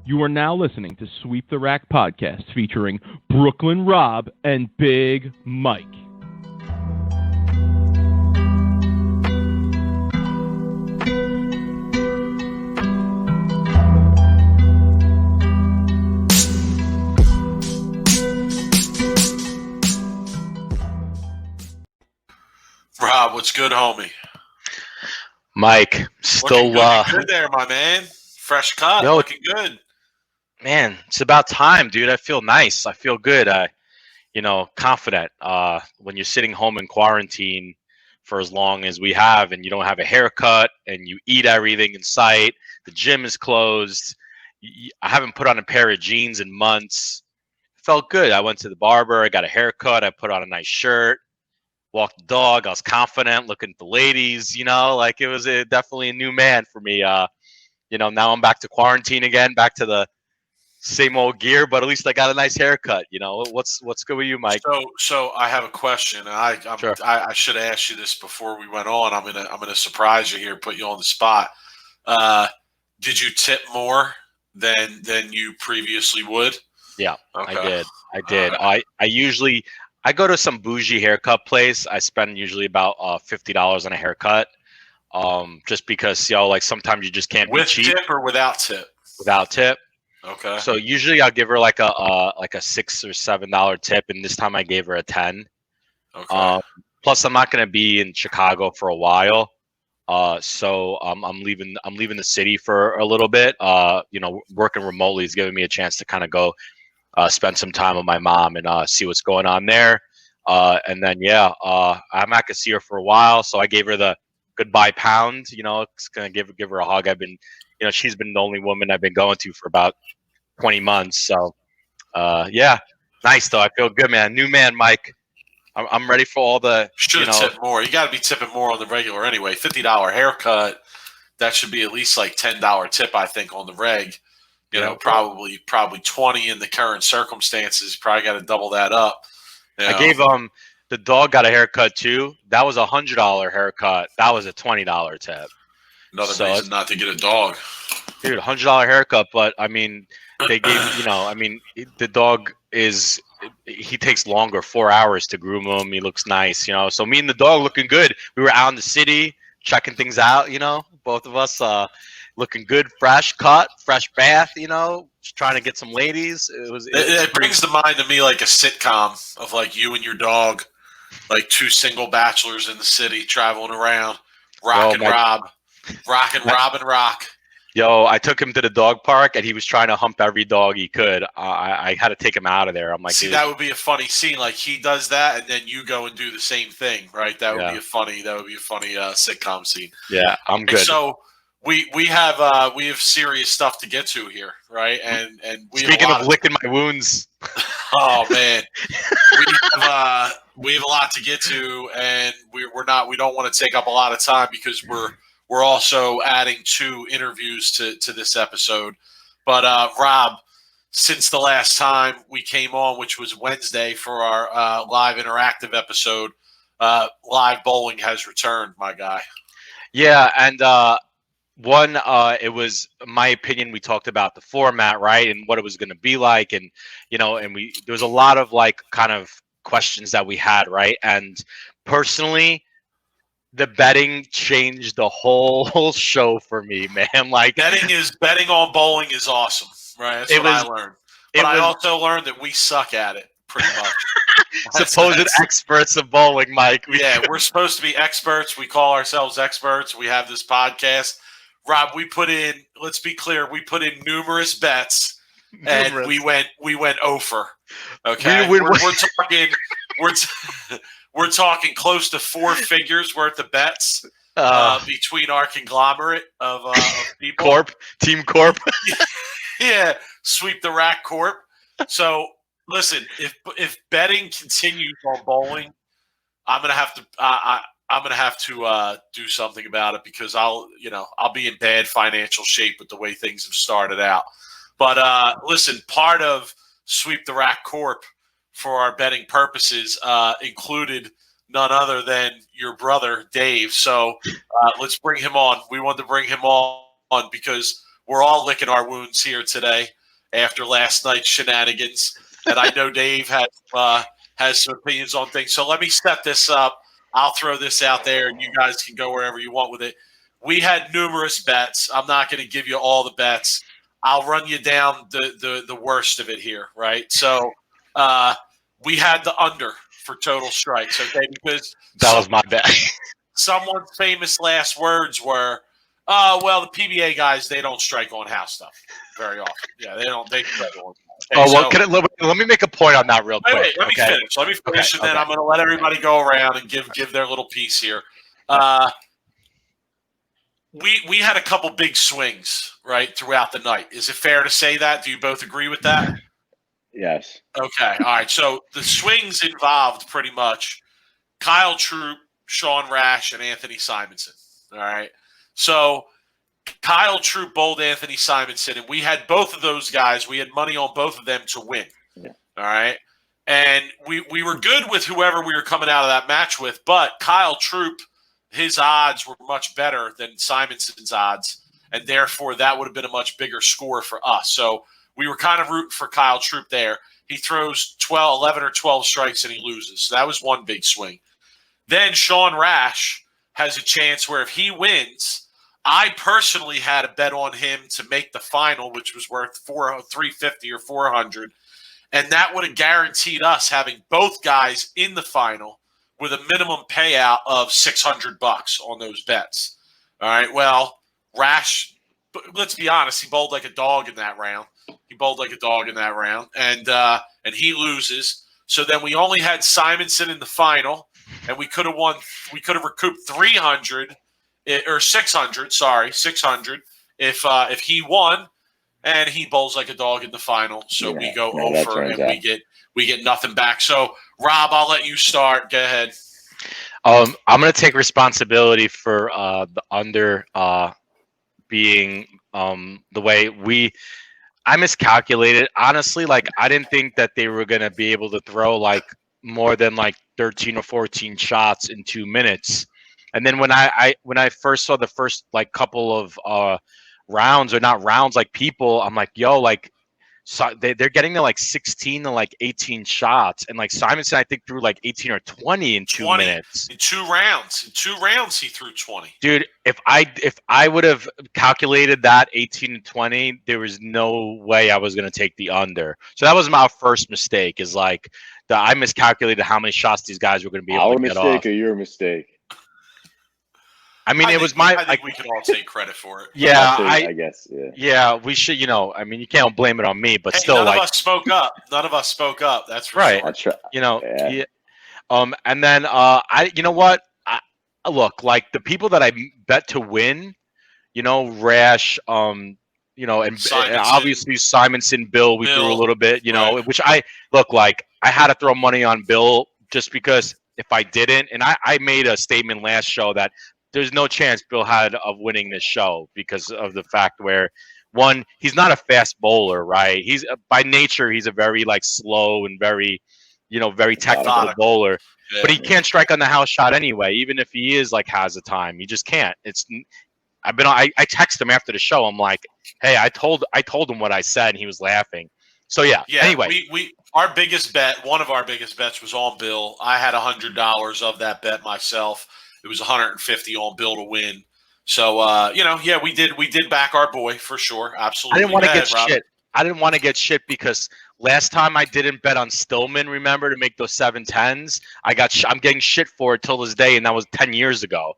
You are now listening to Sweep the Rack podcast featuring Brooklyn Rob and Big Mike. Rob, what's good, homie? Mike, still looking good there, my man. Fresh cut, looking good. Man, it's about time, dude. I feel nice. I feel good. Confident. When you're sitting home in quarantine for as long as we have, and you don't have a haircut, and you eat everything in sight, the gym is closed. I haven't put on a pair of jeans in months. Felt good. I went to the barber. I got a haircut. I put on a nice shirt. Walked the dog. I was confident, looking at the ladies. It was definitely a new man for me. Now I'm back to quarantine again, back to the same old gear, but at least I got a nice haircut. What's good with you, Mike? So I have a question. Sure. I should have asked you this before we went on. I'm gonna surprise you here, put you on the spot. Did you tip more than you previously would? Yeah, okay. I did. I go to some bougie haircut place. I spend usually about $50 on a haircut. Just because sometimes you just can't with be cheap. Tip or without tip? Without tip. Okay. So usually I'll give her like a $6 or $7 tip, and this time I gave her a 10. Okay. Plus I'm not gonna be in Chicago for a while. So I'm leaving the city for a little bit. Working remotely is giving me a chance to kind of go spend some time with my mom and see what's going on there. And then I'm not gonna see her for a while, so I gave her the goodbye pound. It's gonna give her a hug. She's been the only woman I've been going to for about 20 months. So, nice though. I feel good, man. New man, Mike. I'm ready for all the. Should have tipped more. You got to be tipping more on the regular anyway. $50 haircut. That should be at least like $10 tip, I think, on the reg. Probably 20 in the current circumstances. Probably got to double that up. I gave the dog got a haircut too. That was $100 haircut. That was a $20 tip. Another reason not to get a dog. Dude, $100 haircut, but I mean, they gave the dog he takes longer, 4 hours to groom him. He looks nice, So me and the dog looking good. We were out in the city checking things out, both of us looking good, fresh cut, fresh bath, just trying to get some ladies. It brings to mind to me like a sitcom of like you and your dog, like two single bachelors in the city traveling around, Rob and Rock. Yo, I took him to the dog park, and he was trying to hump every dog he could. I had to take him out of there. I'm like, see, that would be a funny scene. Like he does that, and then you go and do the same thing, right? That would be a funny sitcom scene. Yeah, I'm good. So we have serious stuff to get to here, right? And speaking of licking my wounds. Oh man, we have a lot to get to, and we don't want to take up a lot of time because we're also adding 2 interviews to this episode. But Rob, since the last time we came on, which was Wednesday for our live interactive episode, live bowling has returned, my guy. Yeah, and it was my opinion. We talked about the format, right, and what it was going to be like, and there was a lot of like kind of questions that we had, right, and personally, the betting changed the whole show for me, man. Like betting on bowling is awesome, right? That's what I learned. But I also learned that we suck at it pretty much. Supposed experts of bowling, Mike. We're supposed to be experts. We call ourselves experts. We have this podcast. Rob, let's be clear, we put in numerous bets and we went over. Okay. We're talking close to 4 figures worth of bets between our conglomerate of people. Team Corp. Yeah, Sweep the Rack Corp. So listen, if betting continues on bowling, I'm gonna have to do something about it because I'll be in bad financial shape with the way things have started out. But listen, part of Sweep the Rack Corp for our betting purposes included none other than your brother, Dave. So let's bring him on. We wanted to bring him on because we're all licking our wounds here today after last night's shenanigans. And I know Dave has some opinions on things. So let me set this up. I'll throw this out there, and you guys can go wherever you want with it. We had numerous bets. I'm not going to give you all the bets. I'll run you down the worst of it here, right? So we had the under for total strikes, okay? Because that was my bet. Someone's famous last words were, well, the PBA guys, they don't strike on house stuff very often. Yeah, they don't. They strike on. Okay, let me make a point on that real quick. Wait, let me finish, and then I'm going to let everybody go around and give their little piece here. We had a couple big swings, right, throughout the night. Is it fair to say that? Do you both agree with that? Yes. Okay. All right. So the swings involved pretty much Kyle Troop, Sean Rash, and Anthony Simonson. All right. So Kyle Troop bowled Anthony Simonson, and we had both of those guys. We had money on both of them to win. Yeah. All right. And we were good with whoever we were coming out of that match with, but Kyle Troop, his odds were much better than Simonson's odds, and therefore that would have been a much bigger score for us. So we were kind of rooting for Kyle Troop there. He throws 11 or 12 strikes, and he loses. So that was one big swing. Then Sean Rash has a chance where if he wins, I personally had a bet on him to make the final, which was worth $350 or $400, and that would have guaranteed us having both guys in the final with a minimum payout of $600 on those bets. All right. Well, Rash, let's be honest, he bowled like a dog in that round. And he loses. So then we only had Simonson in the final, and we could have won. We could have recouped 300 or 600. Sorry, 600 if he won, and he bowls like a dog in the final. So we go over, and we get nothing back. So Rob, I'll let you start. Go ahead. I'm going to take responsibility for the under being the way I miscalculated. Honestly, like I didn't think that they were going to be able to throw like more than like 13 or 14 shots in 2 minutes. And then when I first saw the first like couple of rounds, or not rounds, like people, I'm like, yo, like, so they're getting to like 16 to like 18 shots, and like Simonson, I think, threw like 18 or 20 in 2 minutes. In 2 rounds. In 2 rounds, he threw 20. Dude, if I would have calculated that 18 to 20, there was no way I was going to take the under. So that was my first mistake. Is like I miscalculated how many shots these guys were going to be able to get off. Our mistake or your mistake? I mean, I think we can all take credit for it. Yeah, I guess. Yeah. Yeah, we should. I mean, you can't blame it on me, but still, none of us spoke up. None of us spoke up. That's for right. sure. That's right. Yeah. And then you know what? Look, like the people that I bet to win, Rash, and obviously Simonson, Bill, we threw a little bit, which I look like I had to throw money on Bill just because if I didn't, and I made a statement last show that there's no chance Bill had of winning this show because of the fact where, one, he's not a fast bowler, right? He's by nature, he's a very like slow and very, very technical bowler, but he can't strike on the house shot anyway. Even if he is like has a time, he just can't. I texted him after the show. I'm like, hey, I told him what I said, and he was laughing. So yeah. Anyway, our biggest bet, one of our biggest bets, was on Bill. I had $100 of that bet myself. It was 150 on Bill to win. So we did back our boy for sure. Absolutely. I didn't want to get shit. I didn't want to get shit because last time I didn't bet on Stillman. Remember to make those 7-10s. I'm getting shit for it till this day, and that was 10 years ago.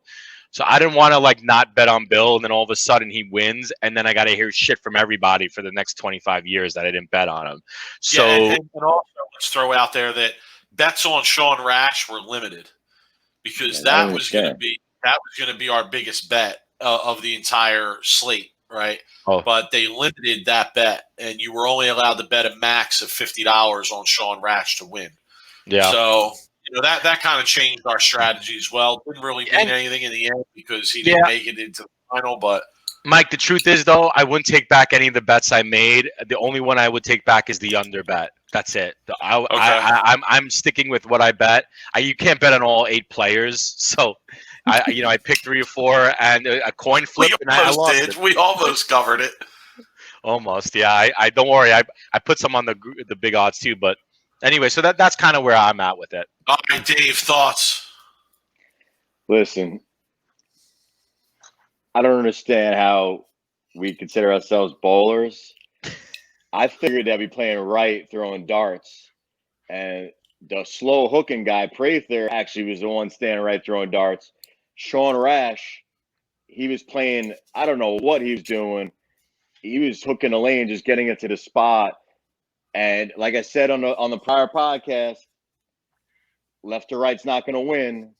So I didn't want to like not bet on Bill, and then all of a sudden he wins, and then I got to hear shit from everybody for the next 25 years that I didn't bet on him. So and also let's throw out there that bets on Sean Rash were limited. Because that was going to be our biggest bet of the entire slate, right? Oh. But they limited that bet, and you were only allowed to bet a max of $50 on Sean Rash to win. Yeah. So that kind of changed our strategy as well. Didn't really mean anything in the end because he didn't make it into the final. But Mike, the truth is though, I wouldn't take back any of the bets I made. The only one I would take back is the under bet. That's it. I'm sticking with what I bet. You can't bet on all 8 players, so I picked 3 or 4 and a coin flip, and I lost it. We almost covered it. Almost, yeah. I don't worry. I put some on the big odds too, but anyway, so that's kind of where I'm at with it. All right, Dave, thoughts? Listen, I don't understand how we consider ourselves bowlers. I figured that we playing right, throwing darts, and the slow hooking guy, Prather, actually was the one standing right, throwing darts. Sean Rash, he was playing. I don't know what he was doing. He was hooking the lane, just getting it to the spot. And like I said on the prior podcast, left to right's not going to win.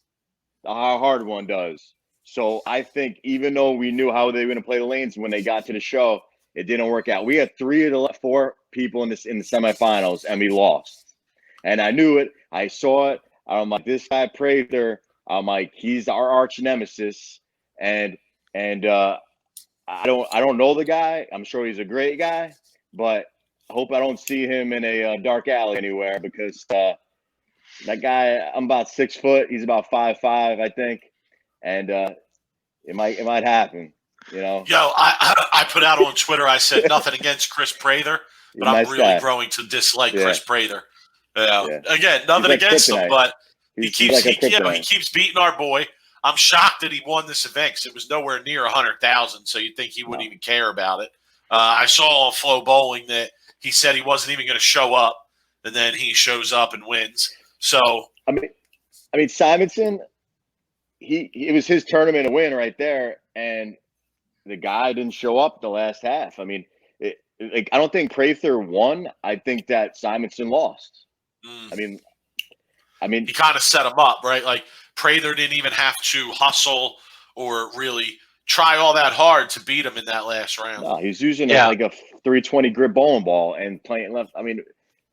The hard one does. So I think even though we knew how they were going to play the lanes when they got to the show, it didn't work out. We had 3 of the 4 people in the semifinals, and we lost. And I knew it. I saw it. I'm like, this guy Prather. I'm like, he's our arch nemesis. And I don't know the guy. I'm sure he's a great guy, but I hope I don't see him in a dark alley anywhere, because that guy, I'm about 6 foot. He's about 5'5", I think, and it might happen. You know. Yo, I put out on Twitter. I said nothing against Chris Prather, but I'm really growing to dislike Chris Prather. Again, nothing against him, but he keeps beating our boy. I'm shocked that he won this event because it was nowhere near 100,000. So you'd think he wouldn't even care about it. I saw on Flow Bowling that he said he wasn't even going to show up, and then he shows up and wins. So I mean Simonson, it was his tournament to win right there, and the guy didn't show up the last half. I mean, I don't think Prather won. I think that Simonson lost. I mean, he kind of set him up, right? Like Prather didn't even have to hustle or really try all that hard to beat him in that last round. No, he's using like a 320 grip bowling ball and playing left. I mean,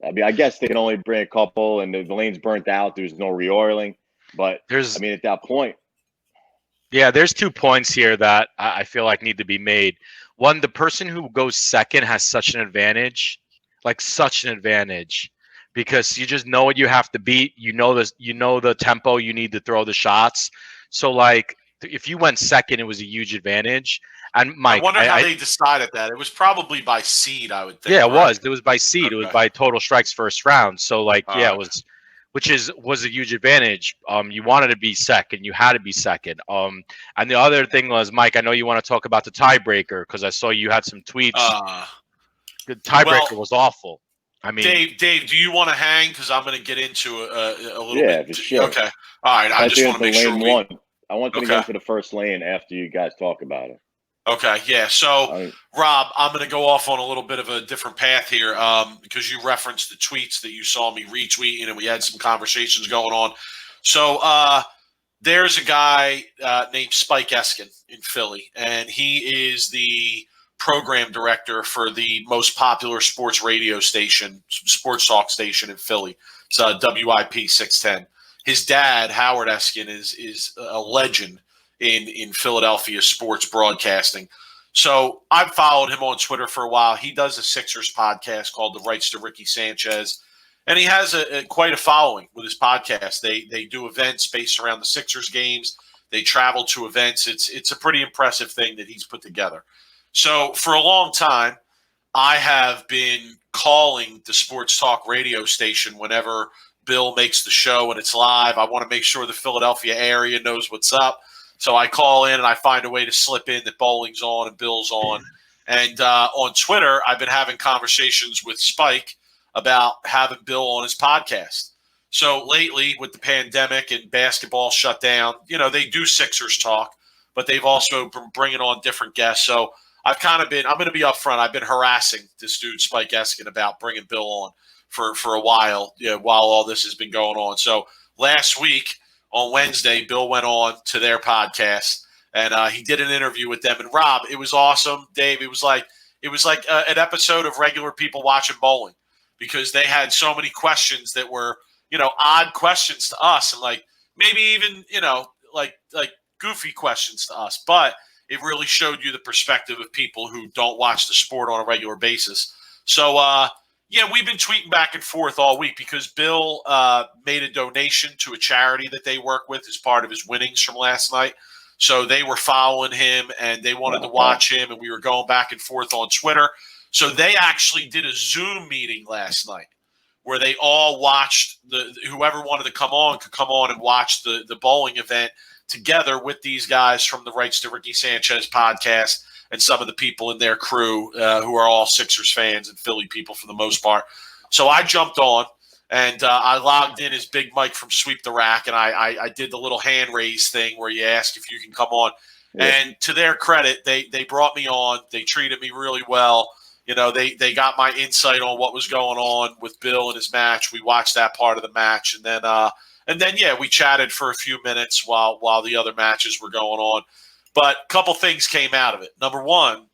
I guess they can only bring a couple, and the lane's burnt out. There's no reoiling, but at that point. Yeah, there's 2 points here that I feel like need to be made. One, the person who goes second has such an advantage, because you just know what you have to beat. You know the tempo you need to throw the shots. So like, if you went second, it was a huge advantage. And Mike, I wonder how they decided that. It was probably by seed, I would think. Yeah, it was. It was by seed. Okay. It was by total strikes first round. So like, it was. Which was a huge advantage. You wanted to be second. You had to be second. And the other thing was, Mike, I know you want to talk about the tiebreaker because I saw you had some tweets. The tiebreaker was awful. I mean, Dave, do you want to hang? Because I'm going to get into a little bit. Yeah, for sure. Okay. All right. I just want to make sure I want to get into the first lane after you guys talk about it. Okay, yeah. So, Rob, I'm going to go off on a little bit of a different path here because you referenced the tweets that you saw me retweeting, and we had some conversations going on. So, there's a guy named Spike Eskin in Philly, and he is the program director for the most popular sports radio station, sports talk station in Philly. It's WIP 610. His dad, Howard Eskin, is a legend in Philadelphia sports broadcasting. So I've followed him on Twitter for a while. He does a Sixers podcast called The Rights to Ricky Sanchez, and he has quite a following with his podcast. They do events based around the Sixers games. They travel to events. It's a pretty impressive thing that he's put together. So for a long time, I have been calling the sports talk radio station whenever Bill makes the show and it's live. I want to make sure the Philadelphia area knows what's up. So I call in and I find a way to slip in that bowling's on and Bill's on. And on Twitter, I've been having conversations with Spike about having Bill on his podcast. So lately with the pandemic and basketball shut down, they do Sixers talk, but they've also been bringing on different guests. So I'm going to be upfront. I've been harassing this dude, Spike Eskin, about bringing Bill on for a while, while all this has been going on. So last week, on Wednesday, Bill went on to their podcast, and he did an interview with them. And Rob, it was awesome. Dave, it was like an episode of regular people watching bowling because they had so many questions that were, odd questions to us, and like maybe even, like goofy questions to us. But it really showed you the perspective of people who don't watch the sport on a regular basis. So Yeah, we've been tweeting back and forth all week because Bill made a donation to a charity that they work with as part of his winnings from last night. So they were following him and they wanted to watch him, and we were going back and forth on Twitter. So they actually did a Zoom meeting last night where they all watched whoever wanted to come on could come on and watch the bowling event together with these guys from the Rights to Ricky Sanchez podcast and some of the people in their crew who are all Sixers fans and Philly people for the most part. So I jumped on and I logged in as Big Mike from Sweep the Rack, and I did the little hand raise thing where you ask if you can come on. Yeah. And to their credit, they brought me on. They treated me really well. You know, they got my insight on what was going on with Bill and his match. We watched that part of the match, and then yeah, we chatted for a few minutes while the other matches were going on. But a couple things came out of it. Number one,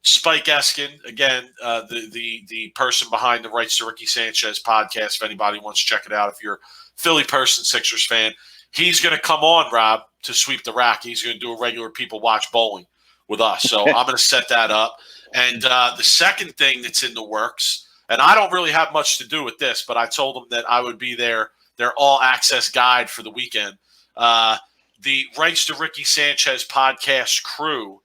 Spike Eskin, again, the person behind the Rights to Ricky Sanchez podcast, if anybody wants to check it out, if you're a Philly person, Sixers fan, he's going to come on, Rob, to Sweep the Rack. He's going to do a regular People Watch Bowling with us. So I'm going to set that up. And the second thing that's in the works, and I don't really have much to do with this, but I told them that I would be their all-access guide for the weekend. The Rights to Ricky Sanchez podcast crew,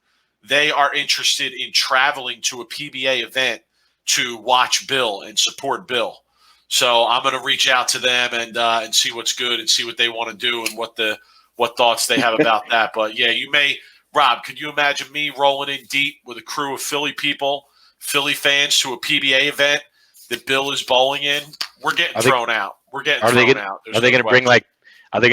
they are interested in traveling to a PBA event to watch Bill and support Bill. So I'm going to reach out to them and see what's good and see what they want to do and what thoughts they have about that. But yeah, Rob, could you imagine me rolling in deep with a crew of Philly people, Philly fans to a PBA event that Bill is bowling in? We're getting thrown out. We're getting thrown out. Are they going to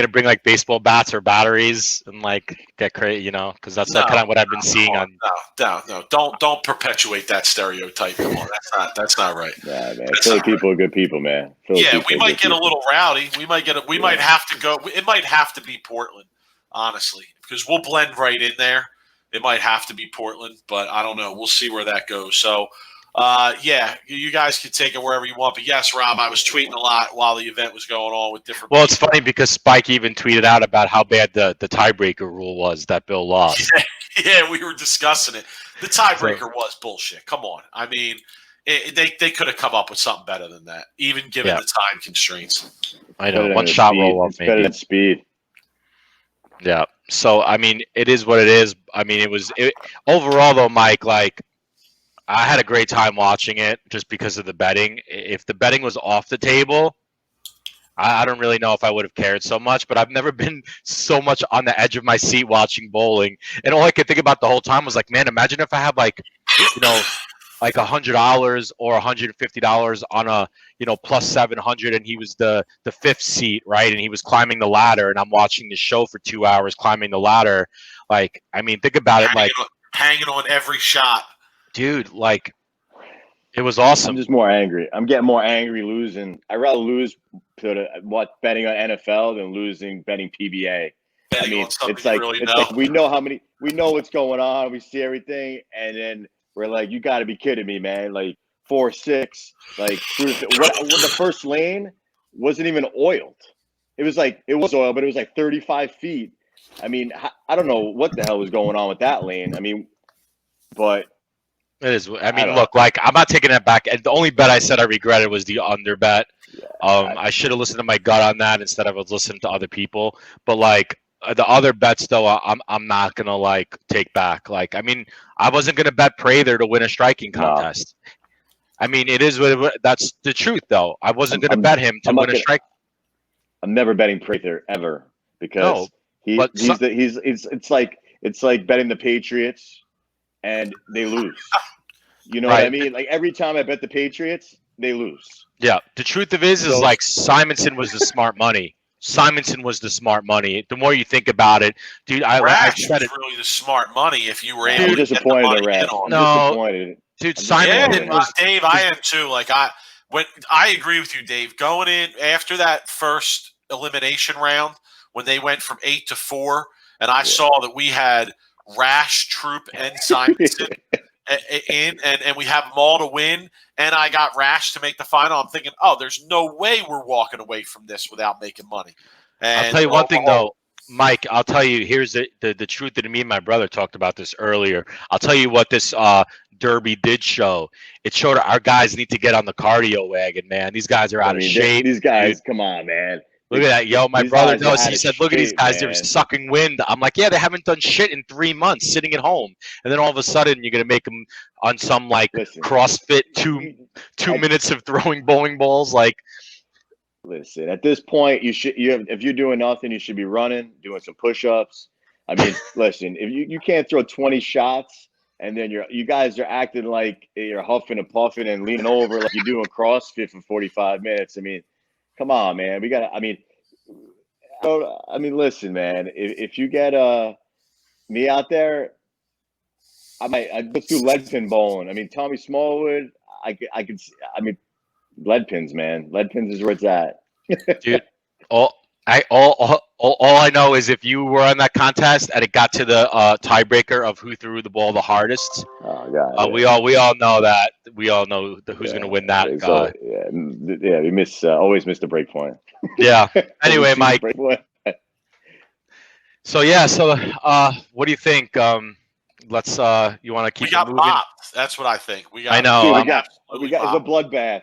bring like baseball bats or batteries and like get crazy, because that's kind of what I've been seeing on. No. Don't perpetuate that stereotype. Come on, that's not right. Yeah, man. Philly people are good people, man. We might get a little rowdy. We might have to go. It might have to be Portland, honestly, because we'll blend right in there. It might have to be Portland, but I don't know. We'll see where that goes. So. You guys can take it wherever you want. But yes, Rob, I was tweeting a lot while the event was going on with different. Well, it's funny because Spike even tweeted out about how bad the tiebreaker rule was that Bill lost. Yeah, we were discussing it. The tiebreaker was bullshit. Come on. I mean, they could have come up with something better than that, even given the time constraints. I know. One shot roll off, maybe. Better than speed. Yeah. So, I mean, it is what it is. I mean, overall, though, Mike, like, I had a great time watching it just because of the betting. If the betting was off the table, I don't really know if I would have cared so much, but I've never been so much on the edge of my seat watching bowling. And all I could think about the whole time was like, man, imagine if I had like $100 or $150 on a, plus 700 and he was the fifth seat, right? And he was climbing the ladder and I'm watching the show for 2 hours climbing the ladder. Like, I mean, think about it. Hanging on every shot. Dude, like, it was awesome. I'm just more angry. I'm getting more angry losing. I'd rather lose betting on NFL than losing betting PBA. I mean, it's like we know what's going on. We see everything, and then we're like, you got to be kidding me, man! Like 4-6, like the first lane wasn't even oiled. It was oiled, but it was like 35 feet. I mean, I don't know what the hell was going on with that lane. I mean, but. It is. I mean, look, like, I'm not taking that back. And the only bet I said I regretted was the under bet. I should have listened to my gut on that instead of listening to other people. But like the other bets, though, I'm not gonna like take back. Like, I mean, I wasn't gonna bet Prather to win a striking contest. No. I mean, it is what that's the truth, though. I wasn't gonna bet him to win a strike. I'm never betting Prather ever because it's like betting the Patriots and they lose. You know what I mean? Like every time I bet the Patriots, they lose. Yeah. The truth of it is like Simonson was the smart money. Simonson was the smart money. The more you think about it, dude, Rash was really the smart money if you were able to get the money in on. No, disappointed. Dude, Simonson was Dave. I am too. Like I agree with you, Dave. Going in after that first elimination round when they went from 8 to 4, and I saw that we had Rash, Troop, and Simonson in, and we have them all to win, and I got Rash to make the final. I'm thinking, there's no way we're walking away from this without making money. And I'll tell you one thing, though, Mike. I'll tell you, here's the truth that me and my brother talked about this earlier. I'll tell you what this Derby did show. It showed our guys need to get on the cardio wagon, man. These guys are out of shape. These guys, dude. come on, man. Look at that, yo. My brother knows. He said, "Look at these guys. They're man. sucking wind." I'm like, "Yeah, they haven't done shit in 3 months, sitting at home." And then all of a sudden, you're gonna make them on some like CrossFit two minutes of throwing bowling balls. Like, listen, at this point, if you're doing nothing, you should be running, doing some push-ups. I mean, listen, if you can't throw 20 shots and then you guys are acting like you're huffing and puffing and leaning over like you're doing CrossFit for 45 minutes. I mean, come on, man. We got to, listen, man, if you get me out there, I'd let's do lead pin bowling. I mean, Tommy Smallwood, lead pins, man. Lead pins is where it's at. dude, all I know is if you were on that contest and it got to the tiebreaker of who threw the ball the hardest, we all know that. We all know who's going to win that. So, we always miss the break point. Yeah. Anyway, Mike. So what do you think? Let's you want to keep. We got moving? popped. That's what I think. I know. Dude, we got it's a bloodbath.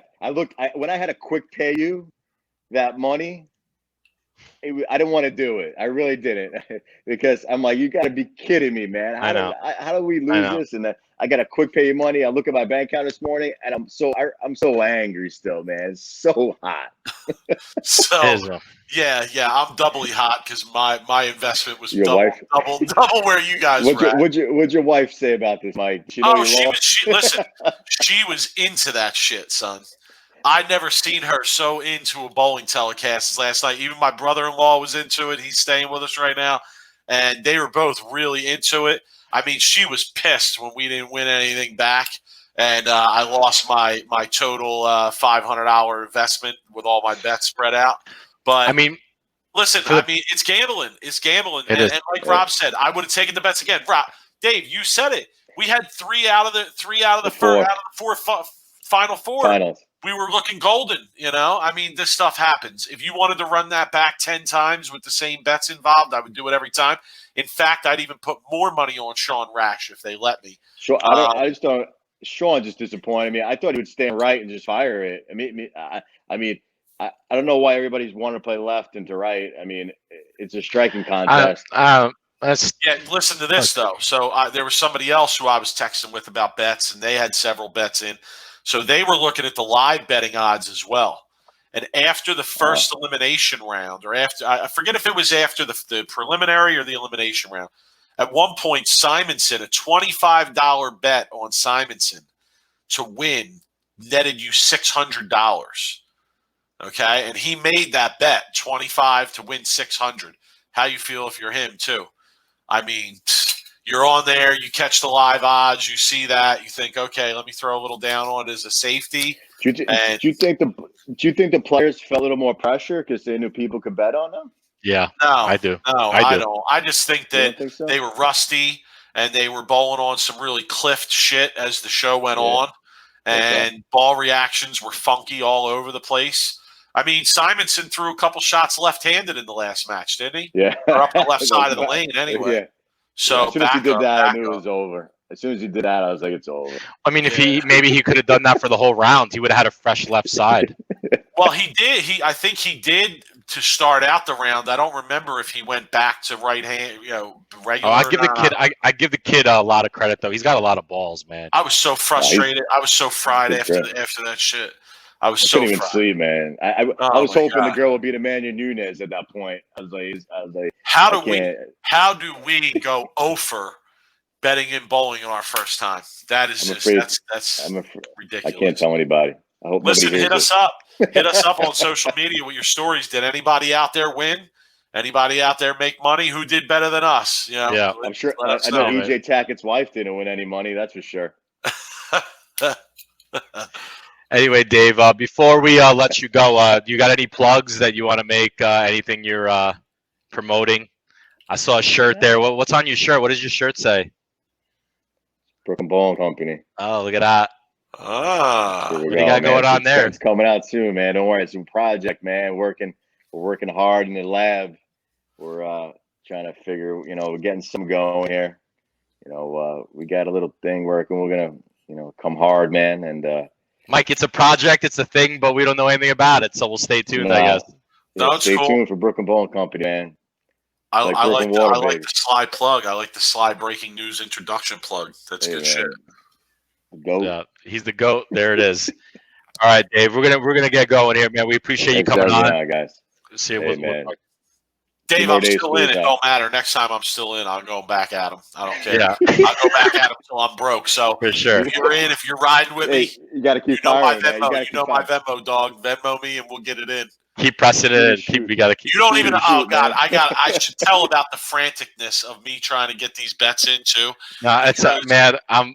When I had to quick pay you that money, I didn't want to do it. I really didn't because I'm like, you got to be kidding me, man. How do we lose this? And then I got to quick pay you money. I look at my bank account this morning, and I'm so angry still, man. It's so hot. I'm doubly hot because my investment was Your double wife? where you guys were at. What'd your wife say about this, Mike? She was into that shit, son. I'd never seen her so into a bowling telecast as last night. Even my brother-in-law was into it. He's staying with us right now. And they were both really into it. I mean, she was pissed when we didn't win anything back. And I lost my total $500 investment with all my bets spread out. But, listen, it's gambling. It's gambling. And like Rob said, I would have taken the bets again. Rob, Dave, you said it. We had three out of the four final four. Finals. We were looking golden, you know? I mean, this stuff happens. If you wanted to run that back 10 times with the same bets involved, I would do it every time. In fact, I'd even put more money on Sean Rash if they let me. Sure, Sean just disappointed me. I thought he would stand right and just fire it. I don't know why everybody's wanting to play left and to right. I mean, it's a striking contest. Listen to this, though. So there was somebody else who I was texting with about bets, and they had several bets in. So they were looking at the live betting odds as well. And after the first elimination round, or after, I forget if it was after the preliminary or the elimination round, at one point, Simonson, a $25 bet on Simonson to win netted you $600. Okay? And he made that bet, 25 to win 600. How you feel if you're him, too? I mean, you're on there, you catch the live odds, you see that, you think, okay, let me throw a little down on it as a safety. Do you think the players felt a little more pressure because they knew people could bet on them? Yeah, no, I do. No, I don't. I just think that they were rusty and they were bowling on some really cliffed shit as the show went on, and ball reactions were funky all over the place. I mean, Simonson threw a couple shots left-handed in the last match, didn't he? Yeah, or up the left side of the lane anyway. Yeah. So as soon as he did that, I knew it was over. As soon as he did that, I was like, it's over. I mean, if he could have done that for the whole round, he would have had a fresh left side. Well, he did. I think he did to start out the round. I don't remember if he went back to right hand, regular. I give the kid a lot of credit though. He's got a lot of balls, man. I was so frustrated. I was so fried after that shit. I couldn't even sleep, man. I was hoping the girl would be the Emmanuel Nunez at that point. I was like, how do we go over betting in bowling on our first time? That is that's ridiculous. I can't tell anybody. I hope. Listen, hit us up. Hit us up on social media with your stories. Did anybody out there win? Anybody out there make money? Who did better than us? Yeah, I'm sure. I know EJ Tackett's wife didn't win any money. That's for sure. Anyway, Dave, before we let you go, do you got any plugs that you want to make? Anything you're promoting? I saw a shirt there. What's on your shirt? What does your shirt say? Brooklyn Bowling Company. Oh, look at that. What do you got going on there? It's coming out soon, man. Don't worry. It's a project, man. We're working hard in the lab. We're trying to figure, we're getting some going here. We got a little thing working. We're come hard, man. And Mike, it's a project, it's a thing, but we don't know anything about it, so we'll stay tuned, I guess. No, it's stay cool. tuned for Brooklyn Bowling Company, man. I like Water, the Sly plug. I like the Sly breaking news introduction plug. That's good shit. Goat. Yeah, he's the GOAT. There it is. All right, Dave, we're gonna get going here, man. We appreciate you coming on. Guys. See you. Man. Dave, I'm still in. It don't matter. Next time I'm still in. I'm going back at him. I don't care. Yeah. I'll go back at him until I'm broke. So for sure. if you're in, if you're riding with me, you got to keep my Venmo. You know my Venmo, dog. Venmo me, and we'll get it in. Keep pressing it. We got to keep. You don't even. Oh God, I should tell about the franticness of me trying to get these bets in too. No, it's man. I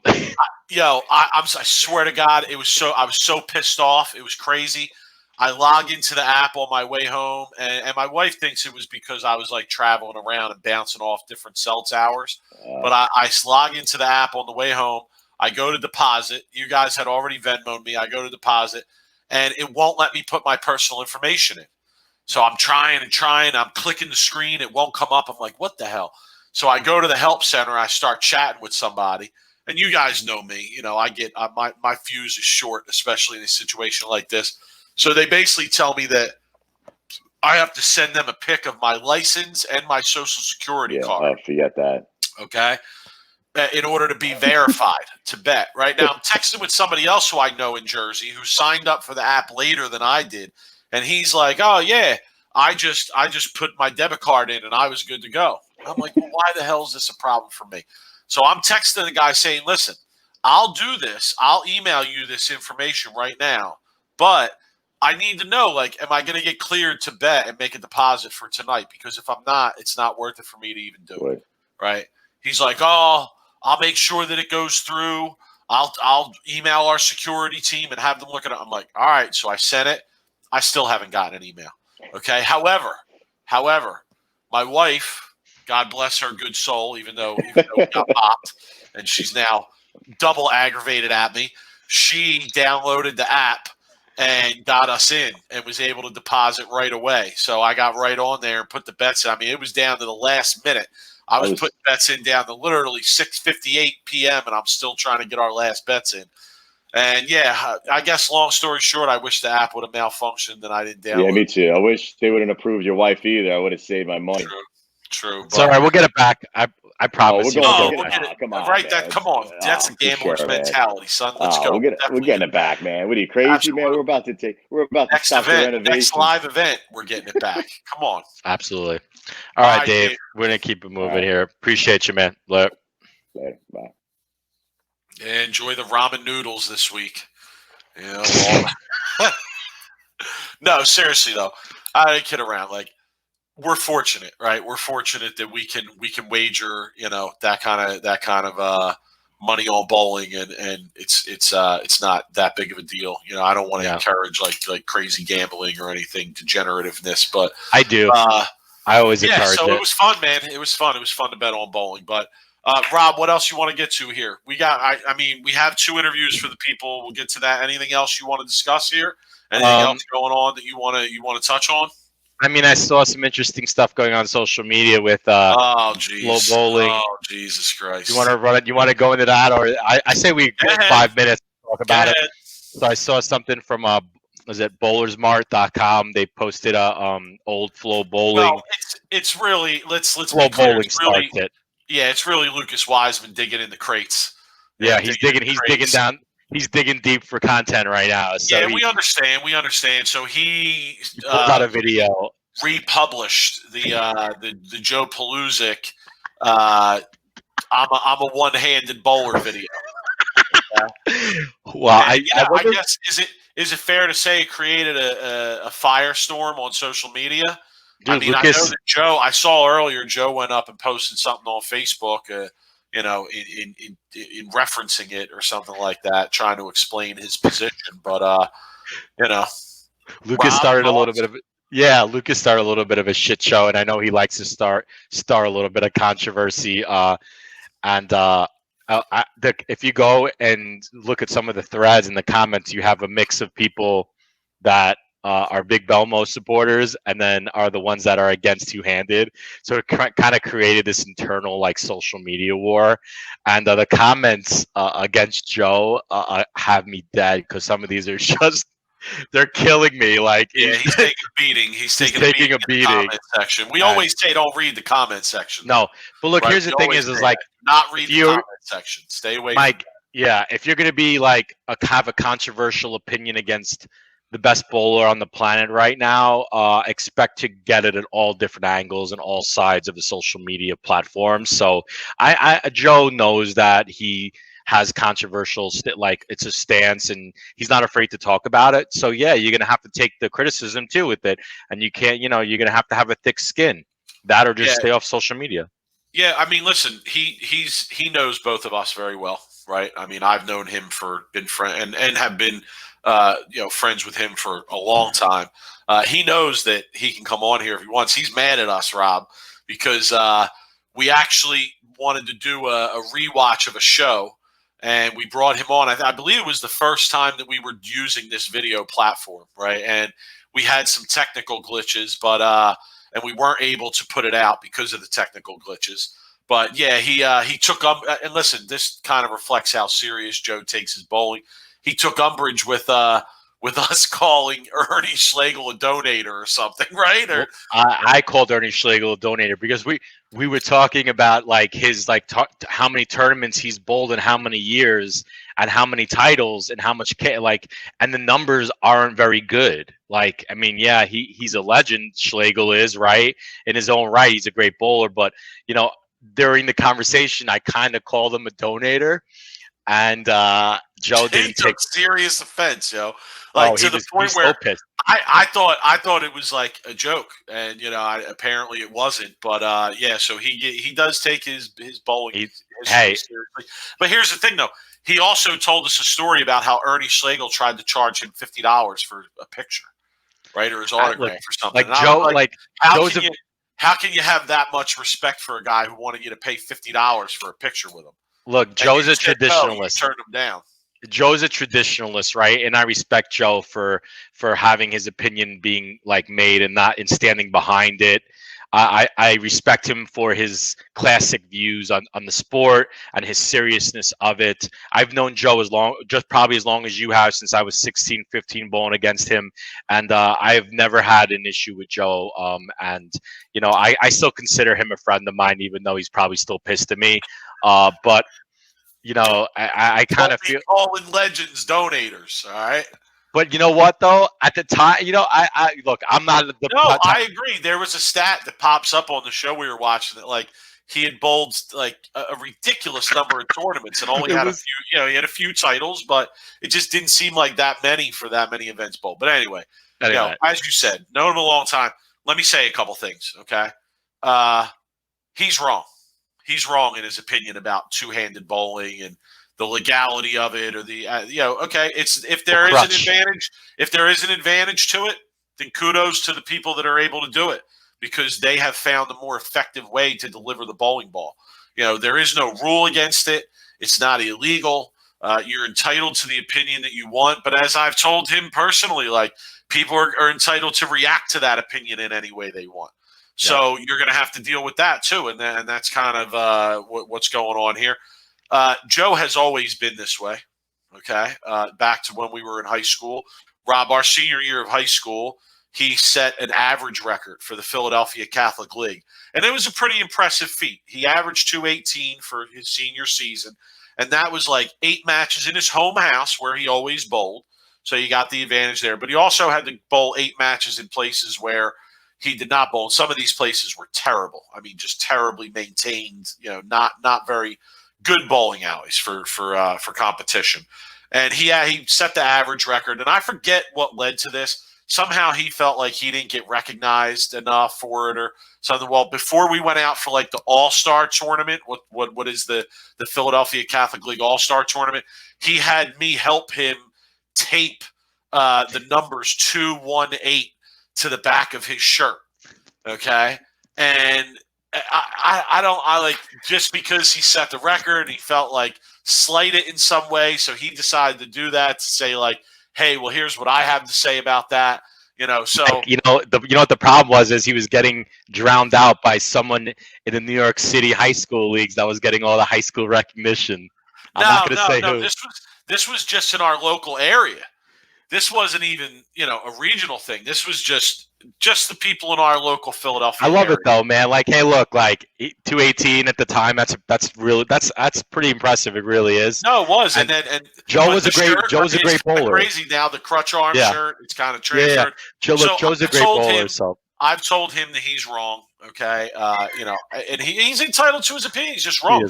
swear to God, I was so pissed off. It was crazy. I log into the app on my way home, and my wife thinks it was because I was like traveling around and bouncing off different cell towers. But I log into the app on the way home. I go to deposit. You guys had already Venmo'd me. I go to deposit, and it won't let me put my personal information in. So I'm trying. I'm clicking the screen. It won't come up. I'm like, what the hell? So I go to the help center. I start chatting with somebody. And you guys know me. I get my fuse is short, especially in a situation like this. So they basically tell me that I have to send them a pic of my license and my social security card. Forget that. Okay. In order to be verified to bet. Right now, I'm texting with somebody else who I know in Jersey who signed up for the app later than I did. And he's like, oh, yeah, I just put my debit card in and I was good to go. And I'm like, well, why the hell is this a problem for me? So I'm texting the guy saying, listen, I'll do this. I'll email you this information right now. But I need to know, like, am I going to get cleared to bet and make a deposit for tonight? Because if I'm not, it's not worth it for me to even do it. Right? He's like, oh, I'll make sure that it goes through. I'll email our security team and have them look at it. I'm like, all right. So I sent it. I still haven't gotten an email. Okay. However, my wife, God bless her good soul, even though we got popped and she's now double aggravated at me, she downloaded the app and got us in and was able to deposit right away. So I got right on there and put the bets in. I mean, it was down to the last minute. I was putting bets in down to literally 6:58 p.m. and I'm still trying to get our last bets in. And yeah, I guess long story short, I wish the app would have malfunctioned and I didn't download. Yeah, me too. I wish they wouldn't approved your wife either. I would have saved my money. True. It's all right. We'll get it back. I promise you. We'll get it. Come on, right? Come on. That's a gambler's mentality, son. Let's go. We're getting it back, man. What are you crazy, Absolutely. Man? We're about to stop the renovation. Next live event, we're getting it back. Come on. Absolutely. All right, Dave. We're gonna keep it moving here. Appreciate you, man. Later. Bye. Enjoy the ramen noodles this week. No, seriously though, I kid around. Like, we're fortunate, right? We're fortunate that we can wager, that kind of money on bowling, and it's not that big of a deal. I don't want to encourage like crazy gambling or anything degenerativeness, but I do. I always encourage so it. It was fun, man. It was fun. It was fun to bet on bowling, but. Rob, what else you want to get to here? We got, I mean, we have 2 interviews for the people. We'll get to that. Anything else you want to discuss here? Anything else going on that you want to touch on? I mean, I saw some interesting stuff going on social media with slow bowling. Oh, Jesus Christ! You want to run it? You want to go into that, or I say we get 5 minutes to talk about it. So I saw something from was it bowlersmart.com? They posted a old flow bowling. Well, it's really let's flow bowling starts it. Yeah, it's really Lucas Wiseman digging in the crates. Yeah, he's digging down. He's digging deep for content right now. So yeah, we understand. So he pulled out a video, republished the Joe Pelusic I'm a one-handed bowler video. Well, I guess is it fair to say it created a firestorm on social media? Dude, I mean, Lucas, I know that Joe. I saw earlier Joe went up and posted something on Facebook, in referencing it or something like that, trying to explain his position. But Lucas started a little bit of Lucas started a little bit of a shit show, and I know he likes to start a little bit of controversy. If you go and look at some of the threads and the comments, you have a mix of people that are big Belmo supporters, and then are the ones that are against two-handed. So it kind of created this internal like social media war, and the comments against Joe have me dead because some of these are just they're killing me. Like Yeah, he's taking a beating. He's taking taking a a beating in the comment section. We always say don't read the comment section. No, but look, right? here's the thing: is like not read the comment section. Stay away, Mike. From yeah, if you're gonna be like have a controversial opinion against the best bowler on the planet right now, expect to get it at all different angles and all sides of the social media platforms. So Joe knows that he has controversial like it's a stance and he's not afraid to talk about it. So yeah, you're gonna have to take the criticism too with it, and you can't, you're gonna have to have a thick skin, that or just stay off social media. Yeah, I mean, listen, he knows both of us very well, right? I mean, I've known him been friend and have been friends with him for a long time. He knows that he can come on here if he wants. He's mad at us, Rob, because we actually wanted to do a rewatch of a show, and we brought him on. I believe it was the first time that we were using this video platform, right? And we had some technical glitches, but and we weren't able to put it out because of the technical glitches. But yeah, he took and listen, this kind of reflects how serious Joe takes his bowling. He took umbrage with us calling Ernie Schlegel a donator or something, right? Or I called Ernie Schlegel a donator because we were talking about like his how many tournaments he's bowled in how many years and how many titles and how much and the numbers aren't very good. Like, I mean, yeah, he's a legend. Schlegel is, right, in his own right. He's a great bowler, but during the conversation, I kind of called him a donator. And Joe didn't take serious offense, yo. Like to the point where so I thought it was like a joke, and apparently it wasn't. But yeah, so he does take his bowling seriously. But here's the thing, though. He also told us a story about how Ernie Schlegel tried to charge him $50 for a picture, right, or his autograph or something. Like Joe, how can you have that much respect for a guy who wanted you to pay $50 for a picture with him? Look, Joe's a traditionalist. Turn him down. Joe's a traditionalist, right? And I respect Joe for having his opinion being like made and standing behind it. I respect him for his classic views on the sport and his seriousness of it. I've known Joe probably as long as you have, since I was 16, 15 bowling against him. And I've never had an issue with Joe. And I still consider him a friend of mine, even though he's probably still pissed at me. But I kind of feel calling legends donators. All right. But you know what, though? At the time, I look. I'm not the. No, I agree. There was a stat that pops up on the show we were watching that, like, he had bowled like a ridiculous number of tournaments and only had a few. He had a few titles, but it just didn't seem like that many for that many events bowled. But anyway, as you said, known him a long time. Let me say a couple things, okay? He's wrong. He's wrong in his opinion about two-handed bowling and the legality of it, or the okay. If there is an advantage to it, then kudos to the people that are able to do it, because they have found a more effective way to deliver the bowling ball. There is no rule against it. It's not illegal. You're entitled to the opinion that you want, but as I've told him personally, like, people are entitled to react to that opinion in any way they want. So you're going to have to deal with that too, and that's kind of what's going on here. Joe has always been this way, okay? Back to when we were in high school. Rob, our senior year of high school, he set an average record for the Philadelphia Catholic League. And it was a pretty impressive feat. He averaged 218 for his senior season, and that was like 8 matches in his home house where he always bowled. So you got the advantage there. But he also had to bowl 8 matches in places where he did not bowl. Some of these places were terrible. I mean, just terribly maintained, not very good bowling alleys for competition. And he set the average record. And I forget what led to this. Somehow he felt like he didn't get recognized enough for it or something. Well, before we went out for like the All-Star tournament, what is the Philadelphia Catholic League All-Star tournament, he had me help him tape the numbers 218 to the back of his shirt. Okay. And I like, just because he set the record, he felt like slight it in some way. So he decided to do that, to say like, hey, well, here's what I have to say about that. So what the problem was is he was getting drowned out by someone in the New York City high school leagues that was getting all the high school recognition. I'm not going to say who. This was just in our local area. This wasn't even a regional thing. This was just the people in our local Philadelphia. I love area. it though, man. Like, hey, look, like 218 at the time. That's pretty impressive. It really is. No, it was, and Joe was a great bowler. Crazy now, the crutch arm shirt. It's kind of transferred. Yeah. Joe's a great bowler. So I've told him that he's wrong. Okay, and he's entitled to his opinion. He's just wrong.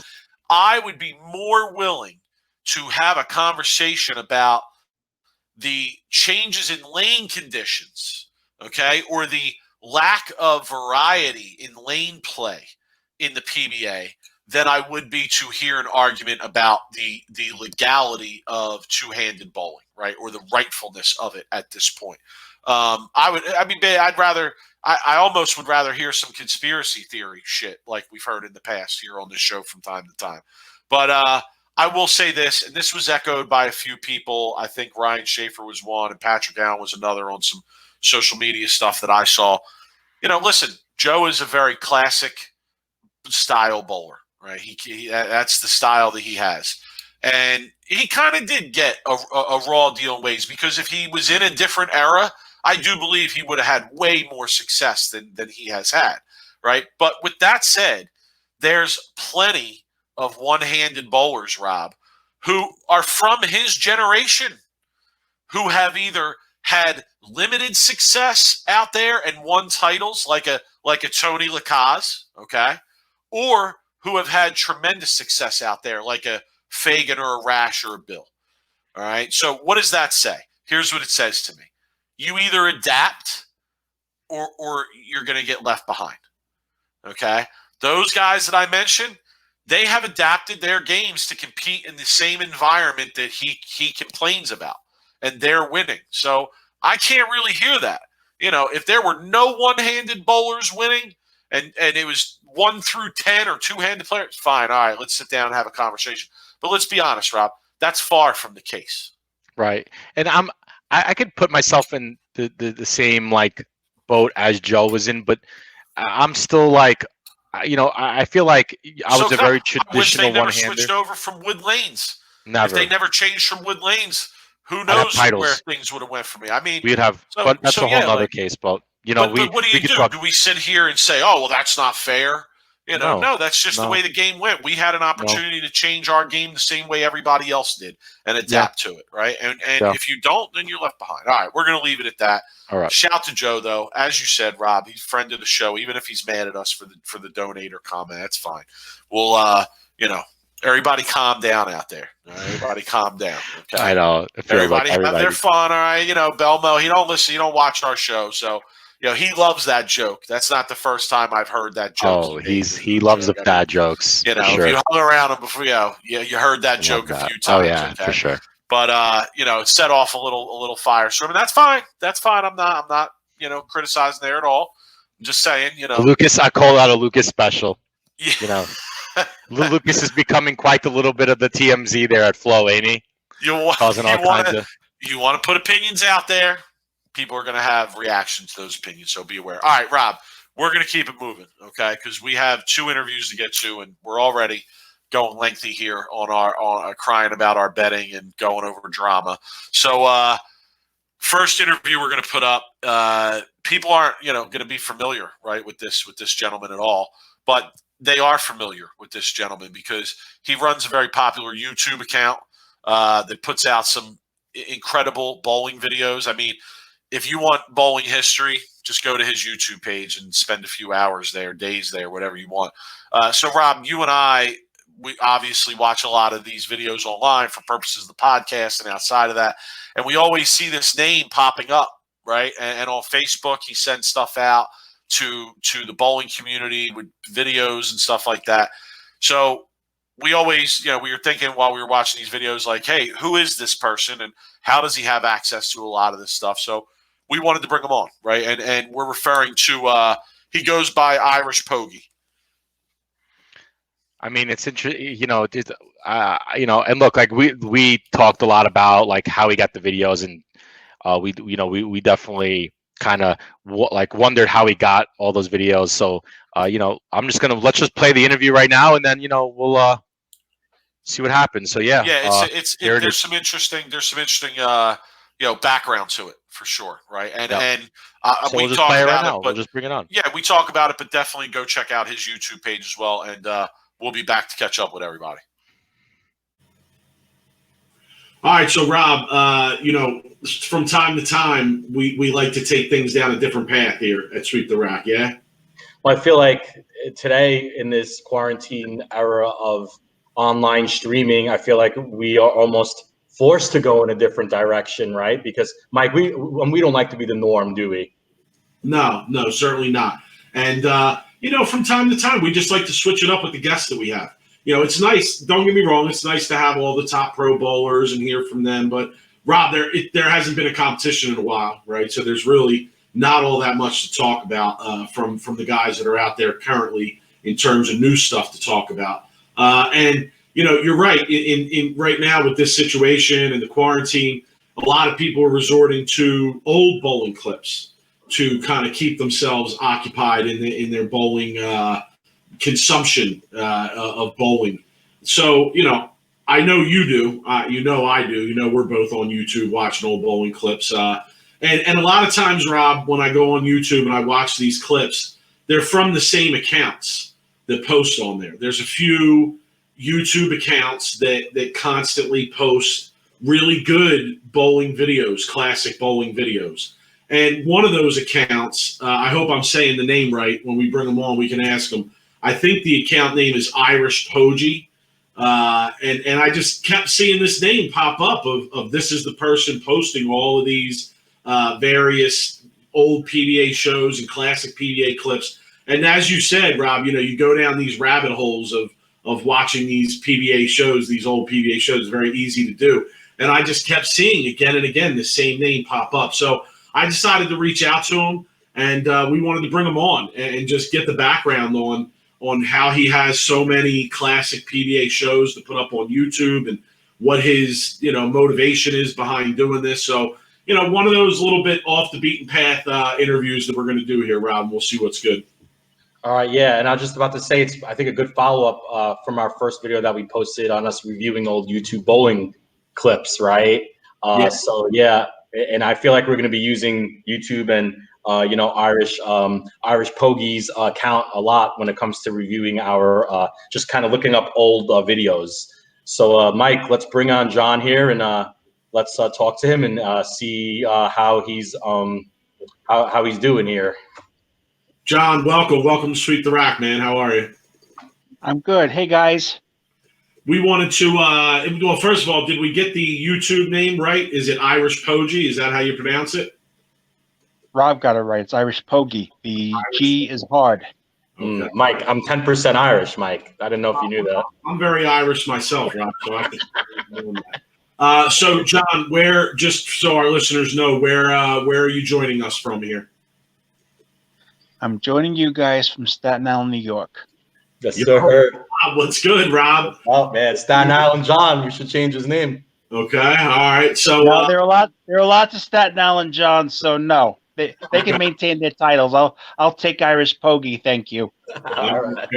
I would be more willing to have a conversation about the changes in lane conditions, okay, or the lack of variety in lane play in the PBA than I would be to hear an argument about the legality of two-handed bowling, right, or the rightfulness of it at this point. I almost would rather hear some conspiracy theory shit like we've heard in the past here on this show from time to time. But I will say this, and this was echoed by a few people. I think Ryan Schaefer was one, and Patrick Allen was another on some social media stuff that I saw. Listen, Joe is a very classic style bowler, right? He that's the style that he has. And he kind of did get a raw deal in ways, because if he was in a different era, I do believe he would have had way more success than he has had, right? But with that said, there's plenty of one-handed bowlers, Rob, who are from his generation, who have either had limited success out there and won titles like a Tony Lacaze, okay, or who have had tremendous success out there like a Fagan or a Rash or a Bill. All right. So what does that say? Here's what it says to me. You either adapt or you're going to get left behind. Okay. Those guys that I mentioned, they have adapted their games to compete in the same environment that he complains about, and they're winning. So I can't really hear that. If there were no one-handed bowlers winning and it was 1 through 10 or two-handed players, fine. All right, let's sit down and have a conversation. But let's be honest, Rob, that's far from the case. Right. And I could put myself in the same like boat as Joe was in, but I'm still like, I feel like I was a very traditional one-hander. I wish they never switched over from wood lanes. Never. If they never changed from wood lanes, who knows where things would have went for me. I mean, we'd have, but that's a whole other case. But but what do you do? Do we sit here and say, "Oh, well, that's not fair"? No, that's just the way the game went. We had an opportunity to change our game the same way everybody else did and adapt to it, right? And if you don't, then you're left behind. All right, we're going to leave it at that. All right. Shout to Joe, though. As you said, Rob, he's a friend of the show. Even if he's mad at us for the donator comment, that's fine. We'll, everybody calm down out there. All right? Everybody calm down. Okay. I know. Everybody have their fun. All right. Belmo, he don't listen. He don't watch our show, so. He loves that joke. That's not the first time I've heard that joke. Oh, he loves the bad jokes. If you hung around him before, you heard that joke a few times. Oh yeah, okay? For sure. But it set off a little firestorm, and that's fine. That's fine. I'm not criticizing there at all. I'm just saying, Lucas, I call that a Lucas special. Yeah. Lucas is becoming quite a little bit of the TMZ there at Flow, ain't he? You want to put opinions out there. People are going to have reactions to those opinions, so be aware. All right, Rob, we're going to keep it moving, okay? Because we have 2 interviews to get to, and we're already going lengthy here on our crying about our betting and going over drama. So, first interview we're going to put up. People aren't, going to be familiar, right, with this gentleman at all, but they are familiar with this gentleman because he runs a very popular YouTube account that puts out some incredible bowling videos. I mean, if you want bowling history, just go to his YouTube page and spend a few hours there, days there, whatever you want. So, Rob, you and we obviously watch a lot of these videos online for purposes of the podcast and outside of that. And we always see this name popping up, right? And on Facebook, he sends stuff out to the bowling community with videos and stuff like that. So we always, we were thinking while we were watching these videos, like, hey, who is this person and how does he have access to a lot of this stuff? So we wanted to bring him on, right? And we're referring to he goes by IrishPogi. I mean, it's interesting, and look, like we talked a lot about like how he got the videos, and we definitely kind of wondered how he got all those videos. So let's just play the interview right now, and then we'll see what happens. So yeah, there's some interesting background to it for sure, right? And so we we'll just talk play it right about now. it, but we'll just bring it on. Yeah, we talk about it, but definitely go check out his YouTube page as well, and we'll be back to catch up with everybody. All right, so Rob, from time to time, we like to take things down a different path here at Sweep the Rack, yeah? Well, I feel like today in this quarantine era of online streaming, I feel like we are almost forced to go in a different direction, right? Because, Mike, we don't like to be the norm, do we? No, certainly not. And, from time to time, we just like to switch it up with the guests that we have. It's nice. Don't get me wrong. It's nice to have all the top pro bowlers and hear from them. But, Rob, there hasn't been a competition in a while, right? So there's really not all that much to talk about from the guys that are out there currently in terms of new stuff to talk about. And you're right. In right now with this situation and the quarantine, a lot of people are resorting to old bowling clips to kind of keep themselves occupied in their bowling consumption of bowling. So I know you do. I do. We're both on YouTube watching old bowling clips. And a lot of times, Rob, when I go on YouTube and I watch these clips, they're from the same accounts that post on there. There's a few YouTube accounts that constantly post really good bowling videos, classic bowling videos. And one of those accounts, I hope I'm saying the name right. When we bring them on, we can ask them. I think the account name is IrishPogi. And I just kept seeing this name pop up of this is the person posting all of these various old PBA shows and classic PBA clips. And as you said, Rob, you go down these rabbit holes of watching these PBA shows, these old PBA shows. It's very easy to do. And I just kept seeing again and again the same name pop up. So I decided to reach out to him, and we wanted to bring him on and just get the background on how he has so many classic PBA shows to put up on YouTube and what his motivation is behind doing this. So one of those little bit off the beaten path interviews that we're going to do here, Rob. We'll see what's good. All right, yeah, and I was just about to say it's I think a good follow up from our first video that we posted on us reviewing old YouTube bowling clips, right? So yeah, and I feel like we're going to be using YouTube and IrishPogi's account a lot when it comes to reviewing our just kind of looking up old videos. So Mike, let's bring on John here and let's talk to him and see how he's doing here. John, welcome to Sweep the Rack, man. How are you? I'm good. Hey guys. We wanted to well, first of all, did we get the YouTube name right? Is it IrishPogi? Is that how you pronounce it? Rob got it right. It's IrishPogi. The G is hard. Okay. Mike, I'm 10% Irish, Mike. I didn't know if you knew that. I'm very Irish myself, Rob, so I can so John, just so our listeners know, where are you joining us from here? I'm joining you guys from Staten Island, New York. Yes, sir. What's good, Rob? Oh man, Staten Island John. We should change his name. Okay, all right. So no, there are lots of Staten Island Johns, so no. They can maintain their titles. I'll take IrishPogi, thank you. All right.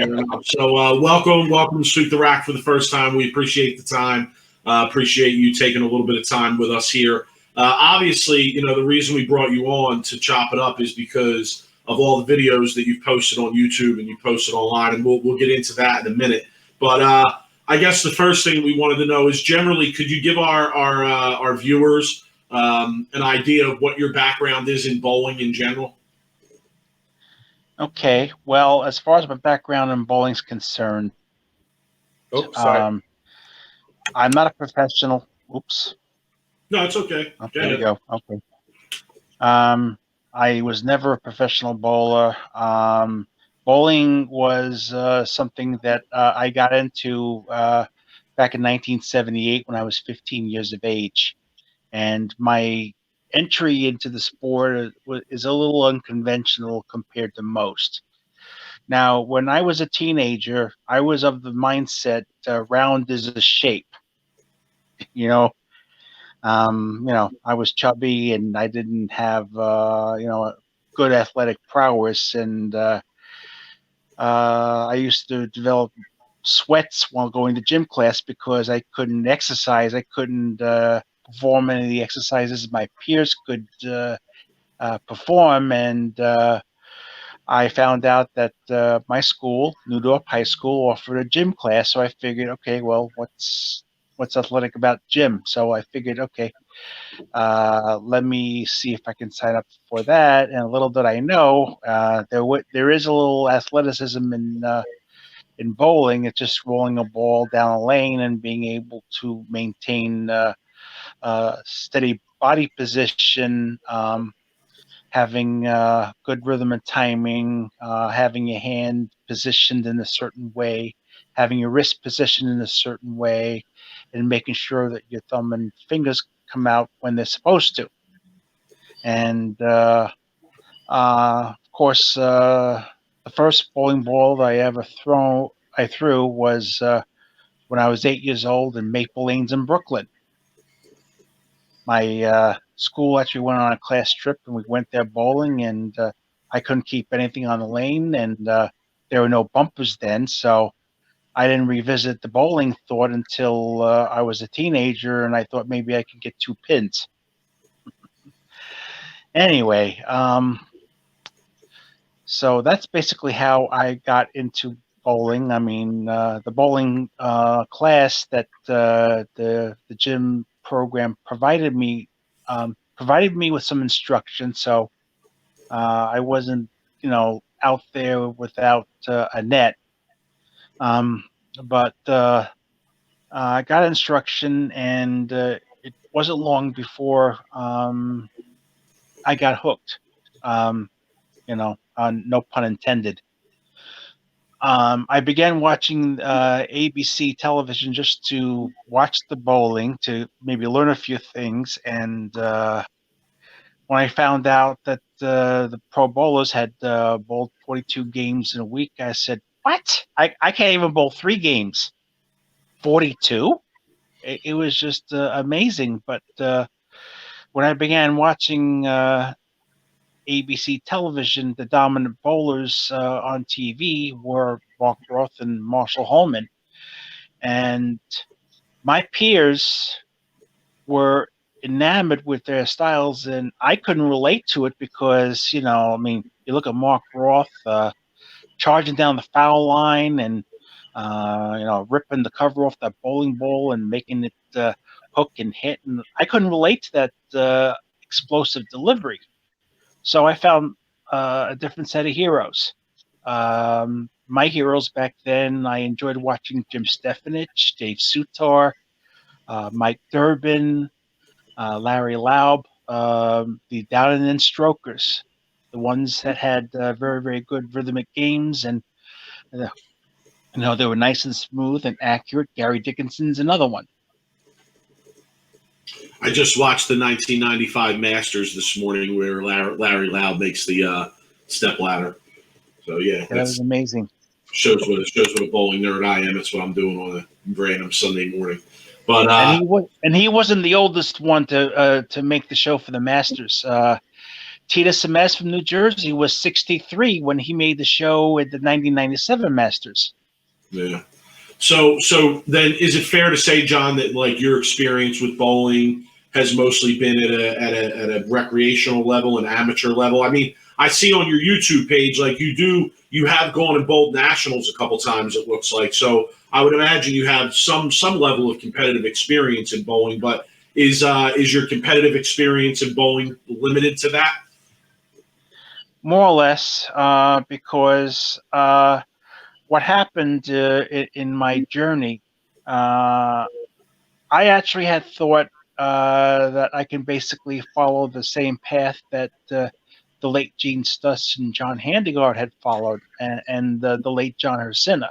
So welcome to Sweep the Rack for the first time. We appreciate the time. Appreciate you taking a little bit of time with us here. Obviously, the reason we brought you on to chop it up is because of all the videos that you've posted on YouTube and you posted online, and we'll get into that in a minute. But I guess the first thing we wanted to know is generally, could you give our viewers an idea of what your background is in bowling in general? Okay. Well, as far as my background in bowling is concerned, I'm not a professional. Oops. No, it's okay. There you go. Okay. I was never a professional bowler. Bowling was something that I got into back in 1978 when I was 15 years of age. And my entry into the sport is a little unconventional compared to most. Now, when I was a teenager, I was of the mindset round is a shape. I was chubby and I didn't have, a good athletic prowess, and I used to develop sweats while going to gym class because I couldn't exercise. I couldn't perform any of the exercises my peers could perform, and I found out that my school, Newdorf High School, offered a gym class. So I figured, okay, well, what's athletic about gym? So I figured, okay, let me see if I can sign up for that. And little did I know, there is a little athleticism in bowling. It's just rolling a ball down a lane and being able to maintain steady body position. Having good rhythm and timing, having your hand positioned in a certain way, having your wrist positioned in a certain way, and making sure that your thumb and fingers come out when they're supposed to. And of course, the first bowling ball that I threw was when I was 8 years old in Maple Lanes in Brooklyn. My school actually went on a class trip, and we went there bowling, and I couldn't keep anything on the lane, and there were no bumpers then, so I didn't revisit the bowling thought until I was a teenager, and I thought maybe I could get 2 pins. Anyway, so that's basically how I got into bowling. I mean, the bowling class that the gym program provided me with some instruction, so I wasn't, out there without a net. But I got instruction, and it wasn't long before I got hooked. No pun intended. I began watching ABC television just to watch the bowling, to maybe learn a few things. And when I found out that the pro bowlers had bowled 42 games in a week, I said, what? I can't even bowl 3 games. 42? It was just amazing. But when I began watching ABC television, the dominant bowlers on TV were Mark Roth and Marshall Holman. And my peers were enamored with their styles, and I couldn't relate to it because, you look at Mark Roth charging down the foul line and, ripping the cover off that bowling ball and making it hook and hit. And I couldn't relate to that explosive delivery. So I found a different set of heroes. My heroes back then, I enjoyed watching Jim Stefanich, Dave Sutar, Mike Durbin, Larry Laub, the down and in strokers, the ones that had very, very good rhythmic games, and they were nice and smooth and accurate. Gary Dickinson's another one. I just watched the 1995 Masters this morning, where Larry Loud makes the step ladder. So yeah, that was amazing. Shows what a bowling nerd I am. That's what I'm doing on a random Sunday morning. But and he wasn't the oldest one to make the show for the Masters. Tita Semes from New Jersey was 63 when he made the show at the 1997 Masters. Yeah. So then, is it fair to say, John, that like your experience with bowling has mostly been at a recreational level, an amateur level? I mean, I see on your YouTube page, like you have gone and bowled nationals a couple times, it looks like. So I would imagine you have some level of competitive experience in bowling. But is your competitive experience in bowling limited to that? More or less, because what happened in my journey, I actually had thought that I can basically follow the same path that the late Gene Stuss and John Handegard had followed, and the late John Ursina.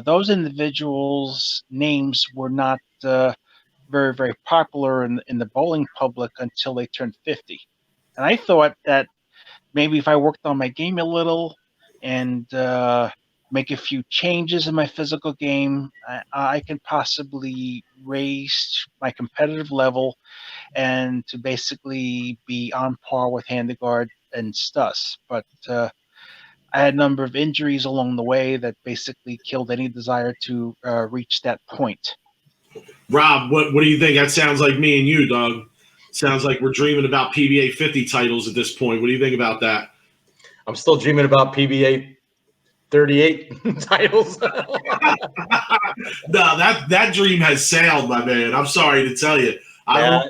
Those individuals' names were not very, very popular in the bowling public until they turned 50. And I thought that maybe if I worked on my game a little and make a few changes in my physical game, I can possibly raise my competitive level and to basically be on par with Handegard and Stuss. But I had a number of injuries along the way that basically killed any desire to reach that point. Rob, what do you think? That sounds like me and you, dog. Sounds like we're dreaming about PBA 50 titles at this point. What do you think about that? I'm still dreaming about PBA 38 titles. No, that dream has sailed, my man. I'm sorry to tell you. I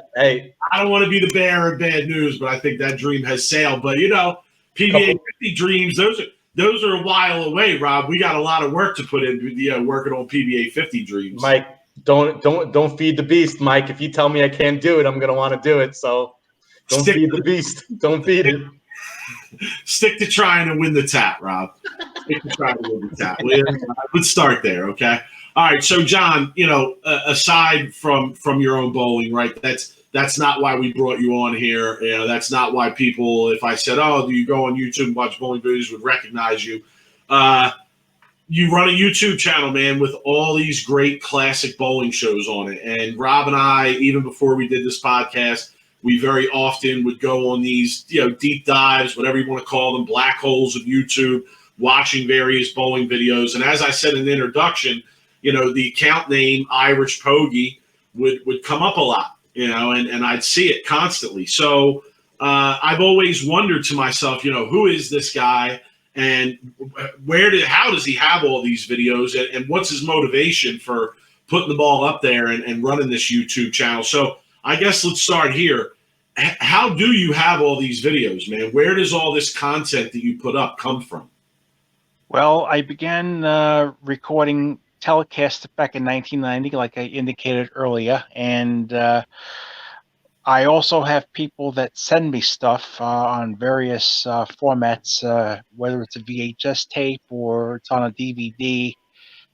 don't want to be the bearer of bad news, but I think that dream has sailed. But PBA 50 dreams, those are a while away, Rob. We got a lot of work to put in working on PBA 50 dreams. Mike, don't feed the beast, Mike. If you tell me I can't do it, I'm gonna want to do it. So don't feed the beast. Don't feed it. Stick to trying to win the tap, Rob. Stick to trying to win the tap. Let's start there, okay? All right, so John, aside from your own bowling, right? That's not why we brought you on here. That's not why people, if I said, "Oh, do you go on YouTube and watch bowling videos?" would recognize you. You run a YouTube channel, man, with all these great classic bowling shows on it. And Rob and I, even before we did this podcast, we very often would go on these, deep dives, whatever you want to call them, black holes of YouTube, watching various bowling videos. And as I said in the introduction, the account name IrishPogi would come up a lot, and I'd see it constantly. So I've always wondered to myself, who is this guy? And how does he have all these videos, and what's his motivation for putting the ball up there and running this YouTube channel? So I guess let's start here. How do you have all these videos, man? Where does all this content that you put up come from? Well, I began recording telecasts back in 1990, like I indicated earlier, and I also have people that send me stuff on various formats, whether it's a VHS tape or it's on a DVD.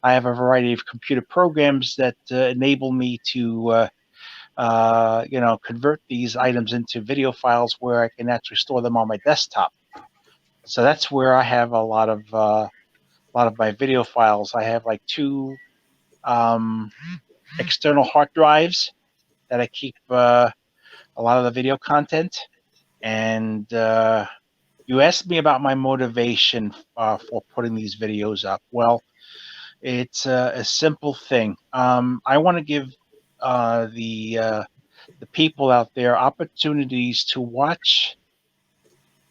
I have a variety of computer programs that enable me to, convert these items into video files where I can actually store them on my desktop. So that's where I have a lot of my video files. I have like two external hard drives that I keep a lot of the video content. And you asked me about my motivation for putting these videos up. Well, it's a simple thing. I want to give the people out there opportunities to watch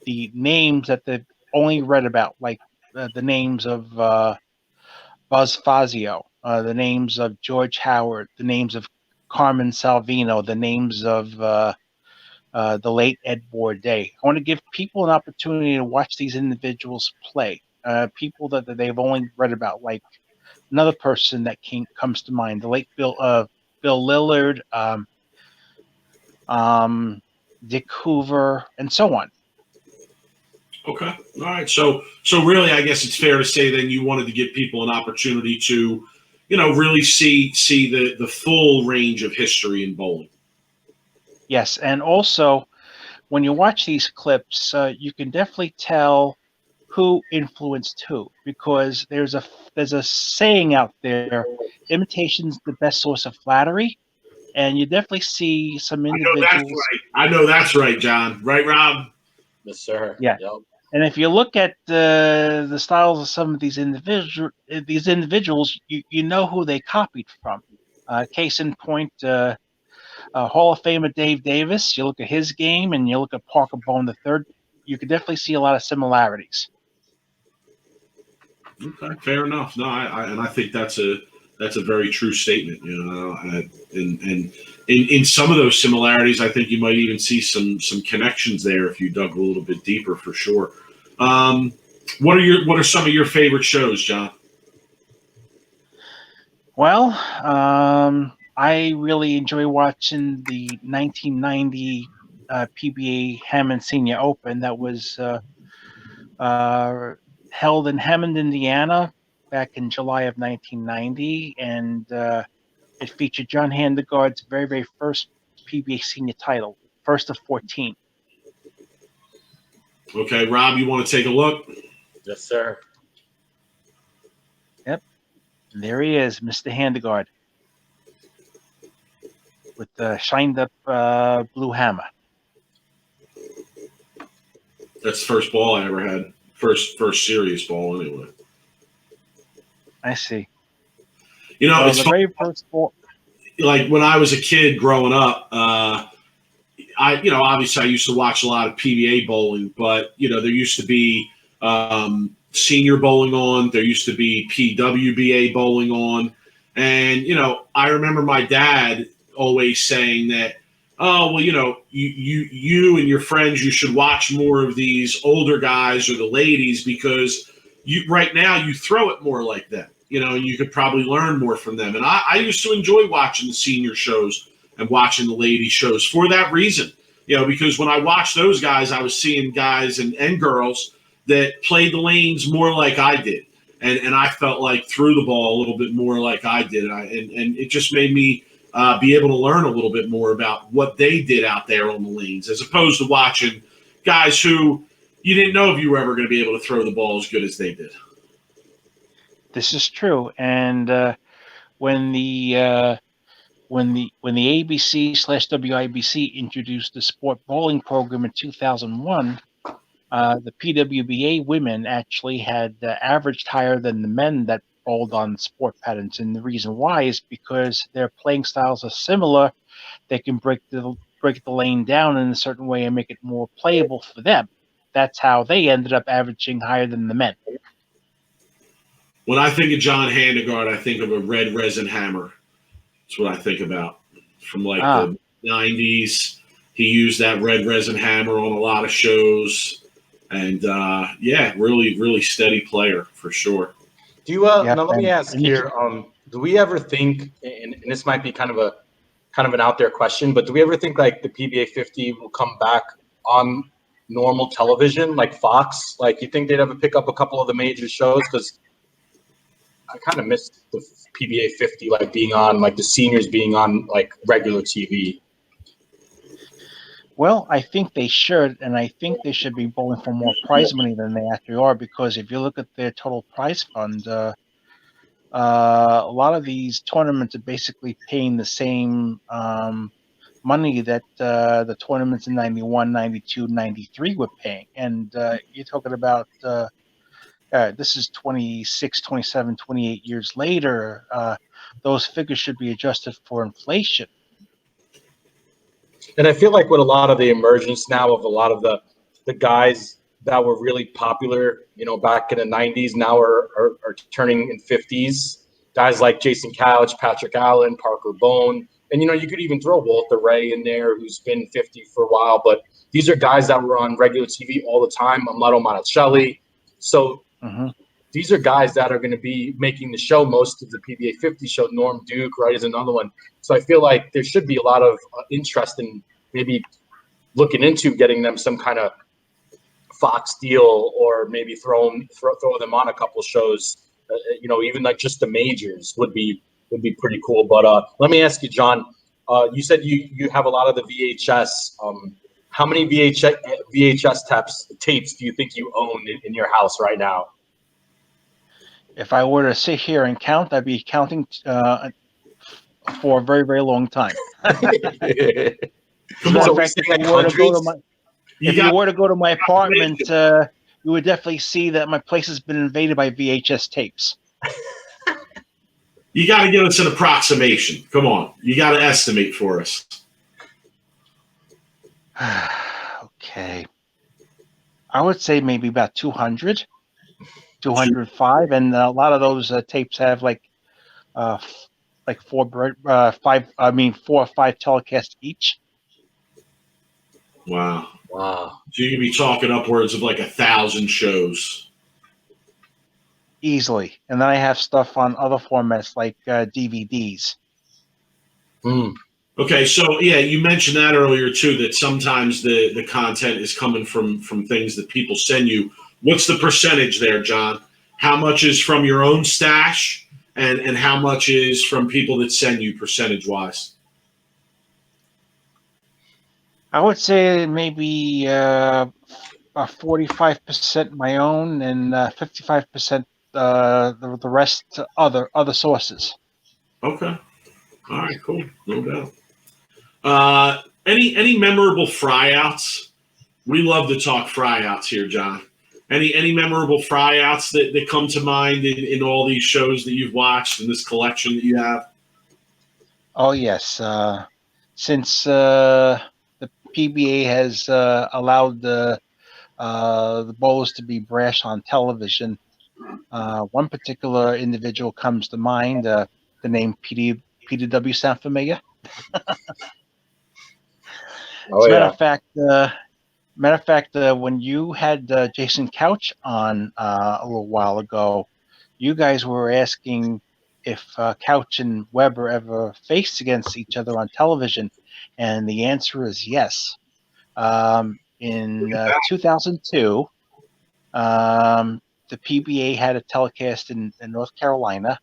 the names that they've only read about, like the names of Buzz Fazio, the names of George Howard, the names of Carmen Salvino, the names of the late Ed Bourdain. I want to give people an opportunity to watch these individuals play. People that they've only read about, like another person that comes to mind, the late Bill Lillard, Dick Hoover, and so on. Okay. All right. So really, I guess it's fair to say then you wanted to give people an opportunity to, really see the full range of history in bowling. Yes, and also when you watch these clips, you can definitely tell who influenced who, because there's a saying out there: imitation's the best source of flattery, and you definitely see some individuals. I know that's right, John. Right, Rob? Yes, sir. Yeah. Yep. And if you look at the styles of some of these individuals, you know who they copied from. Case in point, Hall of Famer Dave Davis. You look at his game, and you look at Parker Bone III. You can definitely see a lot of similarities. Okay, fair enough. No, I think that's a very true statement. And in some of those similarities, I think you might even see some connections there if you dug a little bit deeper, for sure. What are some of your favorite shows, John? Well, I really enjoy watching the 1990 PBA Hammond Senior Open that was held in Hammond, Indiana, back in July of 1990, and it featured John Handegard's very, very first PBA senior title, first of 14. Okay, Rob, you want to take a look? Yes, sir. And there he is, Mr. Handegaard, with the shined up blue hammer. That's the first ball I ever had. First serious ball, anyway. I see. You know, Well, it's the fun. very first ball. Like when I was a kid growing up, obviously I used to watch a lot of PBA bowling, but there used to be senior bowling on. There used to be PWBA bowling on, and I remember my dad always saying that, oh well, you and your friends, you should watch more of these older guys or the ladies because right now you throw it more like them. And you could probably learn more from them. And I used to enjoy watching the senior shows and watching the lady shows for that reason. Because when I watched those guys, I was seeing guys and girls that played the lanes more like I did. And I felt like threw the ball a little bit more like I did. And it just made me be able to learn a little bit more about what they did out there on the lanes, as opposed to watching guys who you didn't know if you were ever going to be able to throw the ball as good as they did. This is true, and when the ABC/WIBC introduced the sport bowling program in 2001, the PWBA women actually had averaged higher than the men that bowled on sport patterns, and the reason why is because their playing styles are similar. They can break the lane down in a certain way and make it more playable for them. That's how they ended up averaging higher than the men. When I think of John Handegaard, I think of a red resin hammer. That's what I think about. From the 90s, he used that red resin hammer on a lot of shows. And, really, really steady player for sure. Do you, now let me ask here, do we ever think, and this might be kind of an out there question, but do we ever think like the PBA 50 will come back on normal television, like Fox? Like, you think they'd ever pick up a couple of the major shows? Because I kind of missed the PBA 50, like being on, like the seniors being on like regular TV. Well, I think they should, and I think they should be bowling for more prize money than they actually are, because if you look at their total prize fund, a lot of these tournaments are basically paying the same money that the tournaments in 91, 92, 93 were paying. And you're talking about this is 26, 27, 28 years later. Those figures should be adjusted for inflation. And I feel like with a lot of the emergence now of a lot of the guys that were really popular, back in the 90s, now are turning in 50s. Guys like Jason Couch, Patrick Allen, Parker Bone. And, you could even throw Walter Ray in there, who's been 50 for a while. But these are guys that were on regular TV all the time. Amato Monticelli. So these are guys that are going to be making the show most of the PBA 50 show. Norm Duke, right, is another one. So I feel like there should be a lot of interest in maybe looking into getting them some kind of Fox deal, or maybe throw them on a couple shows. Even like just the majors would be pretty cool. But let me ask you, John. You said you have a lot of the VHS. How many VHS tapes do you think you own in your house right now? If I were to sit here and count, I'd be counting for a very, very long time. If you were to go to my apartment, you would definitely see that my place has been invaded by VHS tapes. You got to give us an approximation. Come on. You got to estimate for us. Okay. I would say maybe about 200, 205. And a lot of those tapes have four or five telecasts each. Wow. So you could be talking upwards of like 1,000 shows. Easily. And then I have stuff on other formats like DVDs. Okay, so you mentioned that earlier too, that sometimes the content is coming from things that people send you. What's the percentage there, John? How much is from your own stash and how much is from people that send you, percentage-wise? I would say maybe 45% my own and 55% the rest other sources. Okay. All right. Cool. No doubt. Any memorable fryouts? We love to talk fryouts here, John. Any memorable fryouts that come to mind in all these shows that you've watched in this collection that you have? Oh yes, since the PBA has allowed the bowlers to be brash on television, one particular individual comes to mind. The name PDW sound familiar? Oh As a yeah. matter of fact, when you had Jason Couch on a little while ago, you guys were asking if Couch and Weber ever faced against each other on television, and the answer is yes. In 2002, the PBA had a telecast in North Carolina,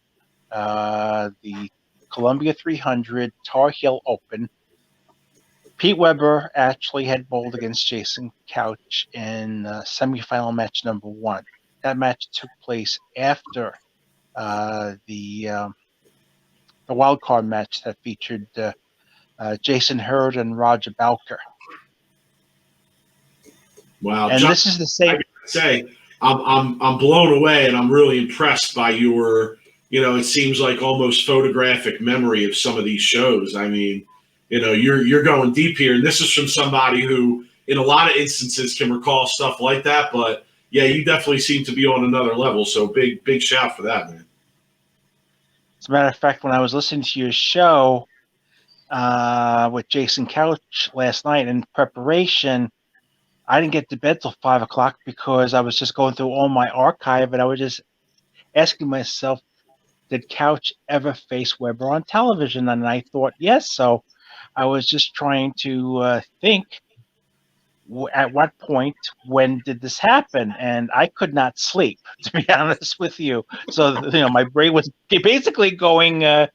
the Columbia 300 Tar Heel Open. Pete Weber actually had bowled against Jason Couch in semifinal match number 1. That match took place after the wild card match that featured Jason Hurd and Roger Bowker. Wow, And John, this is the same. I gotta say, I'm blown away, and I'm really impressed by your, it seems like almost photographic memory of some of these shows. I mean, you're going deep here, and this is from somebody who, in a lot of instances, can recall stuff like that. But yeah, you definitely seem to be on another level. So big shout for that, man. As a matter of fact, when I was listening to your show with Jason Couch last night in preparation, I didn't get to bed till 5 o'clock because I was just going through all my archive, and I was just asking myself, did Couch ever face Weber on television? And I thought yes. So I was just trying to think at what point, when did this happen? And I could not sleep, to be honest with you. So my brain was basically going was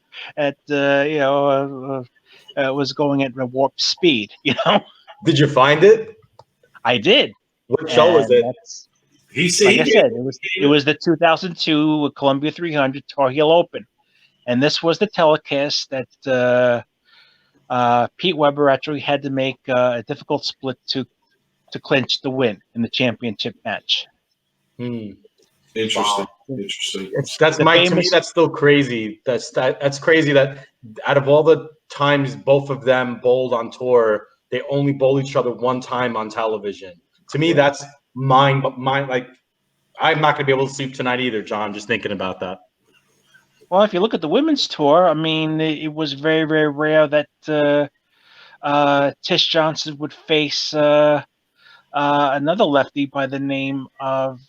going at a warp speed. Did you find it? I did. What show was it? Like I said, it was the 2002 Columbia 300 Tar Heel Open, and this was the telecast that Pete Weber actually had to make a difficult split to clinch the win in the championship match. Interesting. Wow. Interesting. That's Mike. To me, that's still crazy. That's crazy that out of all the times both of them bowled on tour, they only bowl each other one time on television. To me, that's mind. Like, I'm not gonna be able to sleep tonight either, John. Just thinking about that. Well, if you look at the women's tour, I mean, it was very, very rare that Tish Johnson would face another lefty by the name of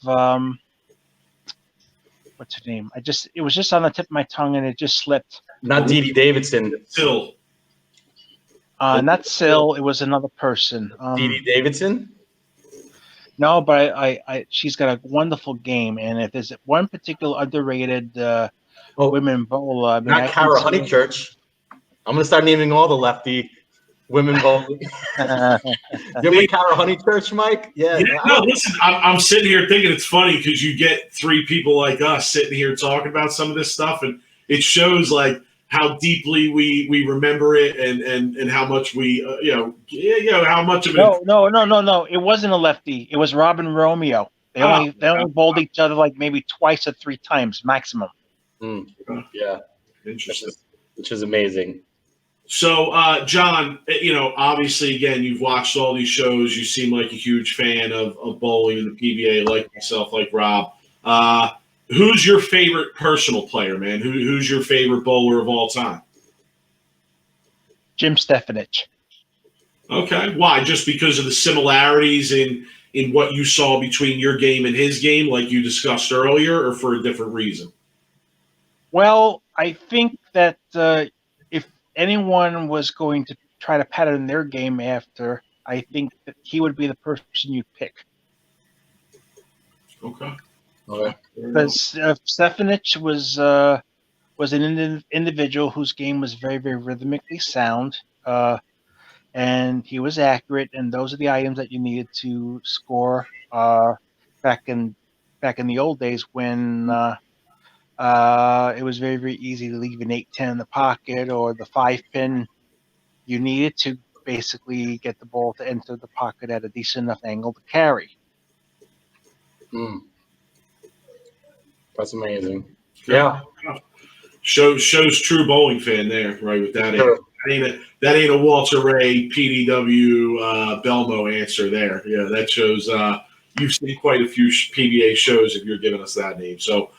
what's her name? It was just on the tip of my tongue and it just slipped. Not Dee Dee Davidson. Still. Not Syl. It was another person. Dee Dee Davidson. No, but she's got a wonderful game, and if there's one particular underrated women bowler, I mean, not Kara Honeychurch. I'm gonna start naming all the lefty women bowling. Remember Kara Honeychurch, Mike? Yeah. No, listen, I'm sitting here thinking it's funny because you get three people like us sitting here talking about some of this stuff, and it shows like how deeply we remember it and how much we how much of it. No. It wasn't a lefty. It was Robin Romeo. They only bowled each other like maybe twice or three times maximum. Yeah, interesting. Which is amazing. So, John, obviously, again, you've watched all these shows. You seem like a huge fan of bowling and the PBA, like myself, like Rob. Who's your favorite personal player, man? Who's your favorite bowler of all time? Jim Stefanich. Okay. Why? Just because of the similarities in what you saw between your game and his game, like you discussed earlier, or for a different reason? Well, I think that if anyone was going to try to pattern their game after, I think that he would be the person you'd pick. Okay. Because Stefanich was an individual whose game was very, very rhythmically sound, and he was accurate, and those are the items that you needed to score back in back in the old days when it was very, very easy to leave an 8-10 in the pocket or the 5-pin. You needed to basically get the ball to enter the pocket at a decent enough angle to carry. That's amazing. Yeah. Shows true bowling fan there, right? With that, Sure. that ain't a Walter Ray PDW Belmo answer there. Yeah, that shows you've seen quite a few PBA shows if you're giving us that name. So,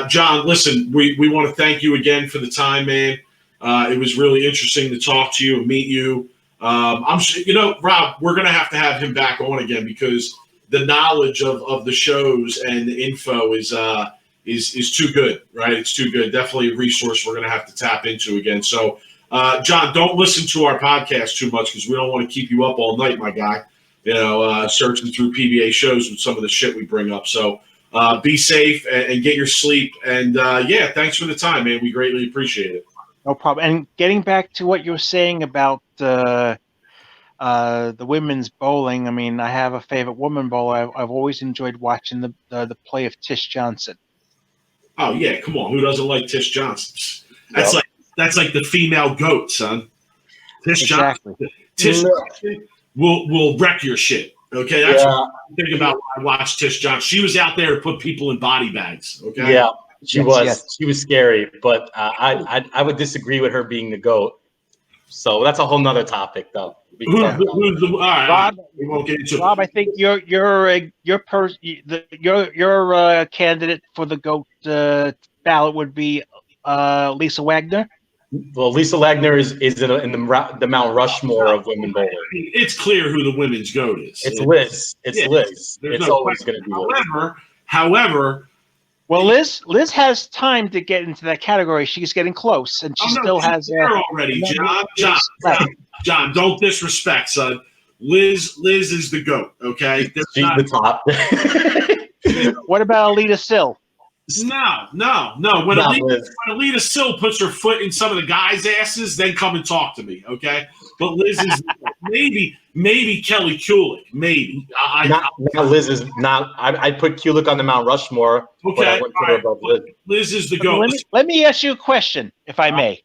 John, listen, we want to thank you again for the time, man. It was really interesting to talk to you and meet you. I'm sure, Rob, we're gonna have to have him back on again because the knowledge of the shows and the info is too good, right? It's too good. Definitely a resource we're going to have to tap into again. So, John, don't listen to our podcast too much because we don't want to keep you up all night, my guy, searching through PBA shows with some of the shit we bring up. So be safe and get your sleep. And, thanks for the time, man. We greatly appreciate it. No problem. And getting back to what you were saying about the women's bowling, I mean, I have a favorite woman bowler. I've always enjoyed watching the play of Tish Johnson. Oh yeah, come on. Who doesn't like Tish Johnson? That's like the female goat, son. Tish Exactly. Johnson will wreck your shit. Okay, that's what I think about when I watch Tish Johnson. She was out there to put people in body bags. Okay. Yeah, she was. She was scary, but I would disagree with her being the GOAT. So that's a whole nother topic, though. All right, Rob, we won't get into it. Rob, I think your candidate for the GOAT ballot would be Lisa Wagner. Well, Lisa Wagner is in the Mount Rushmore of women bowling. It's clear who the women's GOAT is. It's Liz. Liz. It's no always going to be Liz. However. Well, Liz has time to get into that category. She's getting close, and she still has there already. John, don't disrespect, son. Liz is the GOAT. Okay, she's the top. What about Alita Sill? No. When Alita Sill puts her foot in some of the guys' asses, then come and talk to me, okay? But Liz is maybe Kelly Kulick, maybe. Liz is not. I'd put Kulick on the Mount Rushmore. Okay, but I wouldn't put her above Liz. Liz is the GOAT. Let me ask you a question, if I may.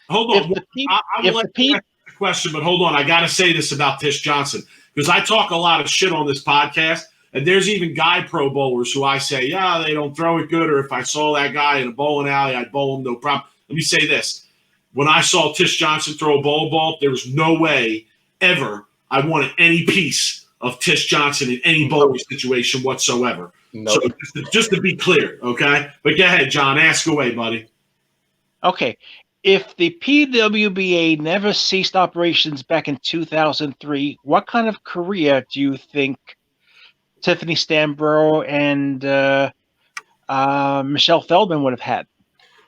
Hold on. I will let you ask the question, but hold on. I got to say this about Tish Johnson because I talk a lot of shit on this podcast. And there's even guy pro bowlers who I say, they don't throw it good, or if I saw that guy in a bowling alley, I'd bowl him, no problem. Let me say this. When I saw Tish Johnson throw a ball, there was no way ever I wanted any piece of Tish Johnson in any bowling situation whatsoever. Nope. So just to be clear, okay? But go ahead, John. Ask away, buddy. Okay. If the PWBA never ceased operations back in 2003, what kind of career do you think Tiffany Stambro and Michelle Feldman would have had?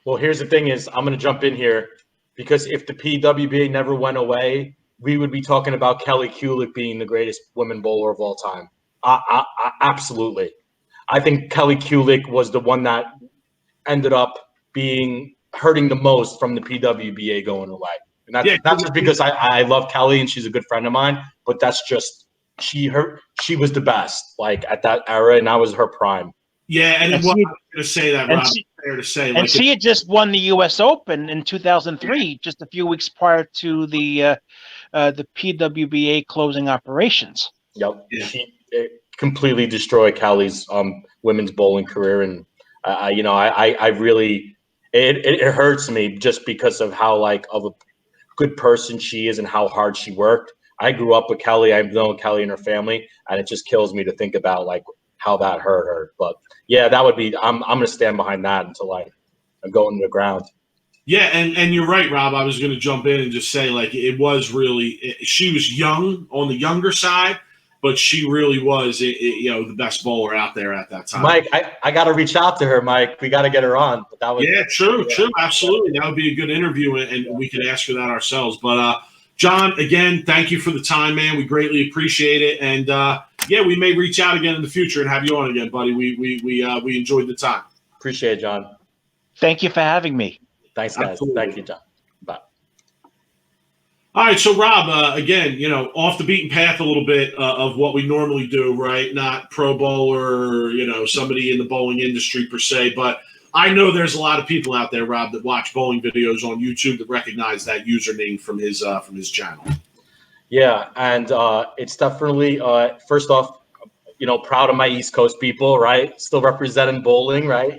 Well, here's the thing is, I'm going to jump in here because if the PWBA never went away, we would be talking about Kelly Kulick being the greatest women bowler of all time. Absolutely. I think Kelly Kulick was the one that ended up hurting the most from the PWBA going away. And that's just because I love Kelly and she's a good friend of mine, but that's just, she was the best, like at that era, and that was her prime. Yeah, and I was going to say that, Rob. Fair to say, and she had just won the U.S. Open in 2003, just a few weeks prior to the PWBA closing operations. Yep, she completely destroyed Kelly's women's bowling career, and I really it hurts me just because of how of a good person she is and how hard she worked. I grew up with Kelly. I've known Kelly and her family, and it just kills me to think about how that hurt her. But yeah, that would be. I'm gonna stand behind that until I'm going to the ground. Yeah, and you're right, Rob. I was gonna jump in and just say it was really. She was young on the younger side, but she really was the best bowler out there at that time. Mike, I got to reach out to her, Mike. We got to get her on. But that was true, absolutely. That would be a good interview, and we could ask her that ourselves. But John, again, thank you for the time, man. We greatly appreciate it, and we may reach out again in the future and have you on again, buddy. We enjoyed the time. Appreciate it, John. Thank you for having me. Thanks, guys. Absolutely. Thank you, John. Bye. All right, so Rob, again, off the beaten path a little bit of what we normally do, right? Not pro bowler, somebody in the bowling industry per se, but I know there's a lot of people out there, Rob, that watch bowling videos on YouTube that recognize that username from his channel. Yeah, and it's definitely first off, proud of my East Coast people, right? Still representing bowling, right?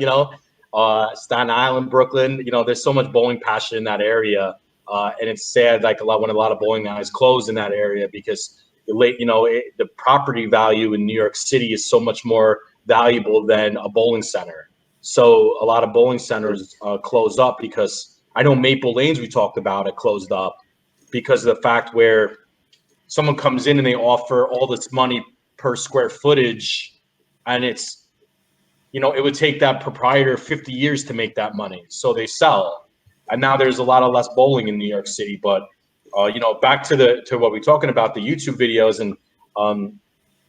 Staten Island, Brooklyn. There's so much bowling passion in that area, and it's sad, like when a lot of bowling guys close in that area because the property value in New York City is so much more valuable than a bowling center. So a lot of bowling centers closed up because I know Maple Lanes we talked about it closed up because of the fact where someone comes in and they offer all this money per square footage, and it's, it would take that proprietor 50 years to make that money. So they sell. And now there's a lot of less bowling in New York City. But, back to what we're talking about, the YouTube videos. And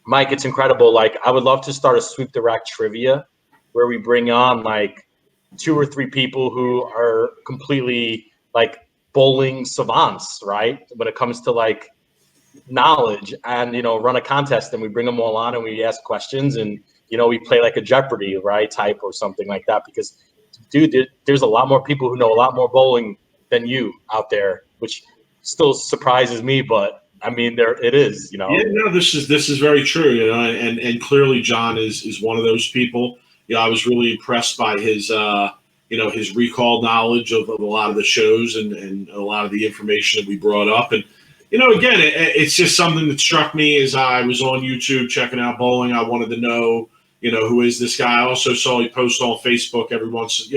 Mike, it's incredible. Like, I would love to start a Sweep the Rack trivia where we bring on like 2 or 3 people who are completely like bowling savants, right? When it comes to like knowledge, and run a contest, and we bring them all on and we ask questions, and we play like a Jeopardy, right, type or something like that, because dude, there's a lot more people who know a lot more bowling than you out there, which still surprises me, but I mean, there it is. Yeah, no, this is very true, and clearly John is one of those people. I was really impressed by his his recall knowledge of a lot of the shows and a lot of the information that we brought up. And again, it's just something that struck me as I was on YouTube checking out bowling. I wanted to know, who is this guy? I also saw he posts on Facebook every once,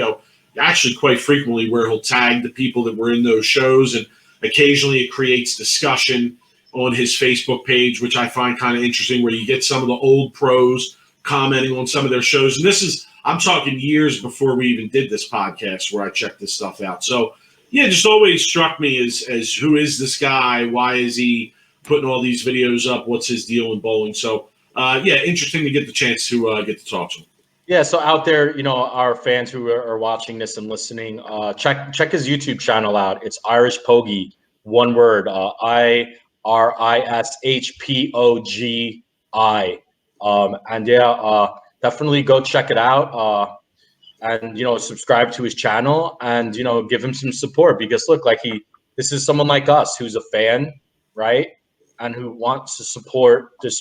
actually quite frequently, where he'll tag the people that were in those shows, and occasionally it creates discussion on his Facebook page, which I find kind of interesting, where you get some of the old pros commenting on some of their shows. And I'm talking years before we even did this podcast where I checked this stuff out. So, yeah, just always struck me as who is this guy? Why is he putting all these videos up? What's his deal in bowling? So, interesting to get the chance to get to talk to him. Yeah, so out there, our fans who are watching this and listening, check his YouTube channel out. It's IrishPogi, one word, IrishPogi. And definitely go check it out. And subscribe to his channel, and give him some support, because look, like this is someone like us who's a fan, right, and who wants to support this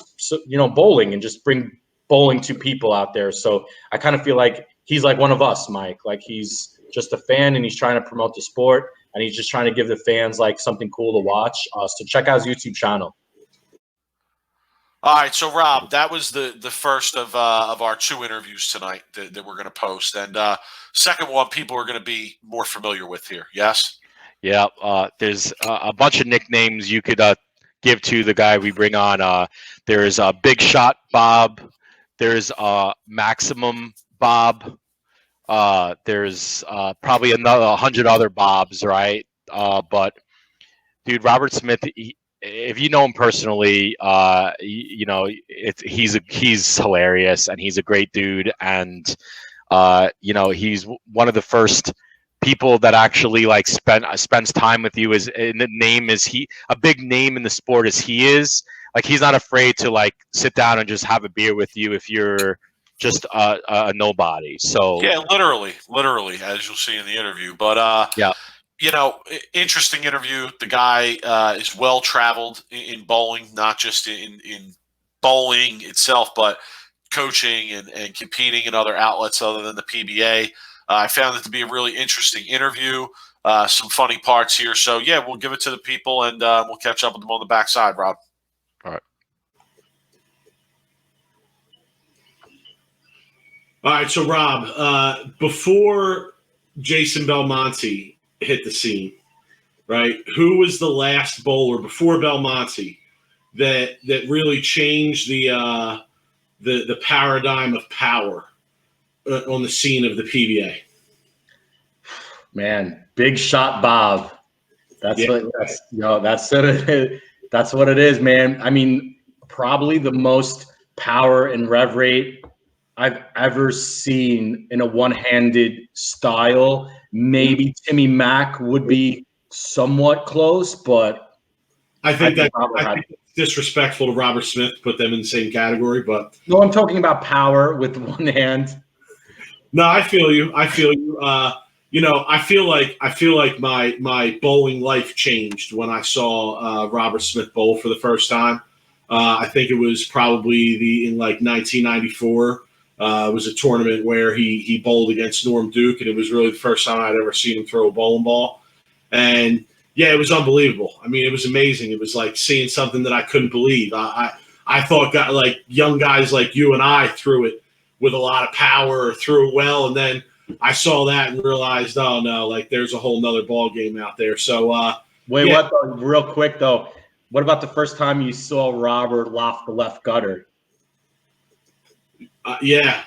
bowling and just bring bowling to people out there. So I kind of feel like he's like one of us, Mike. Like, he's just a fan and he's trying to promote the sport, and he's just trying to give the fans like something cool to watch. So check out his YouTube channel. All right, so Rob, that was the first of our 2 interviews tonight that we're going to post, and second one people are going to be more familiar with here. Yes. Yeah. There's a bunch of nicknames you could give to the guy we bring on. There's Big Shot Bob. There's Maximum Bob. There's probably another 100 other Bobs, right? But dude, Robert Smith. If you know him personally, he's hilarious, and he's a great dude, and he's one of the first people that actually like spends time with you. A big name in the sport as he is. Like, he's not afraid to like sit down and just have a beer with you if you're just a nobody. So yeah, literally, as you'll see in the interview. But yeah. Interesting interview. The guy is well traveled in bowling, not just in bowling itself, but coaching and competing in other outlets other than the PBA. I found it to be a really interesting interview. Some funny parts here. So, yeah, we'll give it to the people, and we'll catch up with them on the backside, Rob. All right. All right, so Rob, before Jason Belmonte hit the scene, right? Who was the last bowler before Belmonte that really changed the paradigm of power on the scene of the PBA? Man, Big Shot Bob. That's what it is, man. I mean, probably the most power and rev rate I've ever seen in a one-handed style. Maybe Timmy Mack would be somewhat close, but I think Robert had. it's disrespectful to Robert Smith to put them in the same category, but No, I'm talking about power with one hand. no, I feel you. I feel you. I feel like my bowling life changed when I saw Robert Smith bowl for the first time. I think it was probably in like 1994. It was a tournament where he bowled against Norm Duke, and it was really the first time I'd ever seen him throw a bowling ball. And yeah, it was unbelievable. I mean, it was amazing. It was like seeing something that I couldn't believe. I thought like young guys like you and I threw it with a lot of power or threw it well, and then I saw that and realized, oh no, like there's a whole nother ball game out there. So Wait, yeah. what? Though, real quick though, what about the first time you saw Robert loft the left gutter? Yeah.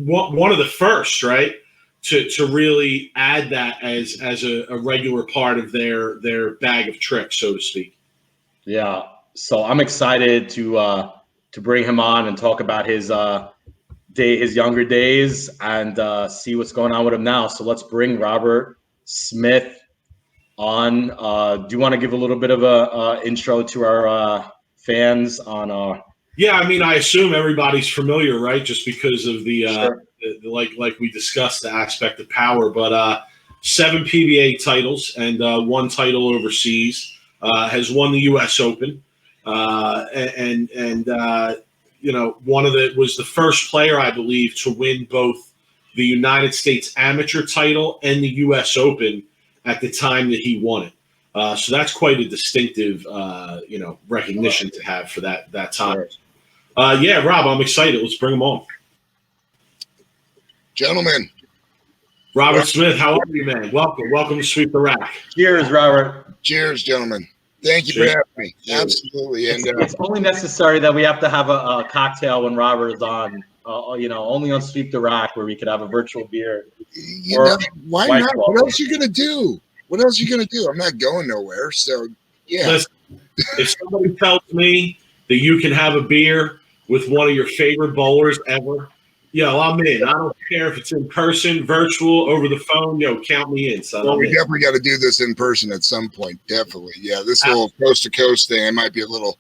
One of the first, right, to really add that as a regular part of their bag of tricks, so to speak. Yeah. So I'm excited to bring him on and talk about his younger days and see what's going on with him now. So let's bring Robert Smith on. Do you want to give a little bit of a intro to our fans on? Yeah, I mean, I assume everybody's familiar, right? Just because of Sure. like we discussed, the aspect of power. But 7 PBA titles and 1 title overseas. Has won the U.S. Open, and was the first player, I believe, to win both the United States Amateur title and the U.S. Open at the time that he won it. So that's quite a distinctive, recognition to have for that time. Sure. Yeah, Rob, I'm excited. Let's bring him on. Gentlemen. Robert Smith, how are you, man? Welcome to Sweep the Rack. Cheers, Robert. Cheers, gentlemen. Thank you for having me. Absolutely. And it's only necessary that we have to have a cocktail when Robert is on. Only on Sweep the Rack where we could have a virtual beer. Why not? What else are you gonna do? I'm not going nowhere. So yeah. Listen, if somebody tells me that you can have a beer with one of your favorite bowlers ever, I'm in. I don't care if it's in person, virtual, over the phone. Count me in, son. Well, we definitely got to do this in person at some point. Definitely. Yeah, this little coast to coast thing, it might be a little,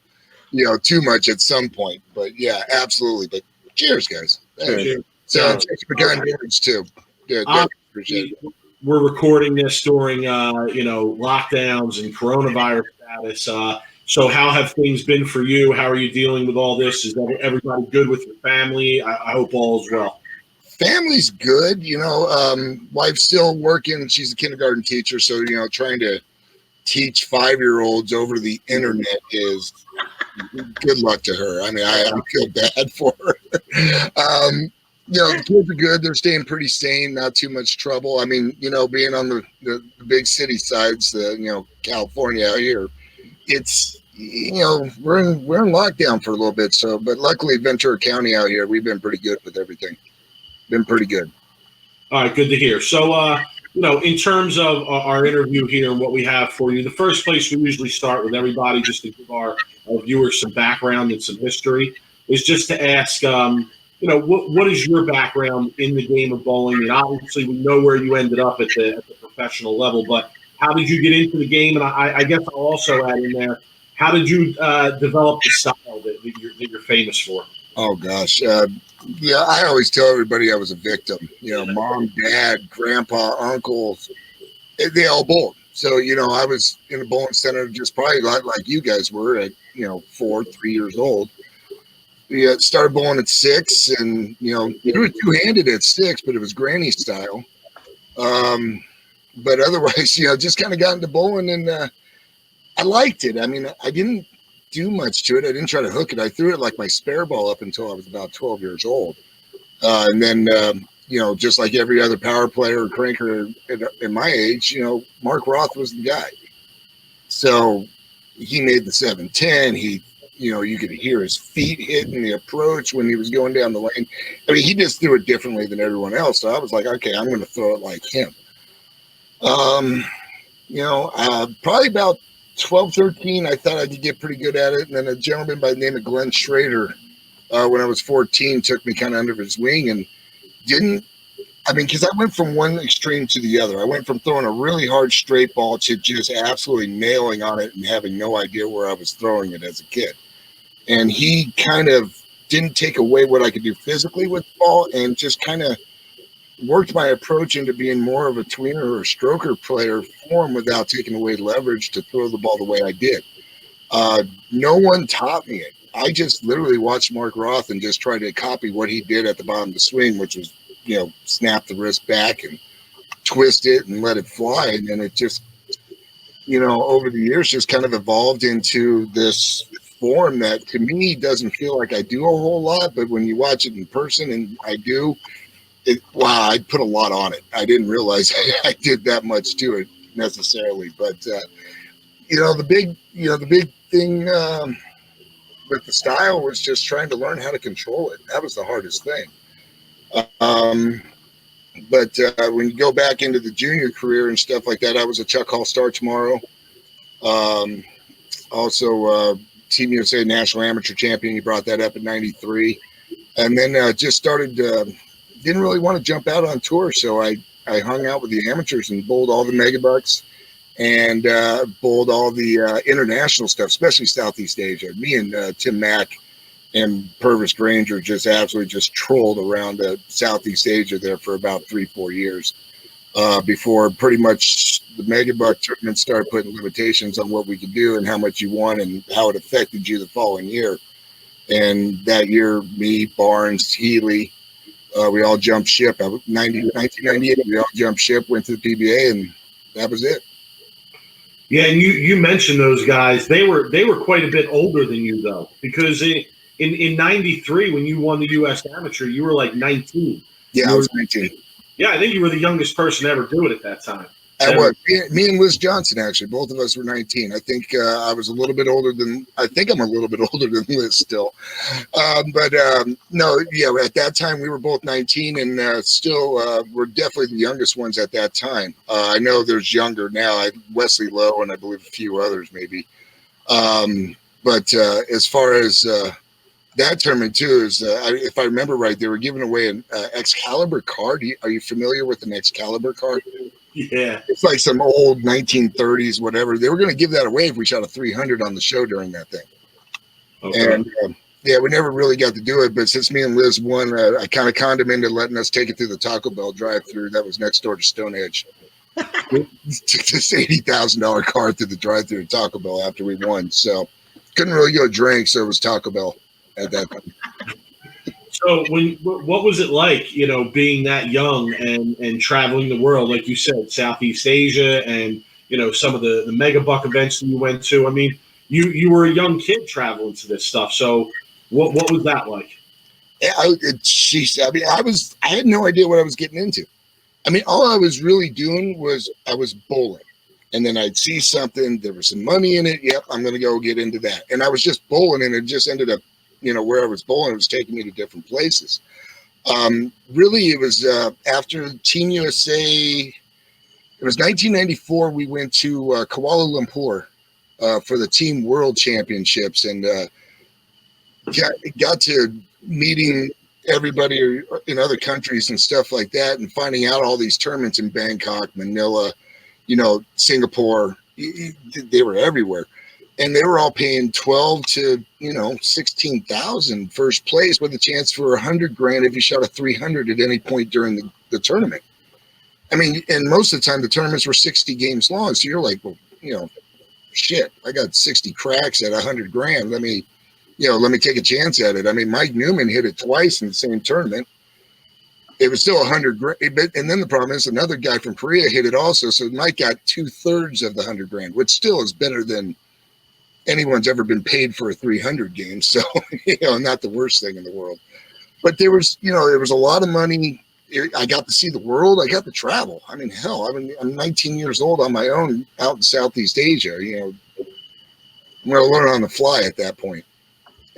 too much at some point. But yeah, absolutely. But cheers, guys. Cheers. So thanks for kind words too. Yeah, appreciate it. We're recording this during, lockdowns and coronavirus status. So how have things been for you? How are you dealing with all this? Is everybody good with your family? I hope all is well. Family's good. Wife's still working. She's a kindergarten teacher. So, trying to teach 5-year-olds over the internet is good luck to her. I mean, I feel bad for her. The kids are good. They're staying pretty sane, not too much trouble. I mean, being on the big city sides, California out here, it's, we're in lockdown for a little bit. So, but luckily Ventura County out here, we've been pretty good with everything. Been pretty good. All right, good to hear. So, in terms of our interview here and what we have for you, the first place we usually start with everybody, just to give our viewers some background and some history, is just to ask, what is your background in the game of bowling? And obviously, we know where you ended up at the professional level, but how did you get into the game? And I guess I'll also add in there, how did you develop the style that you're famous for? Oh, gosh. I always tell everybody I was a victim. Mom, dad, grandpa, uncles, they all bowled. So, I was in a bowling center just probably like you guys were at, 3 years old. We started bowling at 6 and, we were two-handed at 6, but it was granny style. But otherwise, just kind of got into bowling and I liked it. I mean, I didn't do much to it. I didn't try to hook it. I threw it like my spare ball up until I was about 12 years old. And then, just like every other power player or cranker at my age, Mark Roth was the guy. So he made the 710. You could hear his feet hitting the approach when he was going down the lane. I mean, he just threw it differently than everyone else. So I was like, okay, I'm going to throw it like him. Probably about 12, 13, I thought I could get pretty good at it. And then a gentleman by the name of Glenn Schrader, when I was 14, took me kind of under his wing and I mean, because I went from one extreme to the other. I went from throwing a really hard straight ball to just absolutely nailing on it and having no idea where I was throwing it as a kid. And he kind of didn't take away what I could do physically with the ball and just kind of worked my approach into being more of a tweener or a stroker player form without taking away leverage to throw the ball the way I did. No one taught me it. I just literally watched Mark Roth and just tried to copy what he did at the bottom of the swing, which was, snap the wrist back and twist it and let it fly. And then it just, over the years just kind of evolved into this form that to me doesn't feel like I do a whole lot, but when you watch it in person, and I do, I put a lot on it. I didn't realize I did that much to it necessarily, but the big thing with the style was just trying to learn how to control it. That was the hardest thing. But when you go back into the junior career and stuff like that, I was a Chuck Hall Star Tomorrow. Also, Team USA National Amateur Champion. He brought that up in '93, and then just started. Didn't really want to jump out on tour, so I hung out with the amateurs and bowled all the megabucks and bowled all the international stuff, especially Southeast Asia. Me and Tim Mack and Purvis Granger just absolutely just trolled around Southeast Asia there for about 3-4 years before pretty much the megabuck tournament started putting limitations on what we could do and how much you won and how it affected you the following year. And that year, me, Barnes, Healy, we all jumped ship. 1998, we all jumped ship, went to the PBA, and that was it. Yeah, and you mentioned those guys. They were quite a bit older than you, though, because in '93, when you won the U.S. Amateur, you were like 19. Yeah, I was 19. Yeah, I think you were the youngest person to ever do it at that time. Me and Liz Johnson, actually, both of us were 19. I think I was a little bit older than. I think I'm a little bit older than Liz still, but no, yeah. At that time, we were both 19, and still we're definitely the youngest ones at that time. I know there's younger now, Wesley Lowe, and I believe a few others maybe. But as far as that tournament too is, if I remember right, they were giving away an Excalibur card. Are you familiar with an Excalibur card? Yeah, it's like some old 1930s whatever. They were going to give that away if we shot a 300 on the show during that thing. Okay. And we never really got to do it. But since me and Liz won, I kind of conned him into letting us take it through the Taco Bell drive-through that was next door to Stonehenge. Took this $80,000 card through the drive-through at Taco Bell after we won. So couldn't really go drink, so it was Taco Bell at that time. So what was it like, being that young and traveling the world, like you said, Southeast Asia and, some of the mega buck events that you went to? I mean, you were a young kid traveling to this stuff. So what was that like? I had no idea what I was getting into. I mean, all I was really doing was I was bowling, and then I'd see something, there was some money in it. Yep, I'm going to go get into that. And I was just bowling, and it just ended up, where I was bowling, it was taking me to different places. Really, it was after Team USA. It was 1994. We went to Kuala Lumpur for the Team World Championships, and got to meeting everybody in other countries and stuff like that, and finding out all these tournaments in Bangkok, Manila, Singapore. They were everywhere. And they were all paying 12 to 16,000 first place with a chance for $100,000 if you shot a 300 at any point during the tournament. I mean, and most of the time the tournaments were 60 games long, so you're like, well, shit, I got 60 cracks at $100,000. Let me take a chance at it. I mean, Mike Newman hit it twice in the same tournament. It was still $100,000, and then the problem is another guy from Korea hit it also, so Mike got 2/3 of the $100,000, which still is better than anyone's ever been paid for a 300 game. So, not the worst thing in the world. But there was a lot of money. I got to see the world. I got to travel. I mean, hell, I'm 19 years old on my own out in Southeast Asia. I'm going to learn on the fly at that point.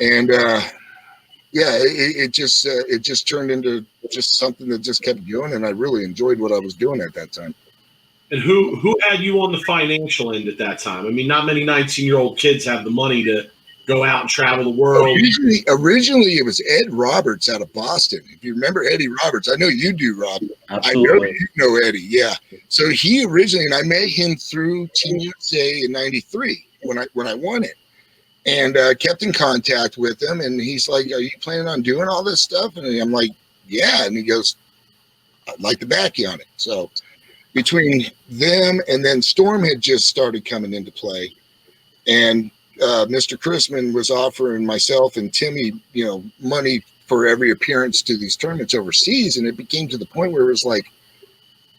And it just turned into just something that just kept going, and I really enjoyed what I was doing at that time. And who had you on the financial end at that time? I mean, not many 19-year-old kids have the money to go out and travel the world. Originally, it was Ed Roberts out of Boston. If you remember Eddie Roberts, I know you do, Rob. Absolutely. I know you know Eddie. Yeah. So he originally, and I met him through Team USA in '93 when I won it, and kept in contact with him. And he's like, "Are you planning on doing all this stuff?" And I'm like, "Yeah." And he goes, "I'd like to back you on it." So between them and then Storm had just started coming into play, and Mr. Chrisman was offering myself and Timmy, money for every appearance to these tournaments overseas. And it became to the point where it was like,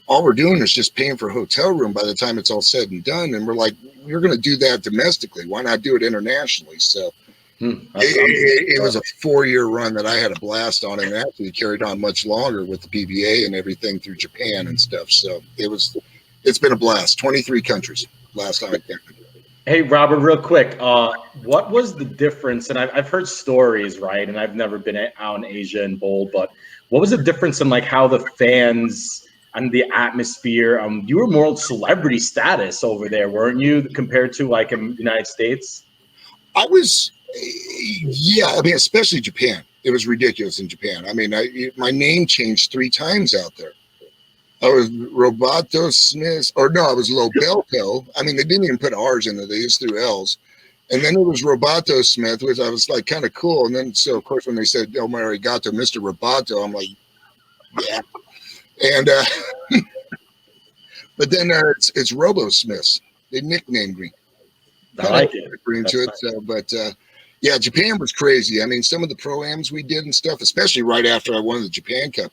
all we're doing is just paying for a hotel room by the time it's all said and done. And we're like, we're going to do that domestically. Why not do it internationally? So it was a 4-year run that I had a blast on, and actually carried on much longer with the PBA and everything through Japan and stuff. So it's been a blast. 23 countries last time I counted. Hey, Robert, real quick, what was the difference? And I've heard stories, right? And I've never been out in Asia and bowled, but what was the difference in like how the fans and the atmosphere? You were more celebrity status over there, weren't you, compared to like in the United States? I was, yeah. I mean, especially Japan. It was ridiculous in Japan. I mean, my name changed 3 times out there. I was Roberto Smith, or no, I was Lobelto. I mean, they didn't even put R's in it; they just threw L's. And then it was Roberto Smith, which I was like kind of cool. And then, so of course, when they said "El Marigato," Mr. Roberto, I'm like, yeah. And but then it's Robo Smiths. They nicknamed me. I like it. To it. So, but yeah, Japan was crazy. I mean, some of the pro-ams we did and stuff, especially right after I won the Japan Cup.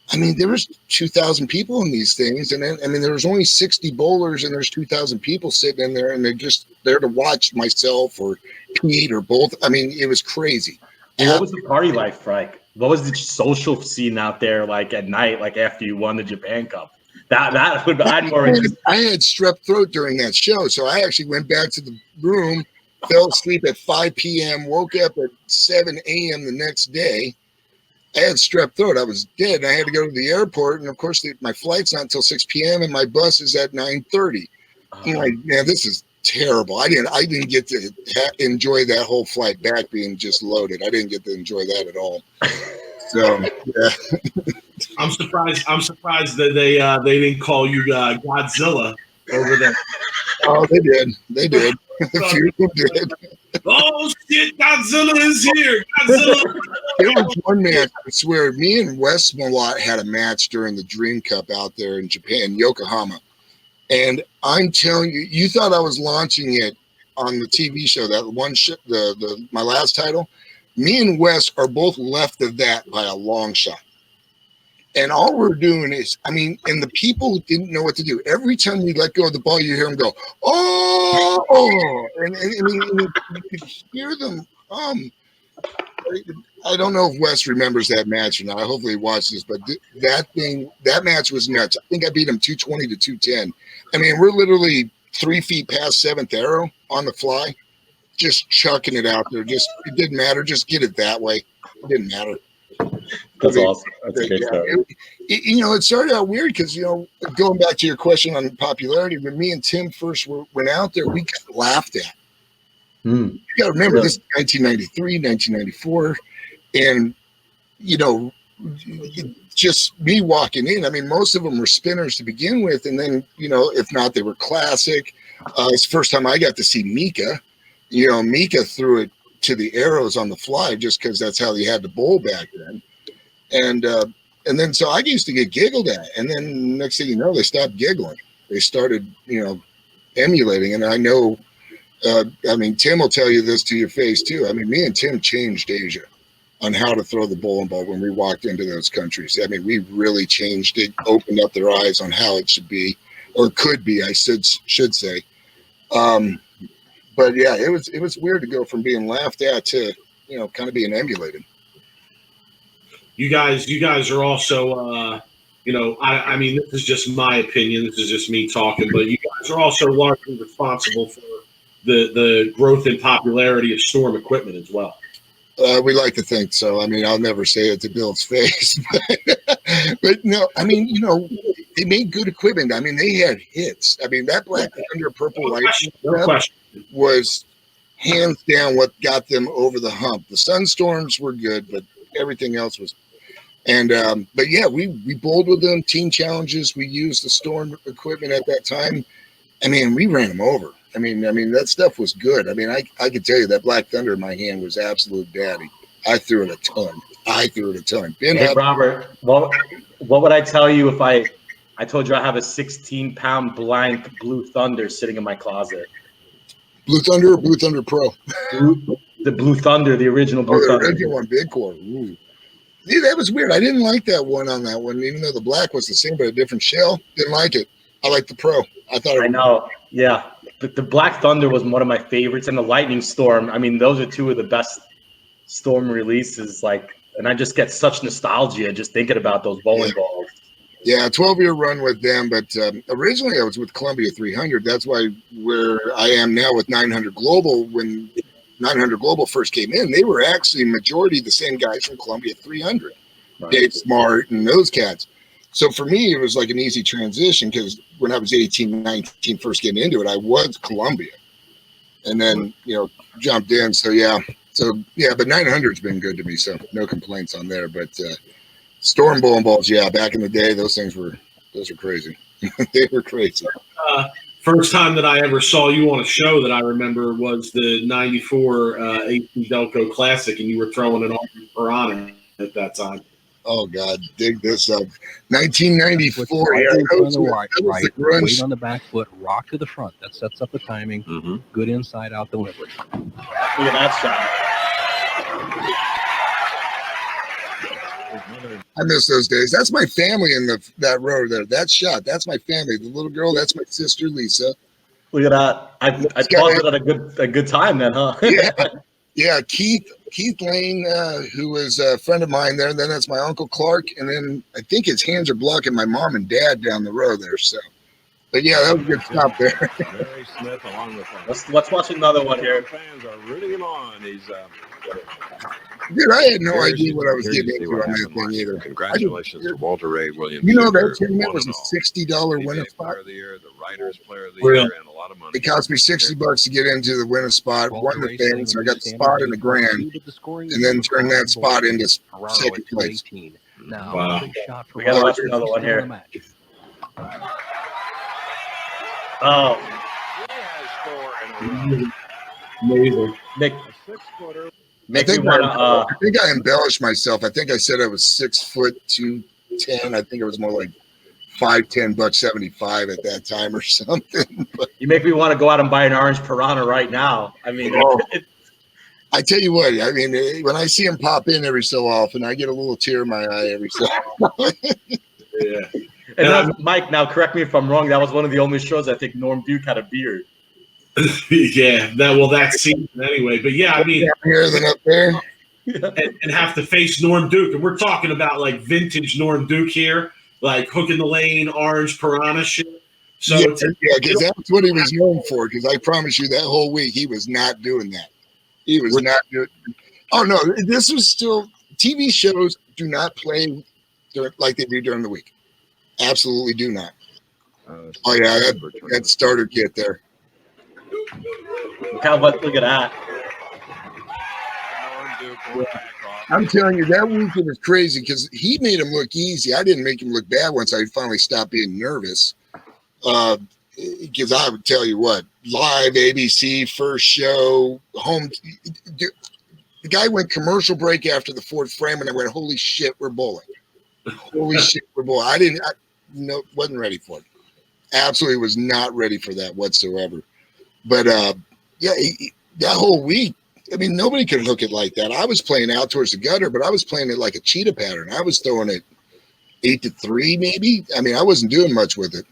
I mean, there was 2,000 people in these things, and then, I mean, there was only 60 bowlers, and there's 2,000 people sitting in there, and they're just there to watch myself or Pete or both. I mean, it was crazy. And what was the party life like? What was the social scene out there like at night, like after you won the Japan Cup? That would add more interest. I had strep throat during that show, so I actually went back to the room, fell asleep at 5 p.m., woke up at 7 a.m. the next day. I had strep throat. I was dead. And I had to go to the airport. And of course, my flight's not until 6 p.m. and my bus is at 9:30. I'm like, man, this is terrible. I didn't get to enjoy that whole flight back being just loaded. I didn't get to enjoy that at all. So, yeah. I'm surprised that they didn't call you Godzilla over there. Oh, they did. A few of them did. Oh shit! Godzilla is here. Godzilla. There was one match, I swear, me and Wes Malott had a match during the Dream Cup out there in Japan, Yokohama. And I'm telling you, you thought I was launching it on the TV show, that one my last title. Me and Wes are both left of that by a long shot. And all we're doing is, I mean, and the people didn't know what to do. Every time you let go of the ball, you hear them go, oh, and you could hear them. I don't know if Wes remembers that match or not. Hopefully he watched this, but that match was nuts. I think I beat him 220 to 210. I mean, we're literally 3 feet past 7th arrow on the fly, just chucking it out there. It didn't matter. Just get it that way. It didn't matter. That's awesome. That's a great story. It started out weird because, going back to your question on popularity, when me and Tim first went out there, we got laughed at. You got to remember, this is 1993, 1994. And, just me walking in. I mean, most of them were spinners to begin with. And then, if not, they were classic. It's the first time I got to see Mika. Mika threw it to the arrows on the fly just because that's how he had to bowl back then. And then so I used to get giggled at. And then next thing you know, they stopped giggling. They started, emulating. And I know, Tim will tell you this to your face too. I mean, me and Tim changed Asia on how to throw the bowling ball when we walked into those countries. I mean, we really changed it, opened up their eyes on how it should be, or could be, I should say. But yeah, it was weird to go from being laughed at to, kind of being emulated. You guys are also, I mean, this is just my opinion. This is just me talking, but you guys are also largely responsible for the growth and popularity of Storm equipment as well. We like to think so. I mean, I'll never say it to Bill's face, but no, I mean, they made good equipment. I mean, they had hits. I mean, that black under purple white no question. was hands down what got them over the hump. The Sunstorms were good, but everything else was. And but yeah, we bowled with them, team challenges. We used the Storm equipment at that time. I mean, we ran them over. I mean that stuff was good. I mean, I could tell you that Black Thunder in my hand was absolute daddy. I threw it a ton. Ben, Hey, Robert, what would I tell you if I told you I have a 16-pound blank Blue Thunder sitting in my closet? Blue Thunder or Blue Thunder Pro? The Blue Thunder, the original Blue The Thunder. original one, big core. Ooh. Yeah, that was weird. I didn't like that one on that one, even though the black was the same but a different shell. Didn't like it. I like the Pro. I know. Yeah, the Black Thunder was one of my favorites, and the Lightning Storm. I mean, those are two of the best Storm releases. Like, and I just get such nostalgia just thinking about those bowling balls. Yeah, 12-year run with them, but originally I was with Columbia 300. That's why where I am now with 900 Global. When 900 Global first came in, they were actually majority the same guys from Columbia 300, right. Dave Smart and those cats. So for me, it was like an easy transition because when I was 18, 19, first getting into it, I was Columbia, and then jumped in. So yeah, but 900's been good to me, so no complaints on there. But Storm bowling balls, yeah, back in the day, those were crazy. They were crazy. First time that I ever saw you on a show that I remember was the '94 AC Delco Classic, and you were throwing an Orange Piranha at that time. Oh God, dig this up! 1994. Right Yeah, that was the grunge. Weight on the back foot, rock to the front. That sets up the timing. Mm-hmm. Good inside out delivery. Look at that shot. I miss those days. That's my family in that row there. That shot. That's my family. The little girl. That's my sister Lisa. Look at that. I paused it at a good time then, huh? Yeah. Keith Lane, who was a friend of mine there. And then that's my Uncle Clark. And then I think his hands are blocking my mom and dad down the row there. So, but yeah, that was a good stop there. Barry Smith along with Let's watch another one here. Fans are rooting him on. He's dude, I had no idea what I was getting into on that thing either. Congratulations to Walter Ray Williams. You know that tournament was a $60 winner spot. Player of the year, the Writers Player of the Really? Year, and a lot of money. It cost me $60 to get into the winner spot. Won the thing, so I got the spot in the grand, and then turned that spot into second place. Now, wow. We gotta watch another one here. Oh, Amazing. Make me wanna. I think I embellished myself. I think I said I was 6'2", 10. I think it was more like 5'10", $175 at that time or something. But, you make me want to go out and buy an Orange Piranha right now. I mean, I tell you what. I mean, when I see him pop in every so often, I get a little tear in my eye every so often. Yeah. And Mike, now correct me if I'm wrong. That was one of the only shows I think Norm Duke had a beard. Yeah, that season anyway. But yeah, I mean, down here than up there. and have to face Norm Duke, and we're talking about like vintage Norm Duke here, like Hook in the Lane, Orange Piranha shit. So because that's what he was known for. Because I promise you, that whole week he was not doing that. He was not doing. Oh no, this was still TV shows do not play like they do during the week. Absolutely do not. Oh yeah, that starter kit there. Look at that. I'm telling you, that weekend was crazy because he made him look easy. I didn't make him look bad once I finally stopped being nervous. Because I would tell you what, live ABC, first show, home. The guy went commercial break after the fourth frame, and I went, "Holy shit, we're bowling! Holy shit, we're bowling!" I wasn't ready for it. Absolutely was not ready for that whatsoever. But yeah, that whole week, I mean, nobody could hook it like that. I was playing out towards the gutter, but I was playing it like a cheetah pattern. I was throwing it 8-3, maybe. I mean, I wasn't doing much with it.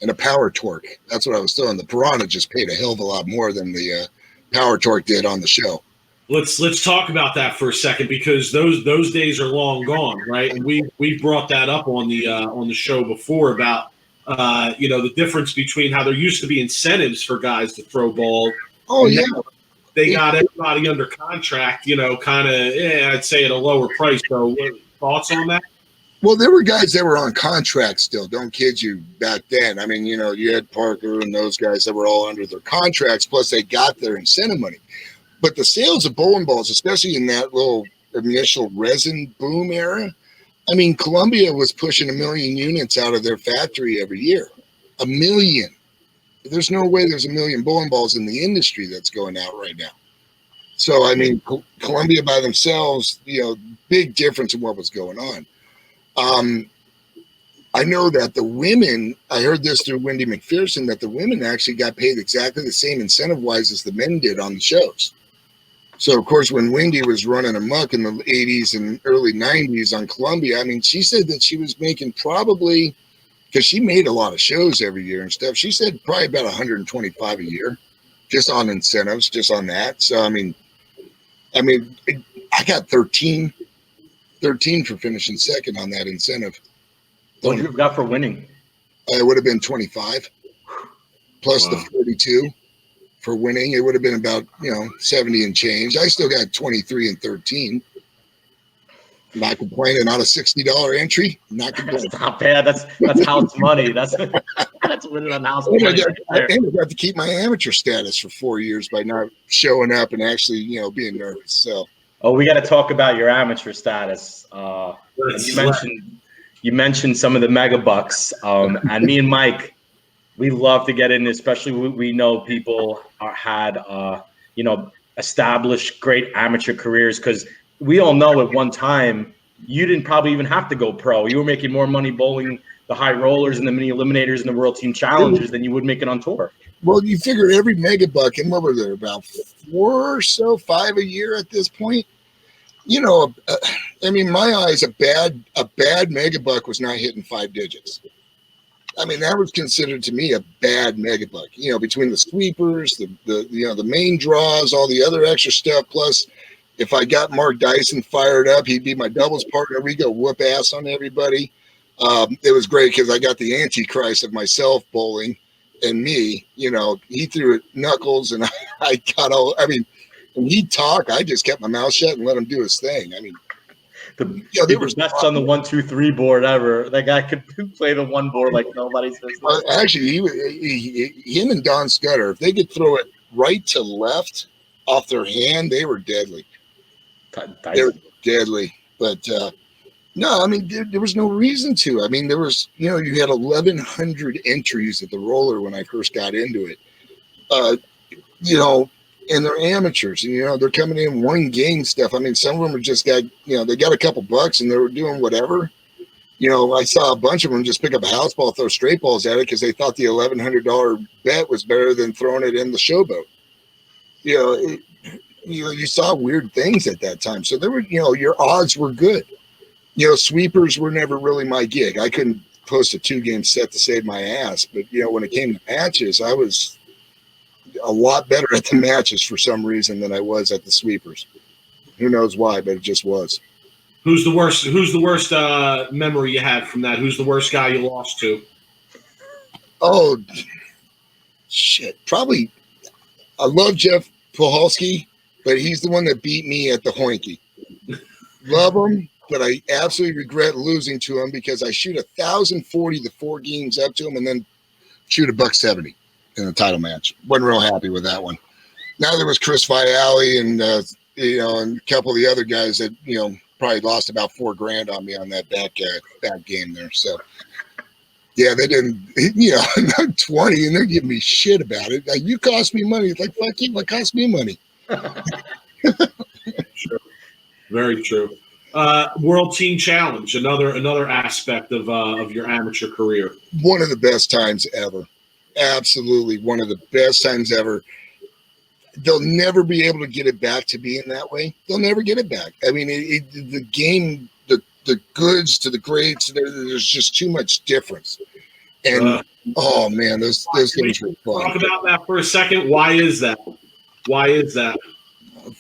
And a power torque. That's what I was throwing. The Piranha just paid a hell of a lot more than the power torque did on the show. Let's talk about that for a second because those days are long gone, right? And we brought that up on the show before about the difference between how there used to be incentives for guys to throw balls. Oh yeah, they got everybody under contract. Kind of, I'd say at a lower price. So, thoughts on that? Well, there were guys that were on contract still. Don't kid you. Back then, I mean, you had Parker and those guys that were all under their contracts. Plus, they got their incentive money. But the sales of bowling balls, especially in that little initial resin boom era, I mean, Columbia was pushing 1 million units out of their factory every year. 1 million. There's no way there's 1 million bowling balls in the industry that's going out right now. So, I mean, Columbia by themselves, big difference in what was going on. I know that the women, I heard this through Wendy McPherson, that the women actually got paid exactly the same incentive-wise as the men did on the shows. So, of course, when Wendy was running amok in the 80s and early 90s on Columbia, I mean, she said that she was making probably, because she made a lot of shows every year and stuff, she said probably about 125 a year, just on incentives, just on that. So, I mean, I got 13 for finishing second on that incentive. What you got for winning? It would have been 25 plus the 42 for winning. It would have been about 70 and change. I still got 23 and 13. Not complaining on a $60 entry. Not complaining. That's not bad. That's house money. That's winning on house money. I got to keep my amateur status for 4 years by not showing up and actually being nervous. So. Oh, we got to talk about your amateur status. You mentioned some of the mega bucks, and me and Mike, we love to get in, especially we know people had established great amateur careers, because we all know at one time you didn't probably even have to go pro. You were making more money bowling the high rollers and the mini eliminators and the world team challengers than you would make it on tour. Well, you figure every mega buck, and what were there, about 4 or so, 5 a year at this point? I mean, my eyes, a bad mega buck was not hitting 5 digits. I mean, that was considered to me a bad mega buck. Between the sweepers, the main draws, all the other extra stuff. Plus, if I got Mark Dyson fired up, he'd be my doubles partner. We go whoop ass on everybody. It was great because I got the antichrist of myself bowling and me. He threw it knuckles, and I got all. I mean. When he'd talk, I just kept my mouth shut and let him do his thing. I mean, they were best on the 1-2-3 board ever. That guy could play the one board like nobody's business. Actually, him and Don Scudder, if they could throw it right to left off their hand, they were deadly. They were deadly. But no, I mean, there was no reason to. I mean, there was, you had 1,100 entries at the roller when I first got into it. And they're amateurs, and they're coming in one game stuff. I mean, some of them are just got, they got a couple bucks and they were doing whatever. I saw a bunch of them just pick up a house ball, throw straight balls at it because they thought the $1,100 bet was better than throwing it in the showboat. You saw weird things at that time, so there were, your odds were good. Sweepers were never really my gig. I couldn't post a 2-game set to save my ass, but when it came to matches, I was a lot better at the matches for some reason than I was at the sweepers. Who knows why, but it just was. Who's the worst memory you had from that? Who's the worst guy you lost to? Oh, shit. Probably. I love Jeff Puhalski, but he's the one that beat me at the Hoinky. Love him, but I absolutely regret losing to him because I shoot 1,040 the 4 games up to him and then shoot $170 in the title match. Wasn't real happy with that one. Now there was Chris Viale and and a couple of the other guys that probably lost about $4,000 on me on that back game there. So yeah, they didn't. I'm 20 and they're giving me shit about it. Like, you cost me money. It's like, fuck you. What cost me money? True. Very true. World Team Challenge, another aspect of your amateur career. One of the best times ever. Absolutely one of the best times ever. They'll never be able to get it back to being that way. They'll never get it back. I mean, the game, the goods to the greats, there's just too much difference. And oh man, those games were fun. Talk about that for a second. Why is that? A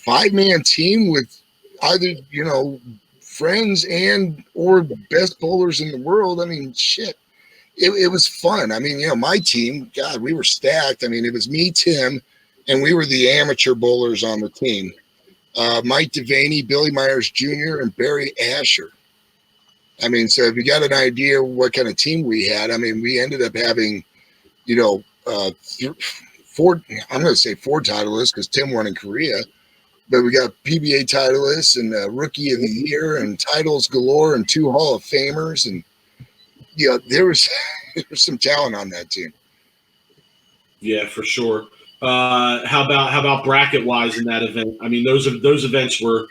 5-man team with either friends and or best bowlers in the world. I mean, shit. It was fun. I mean, my team, God, we were stacked. I mean, it was me, Tim, and we were the amateur bowlers on the team. Mike Devaney, Billy Myers Jr., and Barry Asher. I mean, so if you got an idea what kind of team we had, I mean, we ended up having, four. I'm going to say four titleists because Tim won in Korea. But we got PBA titleists and Rookie of the Year and titles galore and 2 Hall of Famers, and there was some talent on that team. Yeah, for sure. How about bracket wise in that event? I mean, those events were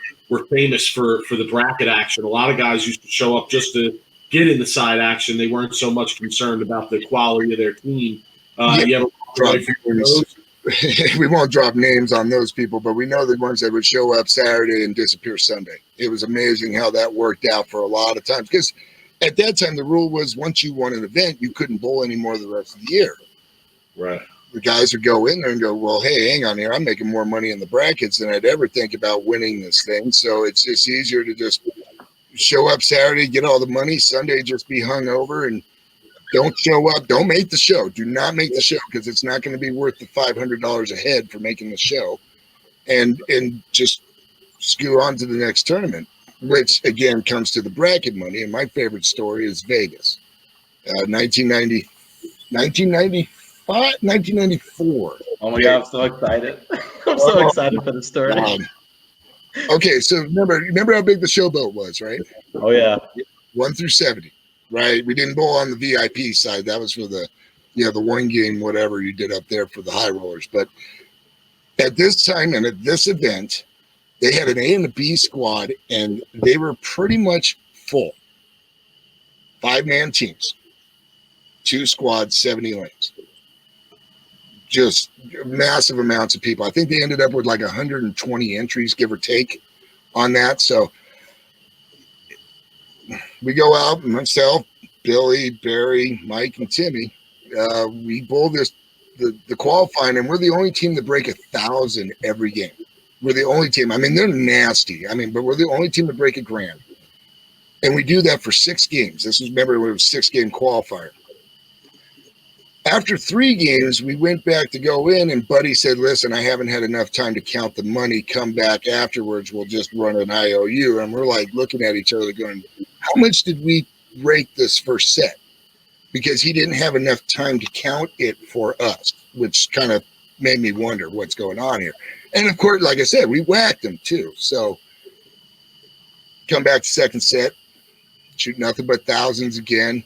famous for the bracket action. A lot of guys used to show up just to get in the side action. They weren't so much concerned about the quality of their team. We won't drop names on those people, but we know the ones that would show up Saturday and disappear Sunday. It was amazing how that worked out for a lot of times, because at that time the rule was once you won an event, you couldn't bowl anymore the rest of the year. Right. The guys would go in there and go, well, hey, hang on here. I'm making more money in the brackets than I'd ever think about winning this thing. So it's just easier to just show up Saturday, get all the money, Sunday just be hung over, and don't show up. Don't make the show. Do not make the show, because it's not going to be worth the $500 a head for making the show. And just skew on to the next tournament, which, again, comes to the bracket money. And my favorite story is Vegas. 1994. Oh my God, I'm so excited. I'm so excited for the story. Okay, so remember how big the showboat was, right? Oh, yeah. 1 through 70. Right, we didn't bowl on the VIP side. That was for the, the one game, whatever you did up there for the high rollers. But at this time and at this event, they had an A and a B squad, and they were pretty much full. 5-man teams, 2 squads, 70 lanes. Just massive amounts of people. I think they ended up with like 120 entries, give or take, on that. So we go out, myself, Billy, Barry, Mike, and Timmy. We bowl the qualifying, and we're the only team to break 1,000 every game. We're the only team. I mean, they're nasty. I mean, but we're the only team to break 1,000. And we do that for 6 games. This was, remember, it was a 6-game qualifier. After 3 games, we went back to go in, and Buddy said, listen, I haven't had enough time to count the money. Come back afterwards. We'll just run an IOU. And we're like looking at each other going, how much did we rate this first set? Because he didn't have enough time to count it for us, which kind of made me wonder what's going on here. And of course, like I said, we whacked him too. So come back to second set, shoot nothing but thousands again.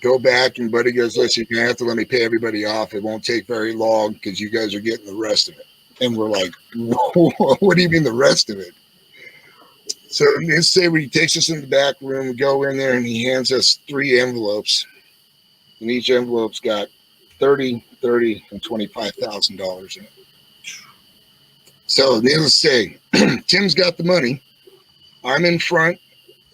Go back, and Buddy goes, listen, you're going to have to let me pay everybody off. It won't take very long because you guys are getting the rest of it. And we're like, what do you mean the rest of it? So let's say he takes us in the back room, we go in there, and he hands us 3 envelopes. And each envelope's got $30, and $25,000 in it. So needless to say, Tim's got the money. I'm in front.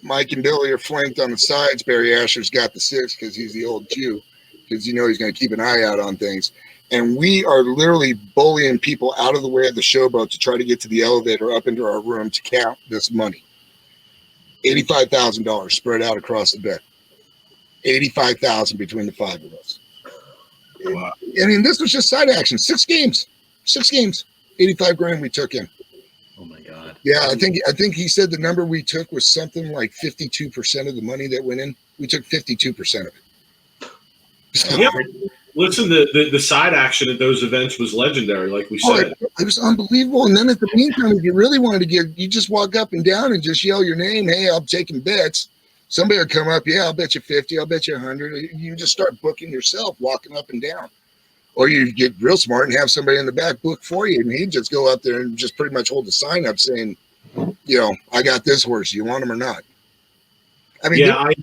Mike and Billy are flanked on the sides. Barry Asher's got the 6 because he's the old Jew, because he's going to keep an eye out on things. And we are literally bullying people out of the way of the showboat to try to get to the elevator up into our room to count this money. $85,000 spread out across the bed. $85,000 between the 5 of us. Wow. I mean, this was just side action. 6 games. 6 games. $85,000 we took in. Oh my God. Yeah, I think he said the number we took was something like 52% of the money that went in. We took 52% of it. So, yeah. Listen, the side action at those events was legendary, like we said. It was unbelievable. And then at the meantime, if you really wanted to give, you just walk up and down and just yell your name. Hey, I'm taking bets. Somebody will come up. Yeah, I'll bet you 50. I'll bet you 100. You just start booking yourself, walking up and down. Or you get real smart and have somebody in the back book for you, and he'd just go up there and just pretty much hold the sign up saying, I got this horse. You want him or not? I mean, yeah, I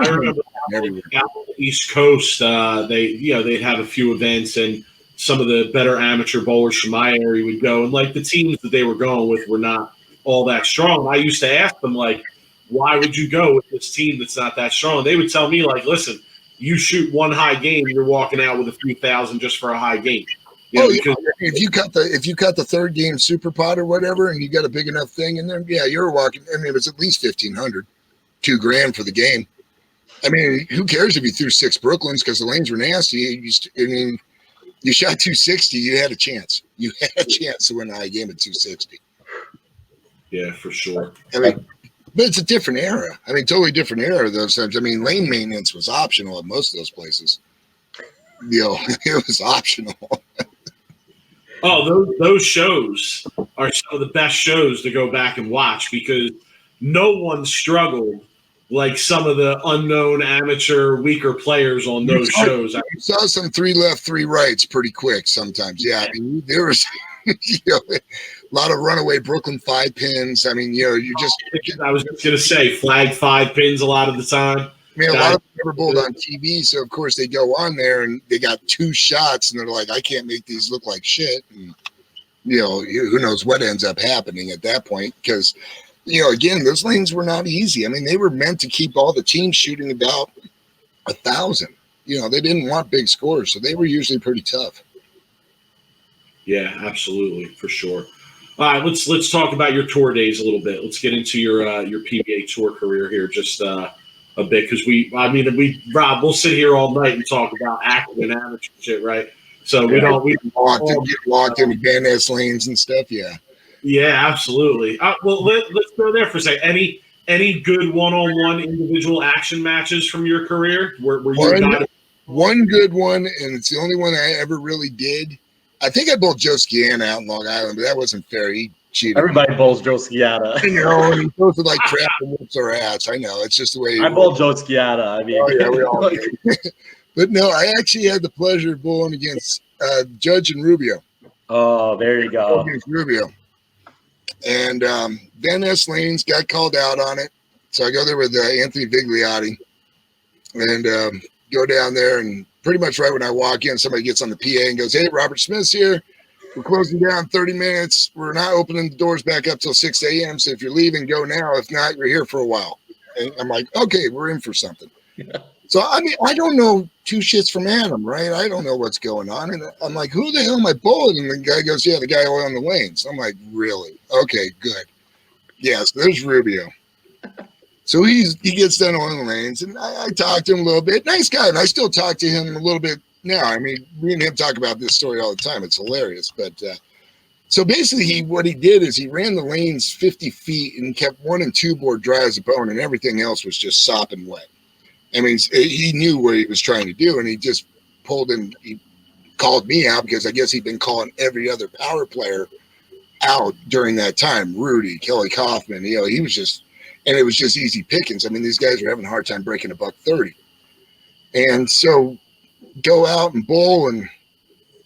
remember out on the East Coast, they'd have a few events, and some of the better amateur bowlers from my area would go, and like the teams that they were going with were not all that strong. I used to ask them, like, why would you go with this team that's not that strong? And they would tell me, like, listen, you shoot one high game, you're walking out with a few thousand just for a high game. Because if you cut the 3rd game super pot or whatever, and you got a big enough thing in there, yeah, you're walking. I mean, it was at least $1,500, $2,000 for the game. I mean, who cares if you threw 6 Brooklyns because the lanes were nasty? You shot 260, you had a chance. You had a chance to win a high game at 260. Yeah, for sure. I mean, But it's a different era. I mean, totally different era those times. I mean, lane maintenance was optional at most of those places. You know, it was optional. Oh, those shows are some of the best shows to go back and watch because no one struggled like some of the unknown amateur weaker players on those shows. You saw some 3 left, 3 rights pretty quick sometimes. Yeah, I mean, there was you know, a lot of runaway Brooklyn 5 pins. I mean, you know, you just. I was just going to say flag 5 pins a lot of the time. I mean, a lot of them never bowled on TV, so of course they go on there and they got 2 shots, and they're like, "I can't make these look like shit." And you know, who knows what ends up happening at that point? Because you know, again, those lanes were not easy. I mean, they were meant to keep all the teams shooting about 1,000. You know, they didn't want big scores, so they were usually pretty tough. Yeah, absolutely, for sure. All right, let's talk about your tour days a little bit. Let's get into your PBA Tour career here just a bit because Rob, we'll sit here all night and talk about active and amateur shit, right? So we get locked into Van Ness lanes and stuff. Yeah, absolutely. Well, let's go there for a second. Any good one-on-one individual action matches from your career? One good one, and it's the only one I ever really did. I think I bowled Joe Scianna out in Long Island, but that wasn't fair. He cheated. Everybody bowls Joe Scianna. I know, and he goes to like crap and whoops our ass. I know. It's just the way. I bowled Joe Scianna. I mean, oh, yeah, we all did. But no, I actually had the pleasure of bowling against Judge and Rubio. Oh, there you go. Against Rubio. And Van Ness Lanes got called out on it. So I go there with Anthony Vigliotti and go down there. And pretty much right when I walk in, somebody gets on the PA and goes, "Hey, Robert Smith's here. We're closing down 30 minutes. We're not opening the doors back up till 6 a.m. So if you're leaving, go now. If not, you're here for a while." And I'm like, okay, we're in for something. Yeah. So, I mean, I don't know 2 shits from Adam, right? I don't know what's going on. And I'm like, who the hell am I bowling? And the guy goes, yeah, the guy on the lanes. I'm like, really? Okay, good. Yeah, so there's Rubio. So he gets done on the lanes, and I talked to him a little bit. Nice guy, and I still talk to him a little bit now. I mean, me and him talk about this story all the time. It's hilarious. But so basically, what he did is he ran the lanes 50 feet and kept 1 and 2 board dry as a bone, and everything else was just sopping wet. I mean, he knew what he was trying to do, and he just pulled in. He called me out because I guess he'd been calling every other power player out during that time. Rudy, Kelly Kaufman, you know, he was just, and it was just easy pickings. I mean, these guys were having a hard time breaking $130. And so go out and bowl, and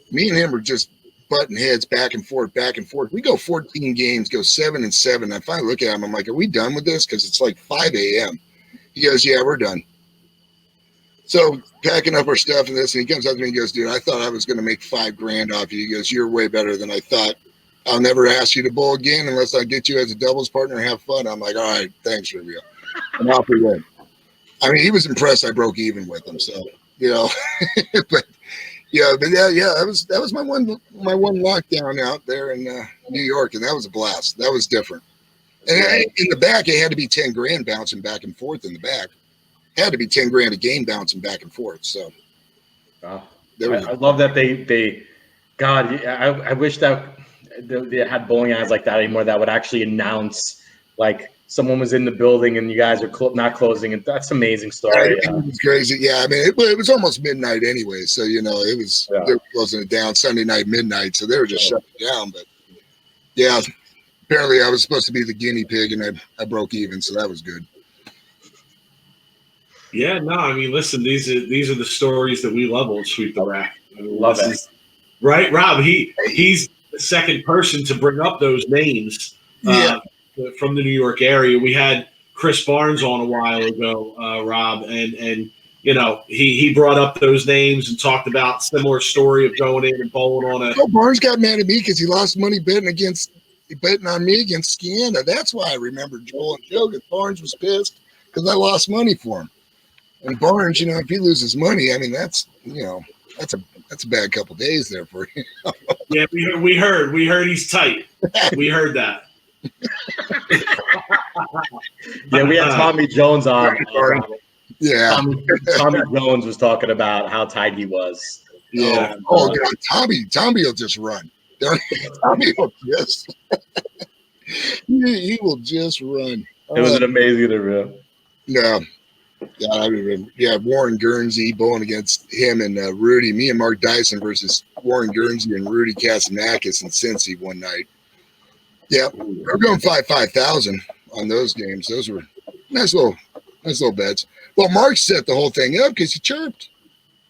me and him were just butting heads back and forth, back and forth. We go 14 games, go 7-7. I finally look at him. I'm like, are we done with this? Because it's like 5 a.m. He goes, yeah, we're done. So packing up our stuff and this, and he comes up to me and goes, dude, I thought I was going to make $5,000 off you. He goes, you're way better than I thought. I'll never ask you to bowl again unless I get you as a doubles partner and have fun. I'm like, all right, thanks, Rubio. And off we went. I mean, he was impressed I broke even with him. So, you know, but that was my one lockdown out there in New York. And that was a blast. That was different. And in the back, it had to be $10,000 bouncing back and forth in the back. Had to be $10,000 a game bouncing back and forth. So, I love that they God, I wish that they had bowling alleys like that anymore that would actually announce like someone was in the building and you guys are not closing. And that's an amazing story. It was crazy. Yeah, I mean, it was almost midnight anyway. So, you know, it was they were closing it down Sunday night, midnight. So they were just shutting it down. But yeah, apparently I was supposed to be the guinea pig and I broke even. So that was good. Yeah, no, I mean, listen, these are the stories that we love on Sweep the Rack. I mean, love it. Right, Rob, he's the second person to bring up those names from the New York area. We had Chris Barnes on a while ago, Rob, and you know, he brought up those names and talked about similar story of going in and bowling on a. Oh, Barnes got mad at me because he lost money betting on me against Scianna. That's why I remember Joel and Joe, because Barnes was pissed because I lost money for him. And Barnes, you know, if he loses money, I mean, that's a bad couple days there for you. Yeah, we heard he's tight. We heard that. Yeah, we had Tommy Jones on. Yeah, Tommy Jones was talking about how tight he was. Yeah. Oh God, Tommy will just run. Tommy will just he will just run. It was an amazing interview. No. Yeah, I remember. Yeah, Warren Guernsey bowling against him and Rudy. Me and Mark Dyson versus Warren Guernsey and Rudy Kasanakis in Cincy one night. Yeah, we're going 5,000 on those games. Those were nice little bets. Well, Mark set the whole thing up because he chirped.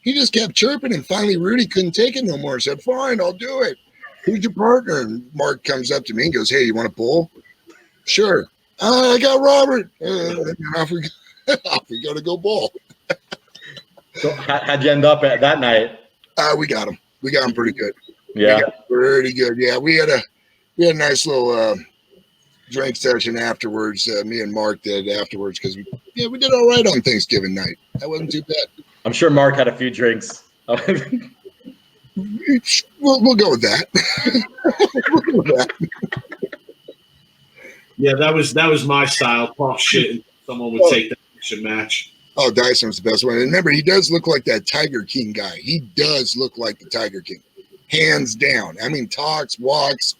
He just kept chirping, and finally Rudy couldn't take it no more. Said, "Fine, I'll do it. Who's your partner?" And Mark comes up to me and goes, "Hey, you want to bowl?" "Sure." "I got Robert." And off we go to go bowl. So how'd you end up at that night? We got him. We got him pretty good. Yeah, pretty good. Yeah, we had a nice little drink session afterwards. Me and Mark did afterwards because we did all right on Thanksgiving night. That wasn't too bad. I'm sure Mark had a few drinks. We'll go with that. We'll go with that. Yeah, that was my style. Talk shit, and someone would take the action match. Oh, Dyson was the best one. And remember, he does look like that Tiger King guy. He does look like the Tiger King, hands down. I mean, talks, walks,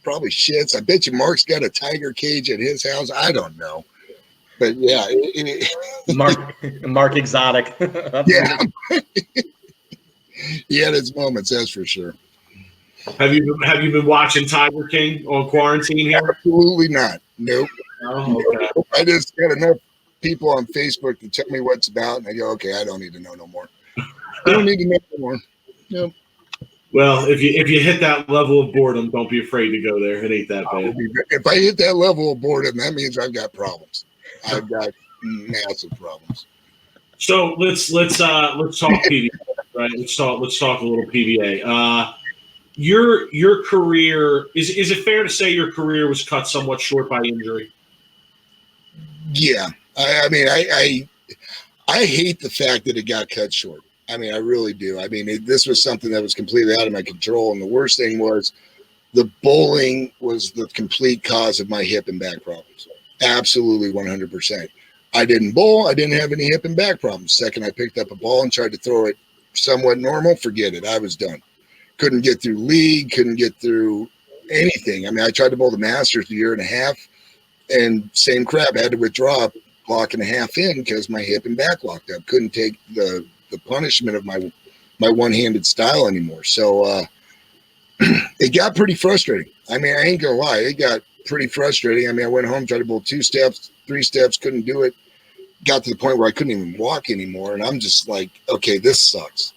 probably shits. I bet you Mark's got a tiger cage at his house. I don't know. But yeah, Mark Exotic. Yeah, he had his moments, that's for sure. Have you been watching Tiger King on quarantine here? Absolutely not. Nope. Oh, okay. I just got enough people on Facebook to tell me what it's about, and I go, okay, I don't need to know no more. I don't need to know no more. Nope. Well, if you hit that level of boredom, don't be afraid to go there. It ain't that bad. If I hit that level of boredom, that means I've got problems. I've got massive problems. So let's talk PBA, right? Let's talk a little PBA. Your career is it fair to say your career was cut somewhat short by injury? Yeah, I mean, I hate the fact that it got cut short. I mean, I really do. I mean, this was something that was completely out of my control, and the worst thing was the bowling was the complete cause of my hip and back problems. Absolutely 100%. I didn't bowl. I didn't have any hip and back problems. Second, I picked up a ball and tried to throw it somewhat normal. Forget it. I was done. Couldn't get through league. Couldn't get through anything. I mean, I tried to bowl the Masters a year and a half, and same crap. I had to withdraw a block and a half in because my hip and back locked up. Couldn't take the punishment of my one-handed style anymore. So it got pretty frustrating. I mean, I ain't gonna lie. It got pretty frustrating. I mean, I went home, tried to bowl 2 steps, 3 steps, couldn't do it. Got to the point where I couldn't even walk anymore. And I'm just like, okay, this sucks.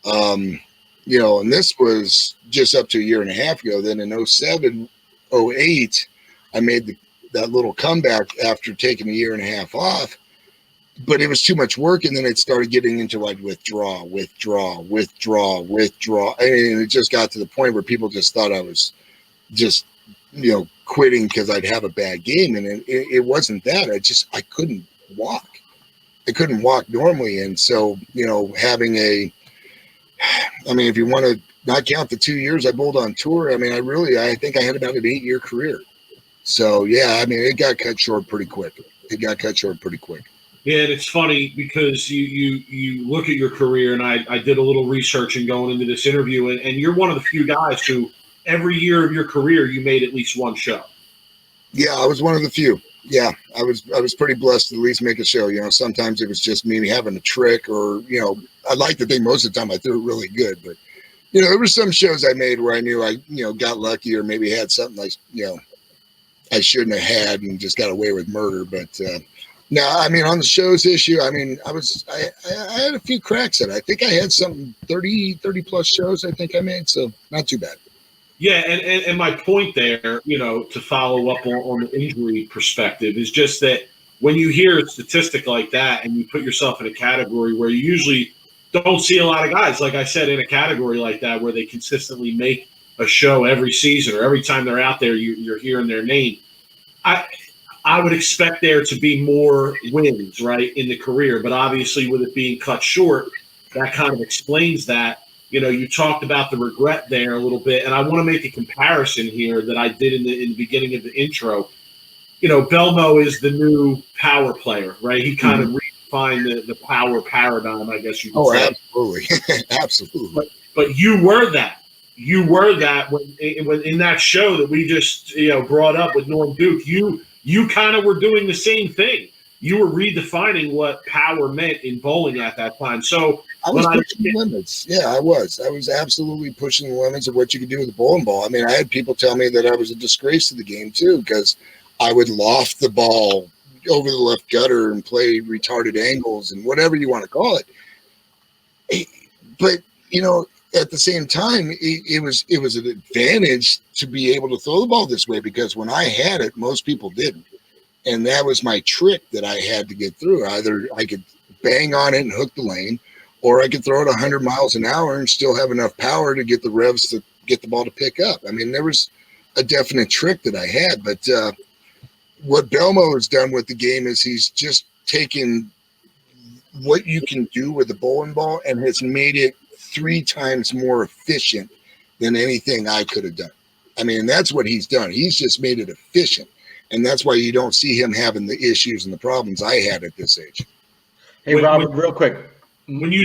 And this was just up to a year and a half ago. Then in 07, 08, I made that little comeback after taking a year and a half off. But it was too much work, and then it started getting into like withdraw. And it just got to the point where people just thought I was just, quitting because I'd have a bad game. And it wasn't that. I couldn't walk. I couldn't walk normally. And so, if you want to not count the 2 years I bowled on tour, I mean, I think I had about an 8-year career. So, yeah, I mean, it got cut short pretty quick. Yeah, and it's funny because you look at your career, and I did a little research in going into this interview, and you're one of the few guys who every year of your career you made at least one show. Yeah, I was one of the few. Yeah, I was pretty blessed to at least make a show. Sometimes it was just me having a trick, or I like to think most of the time I threw it really good, but there were some shows I made where I knew I got lucky, or maybe had something I shouldn't have had and just got away with murder. But no, I mean, on the shows issue, I mean, I had a few cracks at it. I think I had something 30 plus shows I think I made, so not too bad. Yeah, and my point there, to follow up on the injury perspective, is just that when you hear a statistic like that and you put yourself in a category where you usually don't see a lot of guys, like I said, in a category like that where they consistently make a show every season, or every time they're out there, you're hearing their name. I would expect there to be more wins, right, in the career. But obviously with it being cut short, that kind of explains that. You talked about the regret there a little bit, and I want to make a comparison here that I did in the beginning of the intro. Belmo is the new power player, right? He kind of redefined the power paradigm, I guess you could say. Absolutely. Absolutely. But you were that. You were that when in that show that we just brought up with Norm Duke. You you kind of were doing the same thing. You were redefining what power meant in bowling at that time. So I was pushing the limits. Yeah, I was. I was absolutely pushing the limits of what you could do with a bowling ball. I mean, I had people tell me that I was a disgrace to the game too, because I would loft the ball over the left gutter and play retarded angles and whatever you want to call it. But at the same time, it was an advantage to be able to throw the ball this way, because when I had it, most people didn't. And that was my trick that I had to get through. Either I could bang on it and hook the lane, or I could throw it 100 miles an hour and still have enough power to get the revs to get the ball to pick up. I mean, there was a definite trick that I had. But what Belmo has done with the game is he's just taken what you can do with the bowling ball and has made it 3 times more efficient than anything I could have done. I mean, that's what he's done. He's just made it efficient. And that's why you don't see him having the issues and the problems I had at this age. Hey, Robert, real quick. When you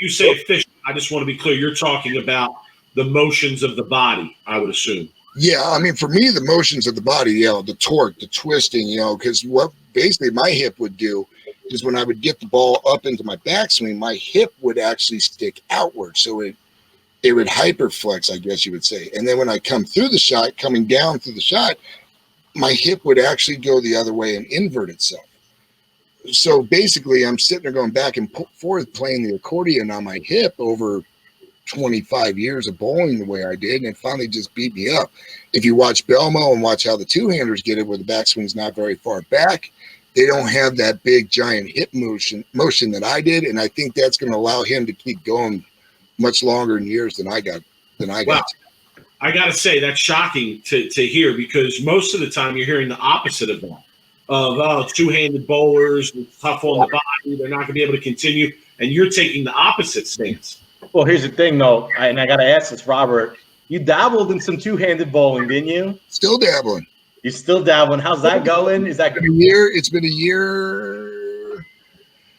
say efficient, I just want to be clear. You're talking about the motions of the body, I would assume. Yeah, I mean, for me, the motions of the body, the torque, the twisting, because what basically my hip would do is when I would get the ball up into my backswing, my hip would actually stick outward. So it would hyperflex, I guess you would say. And then when I come through the shot, coming down through the shot, my hip would actually go the other way and invert itself. So basically, I'm sitting there going back and forth playing the accordion on my hip over 25 years of bowling the way I did, and it finally just beat me up. If you watch Belmo and watch how the two-handers get it, where the backswing's not very far back, they don't have that big, giant hip motion that I did, and I think that's going to allow him to keep going much longer in years than I got. Wow. I got to say, that's shocking to hear, because most of the time you're hearing the opposite of that. Of two-handed bowlers, tough on the body, they're not going to be able to continue, and you're taking the opposite stance. Well, here's the thing, though, and I got to ask this, Robert. You dabbled in some two-handed bowling, didn't you? Still dabbling. You're still dabbling. How's that going? Is that good? It's been a year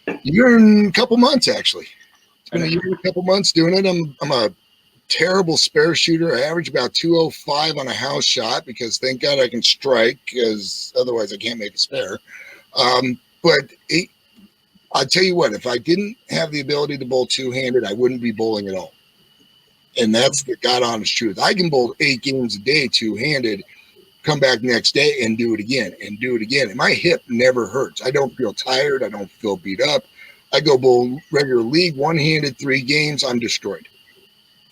and a couple months, actually. It's been a year and a couple months doing it. I'm a terrible spare shooter. I average about 205 on a house shot, because thank God I can strike, because otherwise I can't make a spare. But I'll tell you what, if I didn't have the ability to bowl two-handed, I wouldn't be bowling at all. And that's the God honest truth. I can bowl 8 games a day two-handed, come back next day and do it again and do it again. And my hip never hurts. I don't feel tired. I don't feel beat up. I go bowl regular league, one-handed, 3 games, I'm destroyed.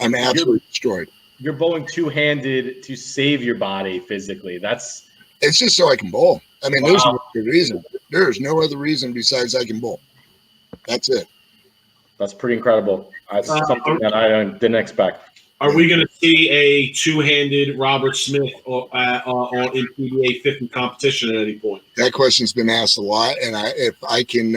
I'm absolutely destroyed. You're bowling two-handed to save your body physically. It's just so I can bowl. I mean, there's no other reason. There's no other reason besides I can bowl. That's it. That's pretty incredible. That's something that I didn't expect. Are we going to see a two-handed Robert Smith in PBA 50 competition at any point? That question's been asked a lot, and if I can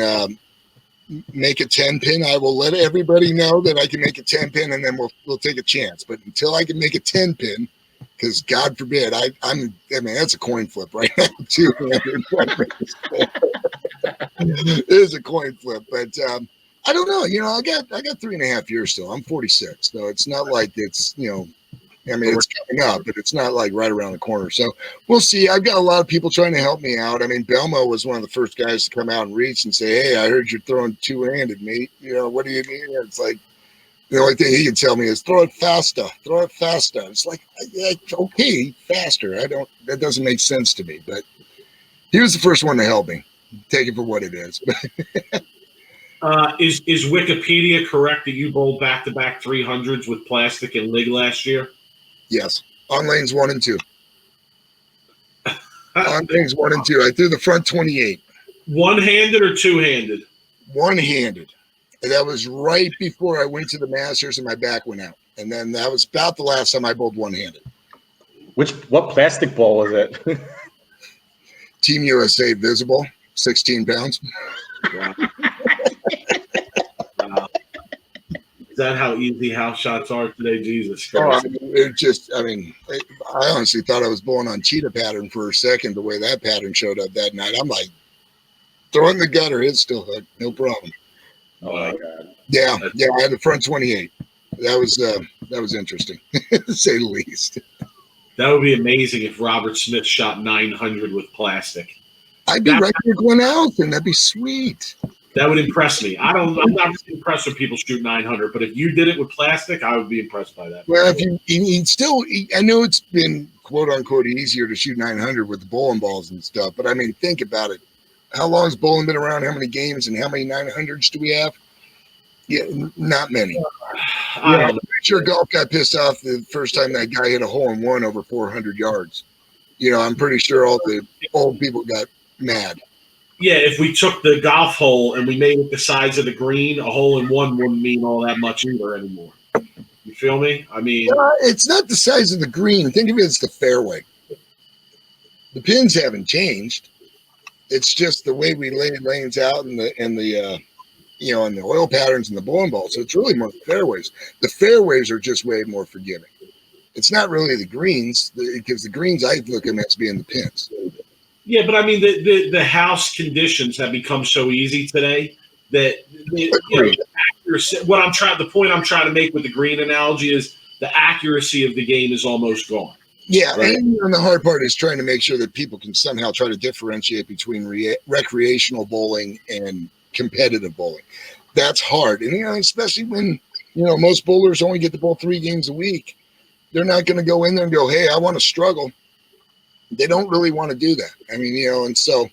make a 10-pin, I will let everybody know that I can make a 10-pin, and then we'll take a chance. But until I can make a 10-pin, because God forbid, I mean, that's a coin flip right now, too. It is a coin flip, but I don't know. I got 3.5 years still. I'm 46, so it's not like it's I mean, it's coming up, but it's not like right around the corner. So we'll see. I've got a lot of people trying to help me out. I mean, Belmo was one of the first guys to come out and reach and say, "Hey, I heard you're throwing two-handed, mate. What do you mean?" It's like, the only thing he can tell me is throw it faster. Throw it faster. It's like, okay, faster. That doesn't make sense to me. But he was the first one to help me. Take it for what it is. Is Wikipedia correct that you bowled back-to-back 300s with plastic and lig last year? Yes. On lanes 1 and 2. On lanes 1 and 2. I threw the front 28. One-handed or two-handed? One-handed. And that was right before I went to the Masters and my back went out. And then that was about the last time I bowled one-handed. What plastic ball was it? Team USA Visible, 16 pounds. Wow. Wow. Is that how easy house shots are today? Jesus Christ. I honestly thought I was bowling on cheetah pattern for a second, the way that pattern showed up that night. I'm like, throw it in the gutter, it's still hooked, no problem. Oh my God. Yeah, I had the front 28. That was interesting, to say the least. That would be amazing if Robert Smith shot 900 with plastic. I'd be right there going out, and that'd be sweet. That would impress me. I'm not really impressed when people shoot 900, but if you did it with plastic, I would be impressed by that. Well, if I know it's been quote unquote easier to shoot 900 with the bowling balls and stuff, but I mean, think about it. How long has bowling been around? How many games and how many 900s do we have? Yeah, not many. I'm pretty sure golf got pissed off the first time that guy hit a hole in one over 400 yards. I'm pretty sure all the old people got mad. Yeah, if we took the golf hole and we made it the size of the green, a hole in one wouldn't mean all that much either anymore. You feel me? I mean, it's not the size of the green. Think of it as the fairway. The pins haven't changed. It's just the way we lay lanes out and the oil patterns and the bowling ball. So it's really more the fairways. The fairways are just way more forgiving. It's not really the greens, because the greens I look at them as being the pins. Yeah, but I mean the house conditions have become so easy today that the accuracy. The point I'm trying to make with the green analogy is the accuracy of the game is almost gone. Yeah, right? And the hard part is trying to make sure that people can somehow try to differentiate between recreational bowling and competitive bowling. That's hard, and especially when most bowlers only get to bowl 3 games a week. They're not going to go in there and go, "Hey, I want to struggle." They don't really want to do that. I mean, and so,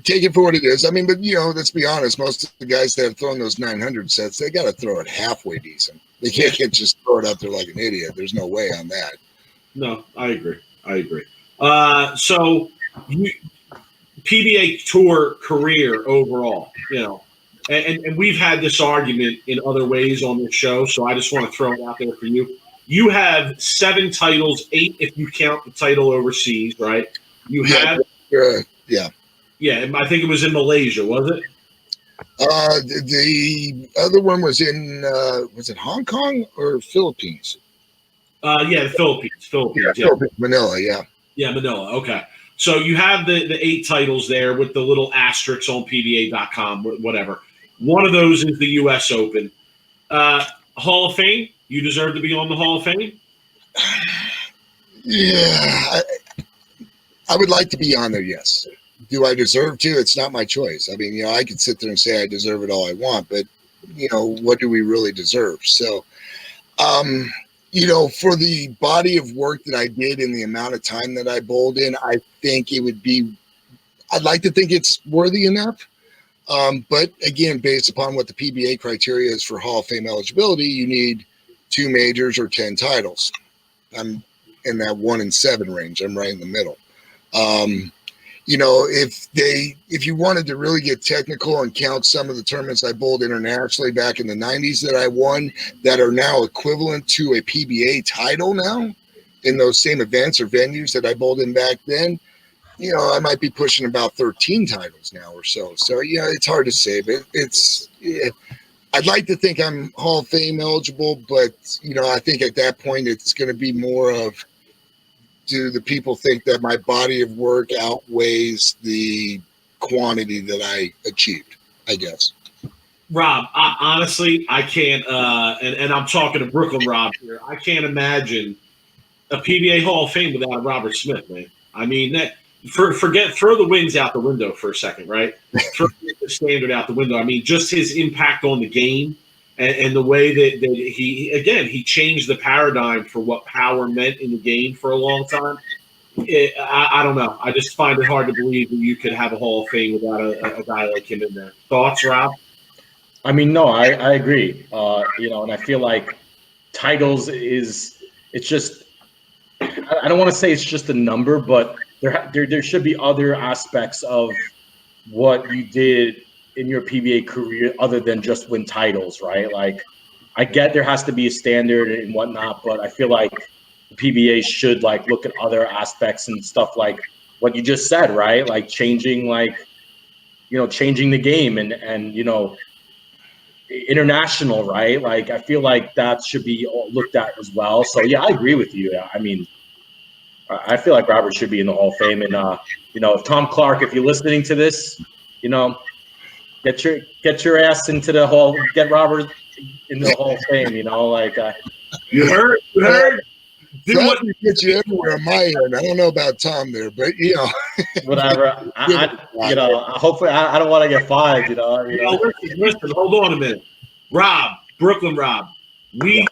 take it for what it is. I mean, but, let's be honest. Most of the guys that have thrown those 900 sets, they got to throw it halfway decent. They can't just throw it out there like an idiot. There's no way on that. No, I agree. So, PBA Tour career overall, and we've had this argument in other ways on this show, so I just want to throw it out there for you. You have 7 titles, 8 if you count the title overseas, right? You have, yeah. I think it was in Malaysia, was it? The other one was in was it Hong Kong or Philippines? The Philippines. Yeah. Manila, yeah. Yeah, Manila. Okay. So you have the 8 titles there with the little asterisks on PBA.com, whatever. One of those is the U.S. Open. Hall of Fame. You deserve to be on the Hall of Fame? Yeah. I would like to be on there, yes. Do I deserve to? It's not my choice. I mean, I could sit there and say I deserve it all I want, but, what do we really deserve? So, for the body of work that I did and the amount of time that I bowled in, I think I'd like to think it's worthy enough. But again, based upon what the PBA criteria is for Hall of Fame eligibility, you need 2 majors or 10 titles. I'm in that 1 and 7 range. I'm right in the middle. If you wanted to really get technical and count some of the tournaments I bowled internationally back in the 90s that I won that are now equivalent to a PBA title now in those same events or venues that I bowled in back then, I might be pushing about 13 titles now or so. So, it's hard to say, but I'd like to think I'm Hall of Fame eligible, but, I think at that point it's going to be more of, do the people think that my body of work outweighs the quantity that I achieved, I guess. Rob, honestly, I can't, and I'm talking to Brooklyn Rob here, I can't imagine a PBA Hall of Fame without a Robert Smith, man. I mean, throw the wins out the window for a second, right? Throw the standard out the window. I mean, just his impact on the game and the way that he changed the paradigm for what power meant in the game for a long time. I don't know. I just find it hard to believe that you could have a Hall of Fame without a guy like him in there. Thoughts, Rob? I mean, no, I agree. And I feel like titles it's just, I don't want to say it's just a number, but there should be other aspects of what you did in your PBA career other than just win titles, right? Like, I get there has to be a standard and whatnot, but I feel like the PBA should look at other aspects and stuff like what you just said, right? Like changing the game and international, right? Like, I feel like that should be looked at as well. So yeah, I agree with you. I mean, I feel like Robert should be in the Hall of Fame. And if Tom Clark, if you're listening to this, get your ass into the Hall, get Robert in the Hall of Fame. You heard. do That what would get you everywhere on my end. I don't know about Tom there, but Whatever. Hopefully, I don't want to get fired. Listen, hold on a minute. Rob, Brooklyn Rob, we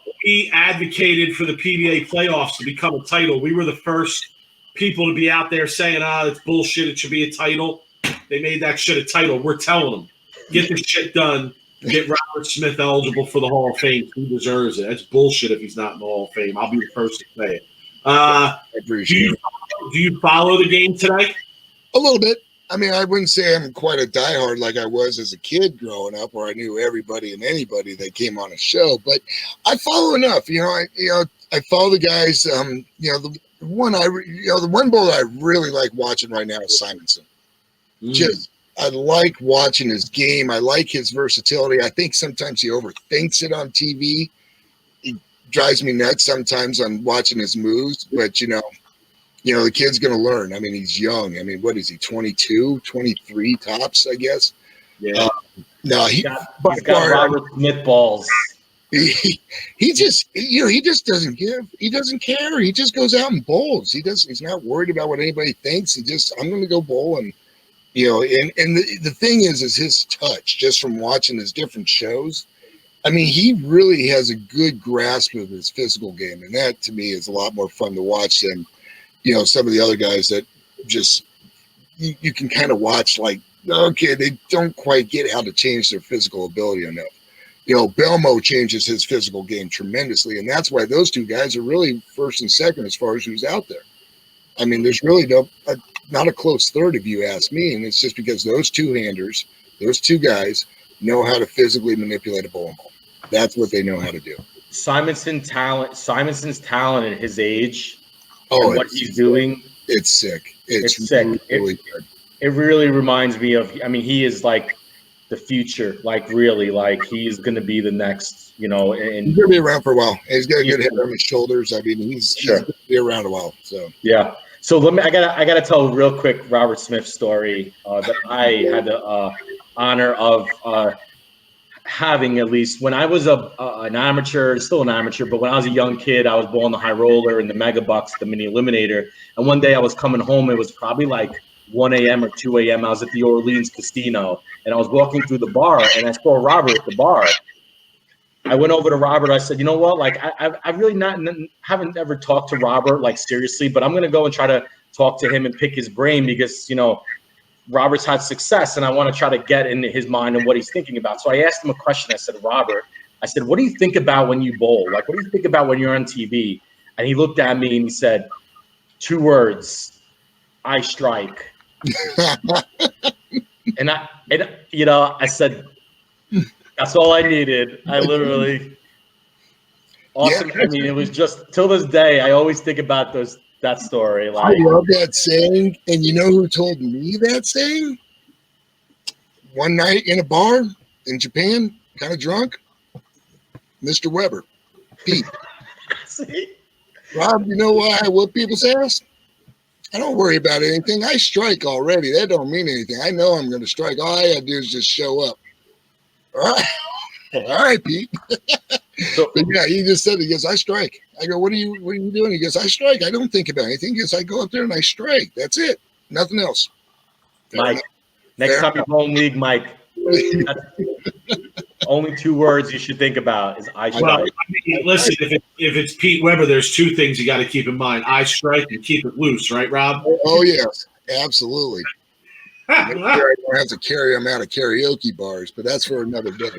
advocated for the PBA playoffs to become a title. We were the first people to be out there saying, it's bullshit. It should be a title. They made that shit a title. We're telling them, get this shit done. Get Robert Smith eligible for the Hall of Fame. He deserves it. That's bullshit if he's not in the Hall of Fame. I'll be the first to say it. I appreciate it. Do you follow the game today? A little bit. I mean, I wouldn't say I'm quite a diehard like I was as a kid growing up, where I knew everybody and anybody that came on a show. But I follow enough. I follow the guys. The one bowler I really like watching right now is Simonson. I like watching his game. I like his versatility. I think sometimes he overthinks it on TV. He drives me nuts sometimes on watching his moves, but the kid's going to learn. I mean, he's young. I mean, what is he, 22, 23 tops, I guess? Yeah. He's got Robert Smith balls. He just doesn't give. He doesn't care. He just goes out and bowls. He's not worried about what anybody thinks. I'm going to go bowl. And, the thing is his touch, just from watching his different shows. I mean, he really has a good grasp of his physical game. And that, to me, is a lot more fun to watch than, some of the other guys that just, you can kind of watch like, okay, they don't quite get how to change their physical ability enough. Belmo changes his physical game tremendously. And that's why those two guys are really first and second as far as who's out there. I mean, there's really not a close third, if you ask me. And it's just because those two-handers, those two guys, know how to physically manipulate a bowling ball. That's what they know how to do. Simonson's talent at his age, and what he's doing, it's sick. It's sick. Really good. It really reminds me of. I mean, he is like the future. Like really, like he's going to be the next. And he's going to be around for a while. He's got a good head on his shoulders. I mean, he's going to be around a while. So yeah. So I gotta tell a real quick Robert Smith story that I had the honor of having, at least when I was an amateur, still an amateur, but when I was a young kid, I was bowling the high roller and the mega bucks, the mini eliminator. And one day I was coming home. It was probably like 1 a.m. or 2 a.m. I was at the Orleans Casino, and I was walking through the bar, and I saw Robert at the bar. I went over to Robert. I said, you know what? Like, I really haven't ever talked to Robert, like, seriously, but I'm going to go and try to talk to him and pick his brain because, Robert's had success, and I want to try to get into his mind and what he's thinking about. So I asked him a question. I said, Robert, what do you think about when you bowl? Like, what do you think about when you're on TV? And he looked at me and he said, 2 words, I strike. and I said, that's all I needed. I literally, awesome. Yeah. I mean, it was just, till this day, I always think about that story. Like, I love that saying. And you know who told me that saying? One night in a bar in Japan, kind of drunk, Mr. Weber, Pete. See? Rob, you know why I whoop people's ass? I don't worry about anything. I strike already. That don't mean anything. I know I'm going to strike. All I got to do is just show up. All right, Pete. But yeah, he just said, he goes, I strike. I go, what are you doing? He goes, I strike. I don't think about anything. He goes, I go up there and I strike. That's it. Nothing else. Mike, next time you go in league, Mike, only 2 words you should think about is I strike. Well, I mean, listen, if it's Pete Weber, there's 2 things you got to keep in mind. I strike and keep it loose, right, Rob? Oh, yes, absolutely. I don't have to carry them out of karaoke bars, but that's for another day.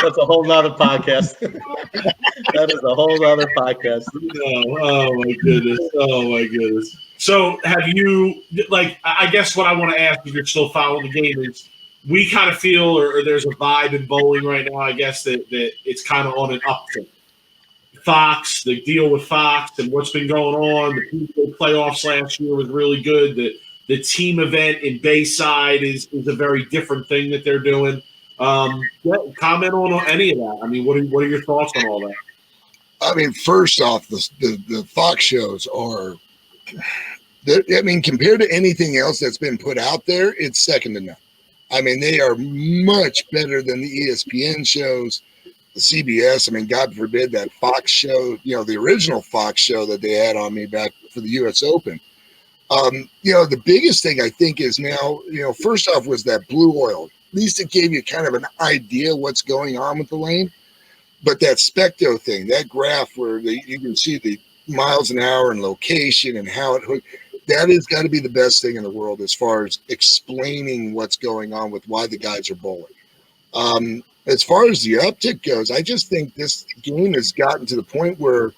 That's a whole nother podcast. That is a whole other podcast. Oh my goodness. So have you, like, I guess what I want to ask, if you're still following the game, is we kind of feel, or there's a vibe in bowling right now, I guess, that it's kind of on an uptick. Fox, the deal with Fox and what's been going on, the PBA playoffs last year was really good. The team event in Bayside is a very different thing that they're doing. Comment on any of that. I mean, what are your thoughts on all that? I mean, first off, the Fox shows are, I mean, compared to anything else that's been put out there, it's second to none. I mean, they are much better than the ESPN shows. the CBS. I mean, God forbid that Fox show, the original Fox show that they had on me back for the U.S. Open. The biggest thing I think is now, first off was that blue oil. At least it gave you kind of an idea what's going on with the lane. But that specto thing, that graph where you can see the miles an hour and location and how it that has got to be the best thing in the world as far as explaining what's going on with why the guys are bowling. As far as the uptick goes, I just think this game has gotten to the point where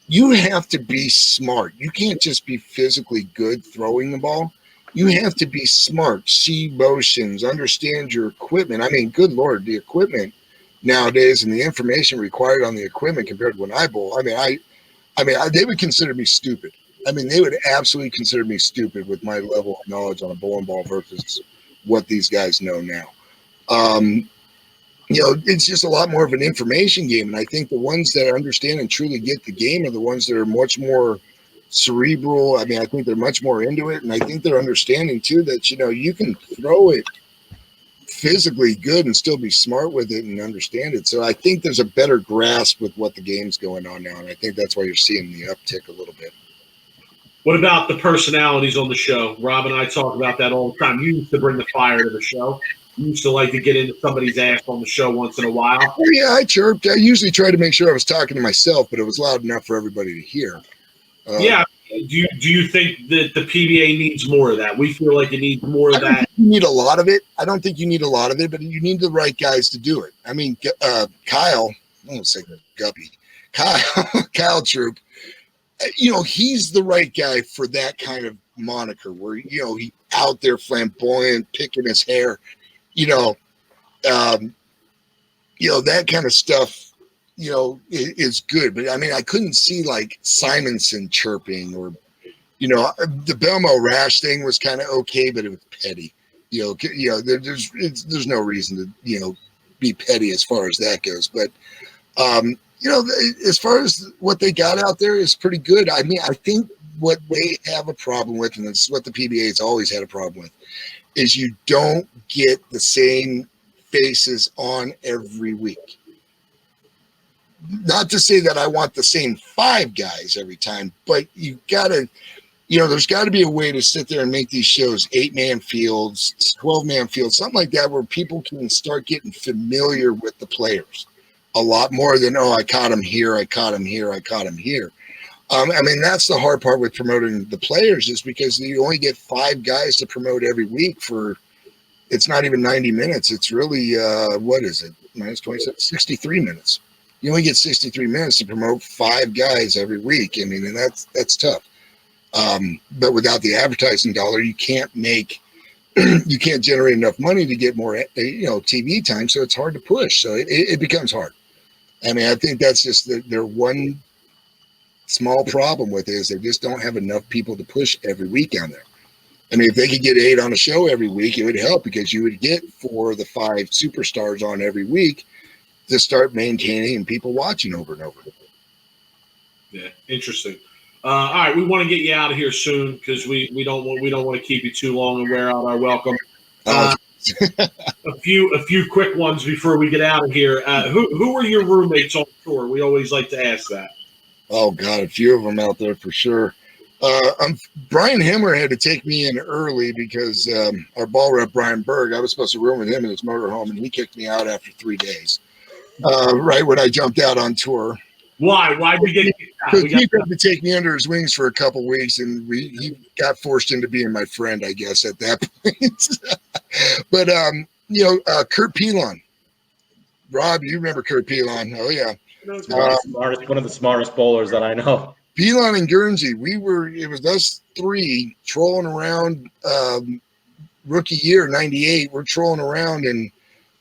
you have to be smart. You can't just be physically good throwing the ball. You have to be smart, see motions, understand your equipment. I mean, good Lord, the equipment nowadays and the information required on the equipment compared to when I bowl. They would consider me stupid. They would absolutely consider me stupid with my level of knowledge on a bowling ball versus what these guys know now. It's just a lot more of an information game. And I think the ones that understand and truly get the game are the ones that are much more cerebral. I think they're much more into it. And I think they're understanding too that, you can throw it physically good and still be smart with it and understand it. So I think there's a better grasp with what the game's going on now. And I think that's why you're seeing the uptick a little bit. What about the personalities on the show? Rob and I talk about that all the time. You used to bring the fire to the show. You used to like to get into somebody's ass on the show once in a while. Oh, yeah, I chirped. I usually try to make sure I was talking to myself, but it was loud enough for everybody to hear. Yeah. Do you think that the PBA needs more of that? We feel like it needs more of that. You need a lot of it. I don't think you need a lot of it, but you need the right guys to do it. Kyle, I won't say Guppy, Kyle Troop, he's the right guy for that kind of moniker where, he out there flamboyant, picking his hair, that kind of stuff, is good. But I couldn't see like Simonson chirping or, the Belmo Rash thing was kind of okay, but it was petty. There's no reason to, be petty as far as that goes. But, as far as what they got out there is pretty good. I think what they have a problem with, and this is what the PBA has always had a problem with, is you don't get the same faces on every week. Not to say that I want the same 5 guys every time, but you gotta, there's got to be a way to sit there and make these shows 8-man fields, 12-man fields, something like that, where people can start getting familiar with the players a lot more than, I caught him here, I caught him here, I caught him here. That's the hard part with promoting the players, is because you only get 5 guys to promote every week for, it's not even 90 minutes. It's really, what is it? Minus 27, 63 minutes. You only get 63 minutes to promote 5 guys every week. And that's tough. But without the advertising dollar, you can't generate enough money to get more, TV time. So it's hard to push. So it becomes hard. I think that's just their one small problem with it, is they just don't have enough people to push every week on there. If they could get 8 on a show every week, it would help, because you would get 4 of the 5 superstars on every week to start maintaining and people watching over and over. Yeah, interesting. All right, we want to get you out of here soon, because we don't want to keep you too long and wear out our welcome. A few quick ones before we get out of here. Who were your roommates on tour? We always like to ask that. Oh God, a few of them out there for sure. Brian Himmer had to take me in early because our ball rep Brian Berg, I was supposed to room with him in his motorhome, and he kicked me out after 3 days. Right when I jumped out on tour. Why? Why'd we get kicked out? He had to take me under his wings for a couple weeks, and he got forced into being my friend, I guess, at that point. But Kurt Pelon. Rob, you remember Kurt Pelon? Oh yeah. One of the smartest bowlers that I know. Pelon and Guernsey, it was us 3 trolling around rookie year, 98. We're trolling around in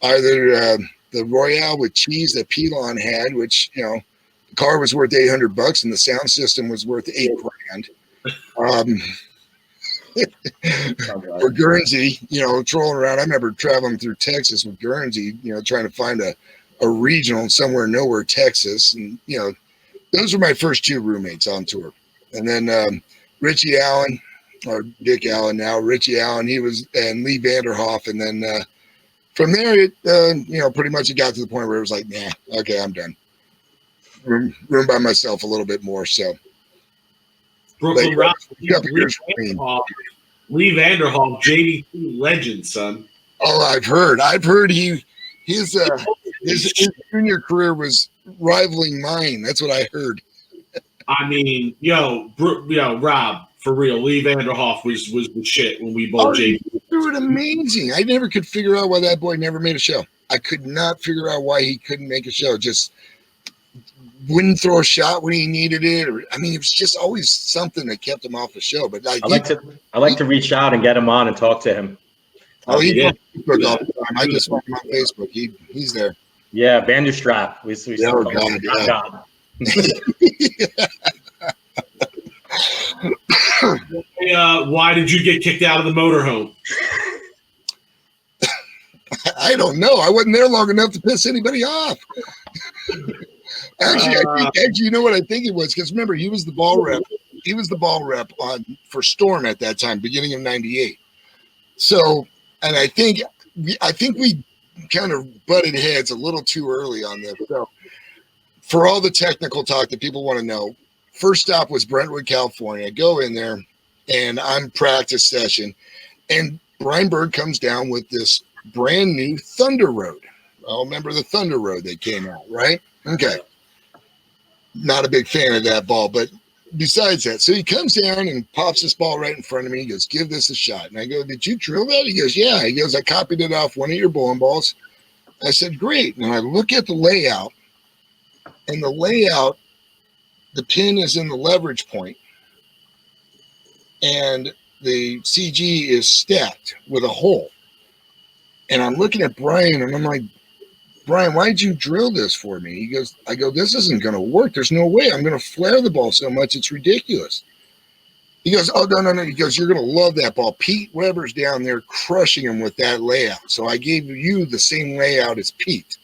either the Royale with cheese that Pelon had, which, the car was worth $800 and the sound system was worth $8,000. For Guernsey, trolling around. I remember traveling through Texas with Guernsey, trying to find a regional somewhere nowhere, Texas. And, those were my first 2 roommates on tour. And then Richie Allen, or Dick Allen now, Richie Allen, and Lee Vanderhoff. And then from there, it pretty much it got to the point where it was like, nah, okay, I'm done. Room by myself a little bit more. So, Brooklyn Rock, Lee Vanderhoff, JD2 legend, son. Oh, I've heard his junior career was rivaling mine. That's what I heard. I mean, Rob, for real, Lee Vanderhoff was the shit when we bowled JD. He threw it amazing. I never could figure out why that boy never made a show. I could not figure out why he couldn't make a show. Just wouldn't throw a shot when he needed it. It was just always something that kept him off the show. But I like to reach out and get him on and talk to him. Oh, he's on Facebook all the time. I just want him on Facebook. He's there. Yeah, Vanderstrap. Why did you get kicked out of the motorhome? I don't know. I wasn't there long enough to piss anybody off. Actually, you know what I think it was? Because remember, he was the ball rep. He was the ball rep for Storm at that time, beginning of '98. So, and I think we kind of butted heads a little too early on this. So, for all the technical talk that people want to know, first stop was Brentwood, California. I go in there, and I'm practice session, and Brian Bird comes down with this brand new Thunder Road. I'll remember the Thunder Road that came out, right? Okay. Not a big fan of that ball, but besides that, so he comes down and pops this ball right in front of me. He goes, give this a shot. And I go, did you drill that? He goes, yeah. He goes, I copied it off one of your bowling balls. I said, great. And I look at the layout, and the pin is in the leverage point, and the CG is stacked with a hole. And I'm looking at Brian, and I'm like, Brian, why'd you drill this for me? I go, this isn't going to work. There's no way. I'm going to flare the ball so much. It's ridiculous. He goes, oh, no. He goes, you're going to love that ball. Pete Weber's down there crushing him with that layout. So I gave you the same layout as Pete.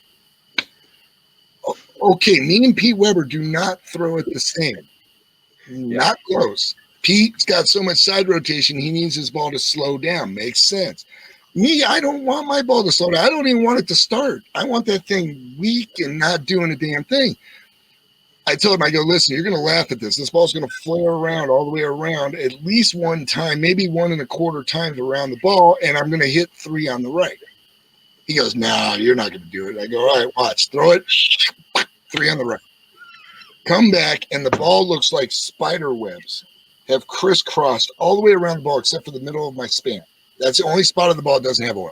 Okay, me and Pete Weber do not throw it the same. Not close. Pete's got so much side rotation, he needs his ball to slow down. Makes sense. Me, I don't want my ball to slow down. I don't even want it to start. I want that thing weak and not doing a damn thing. I told him, I go, listen, you're going to laugh at this. This ball's going to flare around all the way around at least one time, maybe 1.25 times around the ball, and I'm going to hit 3 on the right. He goes, no, you're not going to do it. I go, all right, watch. Throw it, 3 on the right. Come back, and the ball looks like spider webs have crisscrossed all the way around the ball except for the middle of my span. That's the only spot of the ball that doesn't have oil.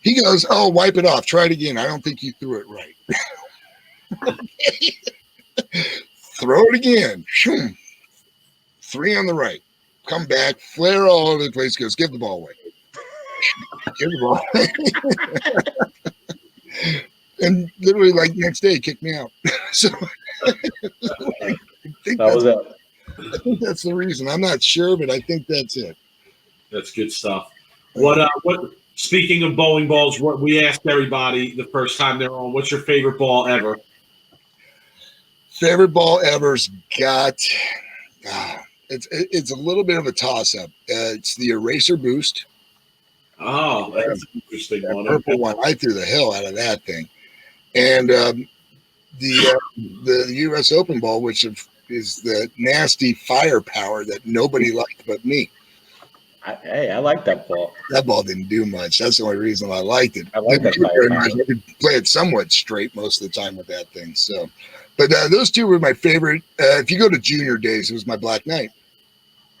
He goes, oh, wipe it off. Try it again. I don't think you threw it right. Throw it again. 3 on the right. Come back. Flare all over the place. Goes, give the ball away. Give the ball away. And literally, like, next day, he kicked me out. So I think that's the reason. I'm not sure, but I think that's it. That's good stuff. What? Speaking of bowling balls, what we asked everybody the first time they're on, what's your favorite ball ever? Favorite ball ever's got. It's a little bit of a toss-up. It's the Eraser Boost. Oh, that's an interesting one. Purple one. I threw the hell out of that thing. And the U.S. Open ball, which is the nasty firepower that nobody liked but me. I like that ball. That ball didn't do much. That's the only reason I liked it. I like that I could play it somewhat straight most of the time with that thing. So, but those two were my favorite. If you go to junior days, it was my Black Knight.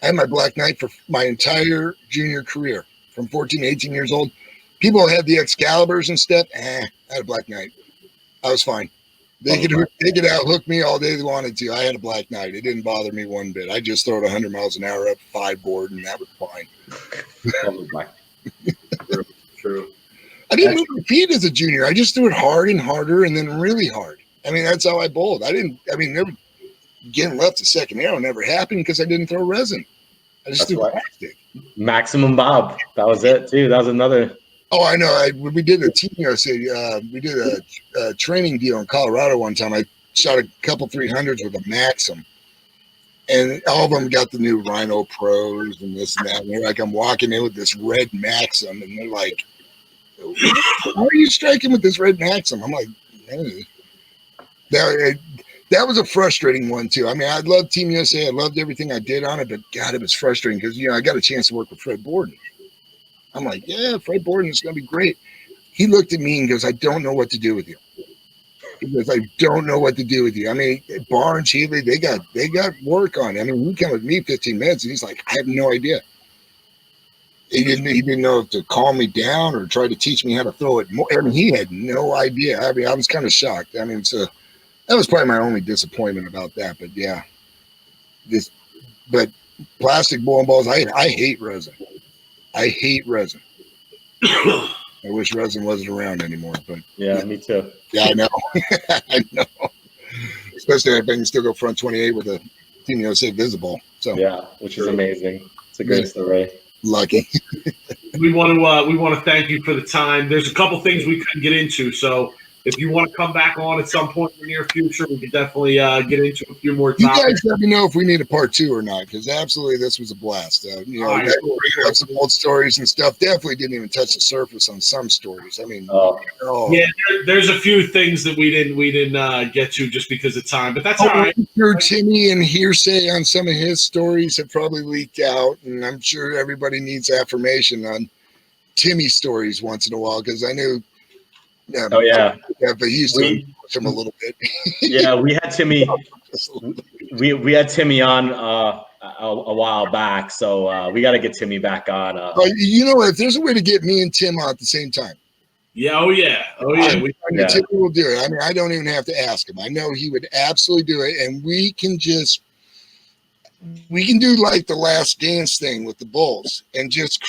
I had my Black Knight for my entire junior career, from 14 to 18 years old. People had the Excaliburs and stuff. I had a Black Knight. I was fine. They could out-hook me all day they wanted to. I had a Black Knight. It didn't bother me one bit. I just throw it 100 miles an hour up 5 board, and that was fine. True. I didn't move my feet as a junior. I just threw it hard and harder and then really hard. I mean, that's how I bowled. Never getting left to second arrow never happened because I didn't throw resin. I just threw plastic. Maximum Bob. That was it, too. That was another. Oh, I know. We did a team. We did a training deal in Colorado one time. I shot a couple 300s with a Maxim, and all of them got the new Rhino Pros and this and that. And they're like, I'm walking in with this red Maxim, and they're like, Why are you striking with this red maxim? I'm like, hey. That was a frustrating one too. I mean, I loved Team USA. I loved everything I did on it, but God, it was frustrating because I got a chance to work with Fred Borden. I'm like, yeah, Fred Borden is going to be great. He looked at me and goes, I don't know what to do with you. He goes, I don't know what to do with you. I mean, Barnes, Healy, they got work on it. I mean, he came with me 15 minutes and he's like, I have no idea. He didn't know if to calm me down or try to teach me how to throw it more. I mean, he had no idea. I mean, I was kind of shocked. I mean, that was probably my only disappointment about that. But yeah, but plastic bowling balls, I hate resin. I hate resin. I wish resin wasn't around anymore. But Yeah, me too. yeah, I know. I know. Especially if I can still go front 28 with a Team USA visible. So Yeah, which is amazing. It's a great story. Lucky. We want to thank you for the time. There's a couple things we couldn't get into, so if you want to come back on at some point in the near future, we could definitely get into a few more You topics. guys let me know if we need a part 2 or not, because absolutely this was a blast. All right, cool. Bringing up some old stories and stuff. Definitely didn't even touch the surface on some stories. I mean, Yeah, there's a few things that we didn't get to just because of time, but that's all right. I'm sure Timmy and hearsay on some of his stories have probably leaked out, and I'm sure everybody needs affirmation on Timmy's stories once in a while, because I knew. Oh yeah, but he used to push him a little bit. Yeah, we had Timmy. We had Timmy on a while back, so we got to get Timmy back on. You know, if there's a way to get me and Tim on at the same time. Yeah, oh yeah. Timmy will do it. I mean, I don't even have to ask him. I know he would absolutely do it, and we can do like the Last Dance thing with the Bulls and just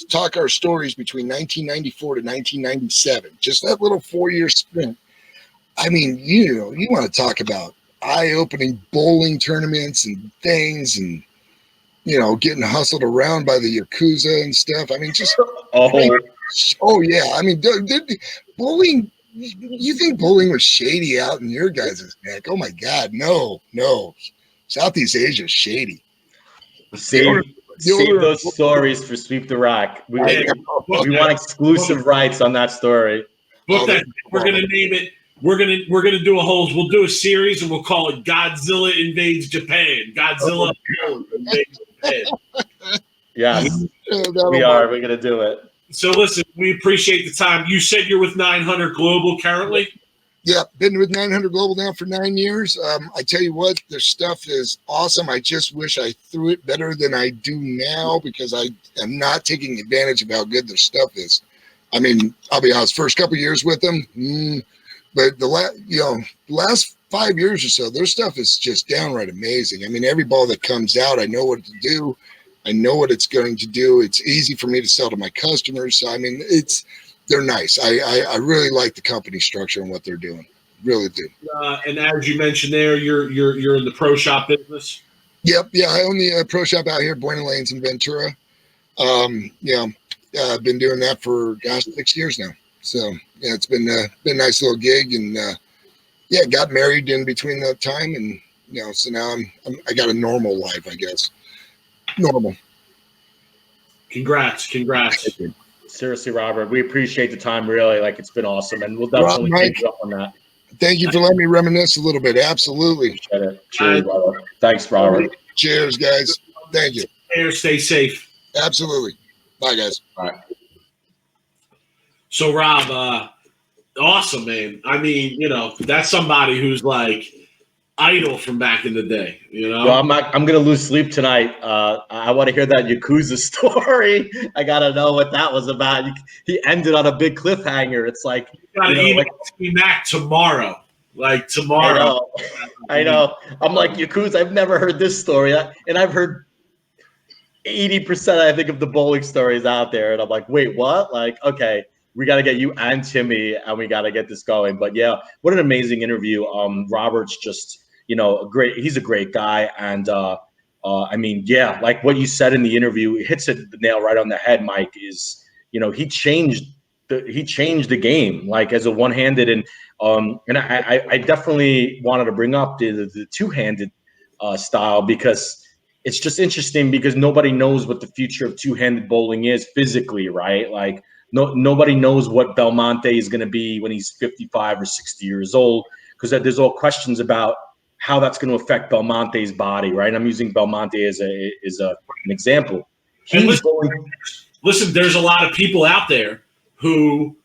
talk our stories between 1994 to 1997. Just that little 4-year sprint. I mean, you want to talk about eye-opening bowling tournaments and things, and getting hustled around by the Yakuza and stuff. I mean, just oh yeah. I mean, bowling. You think bowling was shady out in your guys' neck? Oh my God, no. Southeast Asia is shady. Save those stories for Sweep the Rack. We want exclusive rights on that story. Book that. We're gonna name it. We're gonna do we'll do a series and we'll call it Godzilla Invades Japan. Godzilla Invades Japan. Yes, we are. We're gonna do it. So listen, we appreciate the time. You said you're with 900 Global currently. Yeah, been with 900 Global now for 9 years. I tell you what, their stuff is awesome. I just wish I threw it better than I do now, because I am not taking advantage of how good their stuff is. I mean, I'll be honest, first couple of years with them, but the last 5 years or so, their stuff is just downright amazing. I mean, every ball that comes out, I know what to do. I know what it's going to do. It's easy for me to sell to my customers. So, I mean, they're nice. I really like the company structure and what they're doing. Really do. And as you mentioned there, you're in the pro shop business. Yep. Yeah, I own the pro shop out here, Buena Lanes in Ventura. I've been doing that for 6 years now. So yeah, it's been a nice little gig, and got married in between that time, and so now I got a normal life, I guess. Normal. Congrats. Seriously, Robert, we appreciate the time. Really, it's been awesome, and we'll definitely take you up on that. Thank you for letting me reminisce a little bit. Absolutely. Cheers, Robert. Thanks, Robert. Cheers, guys. Thank you. Stay safe. Absolutely. Bye, guys. All right. So, Rob, awesome, man. I mean, that's somebody who's like idol from back in the day. Well, I'm gonna lose sleep tonight. I want to hear that Yakuza story. I gotta know what that was about. He ended on a big cliffhanger. It's like you gotta email me back tomorrow. Tomorrow. I know. I'm like, Yakuza, I've never heard this story, and I've heard 80%, I think, of the bowling stories out there, and I'm like, wait, what? Okay, we got to get you and Timmy, and we got to get this going. But yeah, what an amazing interview. Robert's just, he's a great guy. And I mean, yeah, like what you said in the interview, it hits the nail right on the head, Mike, is, he changed the game, as a one-handed. And I definitely wanted to bring up the two-handed style, because it's just interesting, because nobody knows what the future of two-handed bowling is physically, right? nobody knows what Belmonte is going to be when he's 55 or 60 years old, because there's all questions about how that's going to affect Belmonte's body, right? I'm using Belmonte as an example. Listen, there's a lot of people out there who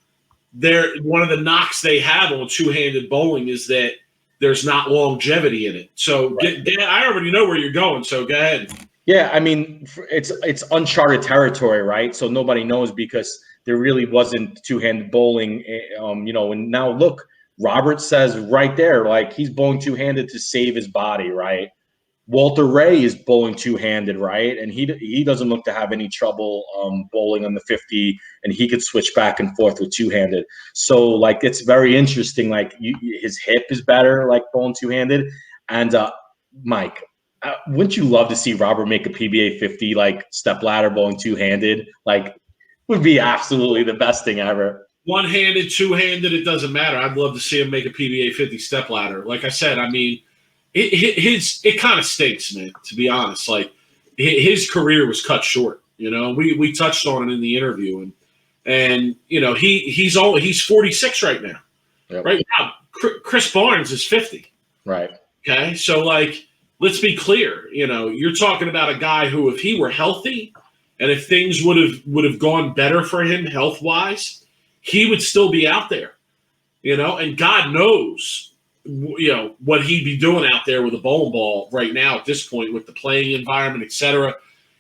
one of the knocks they have on two-handed bowling is that there's not longevity in it. So I already know where you're going, so go ahead. Yeah, I mean, it's uncharted territory, right? So nobody knows because there really wasn't two-handed bowling, and now look, Robert says right there, like he's bowling two-handed to save his body, right? Walter Ray is bowling two-handed, right? And he doesn't look to have any trouble bowling on the 50, and he could switch back and forth with two-handed. So, like, it's very interesting. Like, his hip is better, like, bowling two-handed. And, Mike, wouldn't you love to see Robert make a PBA 50, like, step ladder bowling two-handed? Like, would be absolutely the best thing ever. One-handed, two-handed, it doesn't matter. I'd love to see him make a PBA 50 step ladder. Like I said, I mean, it kind of stinks, man, to be honest. Like, his career was cut short. We touched on it in the interview, and he's 46 right now. Yep. Right now, Chris Barnes is 50. Right. Okay, so like, let's be clear. You're talking about a guy who, if he were healthy, and if things would have gone better for him health wise, he would still be out there. And God knows, what he'd be doing out there with a bowling ball right now at this point with the playing environment, et cetera.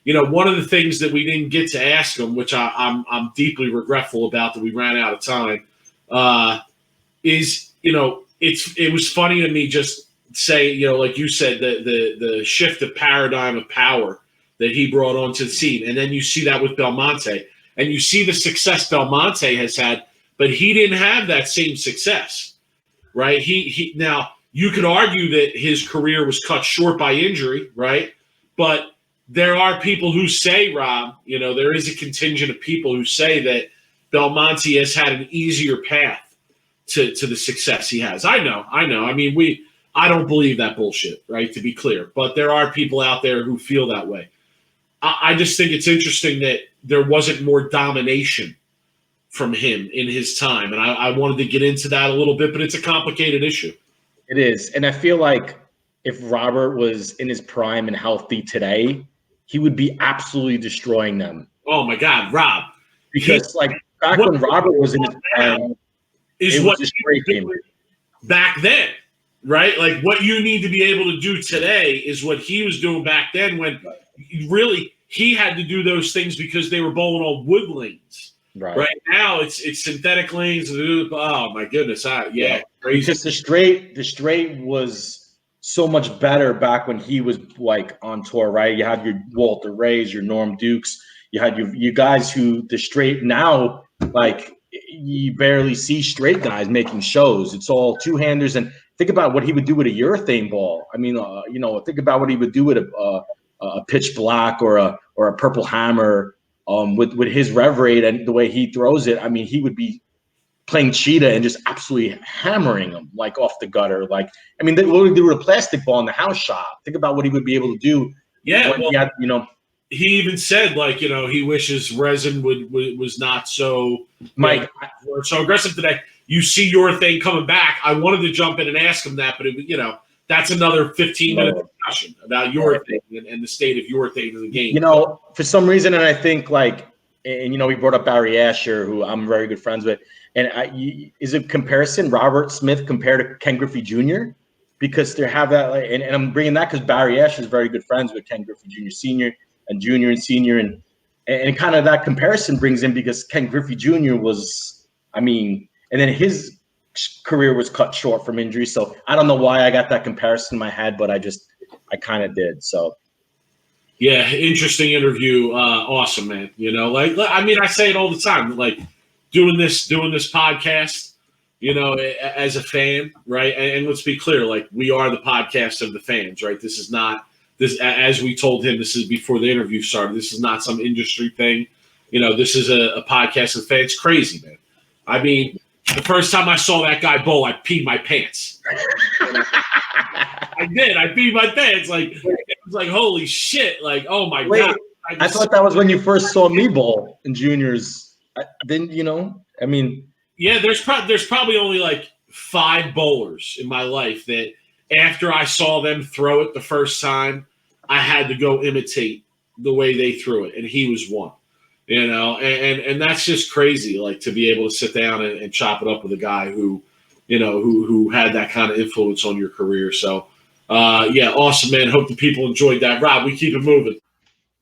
One of the things that we didn't get to ask him, which I'm deeply regretful about that we ran out of time, is, it was funny to me just say, like you said, the shift of paradigm of power that he brought onto the scene. And then you see that with Belmonte, and you see the success Belmonte has had, but he didn't have that same success. Right. Now you could argue that his career was cut short by injury. Right. But there are people who say, Rob, there is a contingent of people who say that Belmonte has had an easier path to the success he has. I know. I mean, I don't believe that bullshit. Right. To be clear. But there are people out there who feel that way. I just think it's interesting that there wasn't more domination from him in his time. And I wanted to get into that a little bit, but it's a complicated issue. It is. And I feel like if Robert was in his prime and healthy today, he would be absolutely destroying them. Oh my God, Rob. Because back when Robert was in his prime, is what he was doing back then, right? Like, what you need to be able to do today is what he was doing back then, when really he had to do those things because they were bowling on wood lanes. Right now, it's synthetic lanes. Oh my goodness! Crazy. Because the straight was so much better back when he was like on tour, right? You had your Walter Rays, your Norm Dukes. You had you guys who the straight now, like, you barely see straight guys making shows. It's all two-handers. And think about what he would do with a urethane ball. I mean, think about what he would do with a pitch black or a purple hammer. With his rev rate and the way he throws it, I mean, he would be playing cheetah and just absolutely hammering them like off the gutter. Like, I mean, what would he do with a plastic ball in the house shop? Think about what he would be able to do. Yeah, he even said, like, he wishes resin was not so so aggressive today. You see urethane coming back. I wanted to jump in and ask him that, but that's another 15-minute discussion about urethane and the state of urethane in the game. For some reason, and I think we brought up Barry Asher, who I'm very good friends with. And is it comparison Robert Smith compared to Ken Griffey Jr.? Because they have that, and I'm bringing that because Barry Asher is very good friends with Ken Griffey Jr. Sr. and Jr. and Sr. And kind of that comparison brings in because Ken Griffey Jr. was, and then his career was cut short from injury. So I don't know why I got that comparison in my head, but I kind of did. So yeah, interesting interview. Awesome, man. I say it all the time, like doing this podcast, as a fan, right? And let's be clear, like, we are the podcast of the fans, right? This is not this, as we told him, this is before the interview started. This is not some industry thing. This is a podcast of the fans. It's crazy, man. I mean, the first time I saw that guy bowl, I peed my pants. I did. I peed my pants. Like, it was like, holy shit. Like, oh my God. I thought that was when you first saw me bowl in juniors then I mean, Yeah, there's probably only like 5 bowlers in my life that after I saw them throw it the first time, I had to go imitate the way they threw it, and he was one. And that's just crazy, like to be able to sit down and chop it up with a guy who had that kind of influence on your career. So, yeah, awesome, man. Hope the people enjoyed that. Rob, we keep it moving.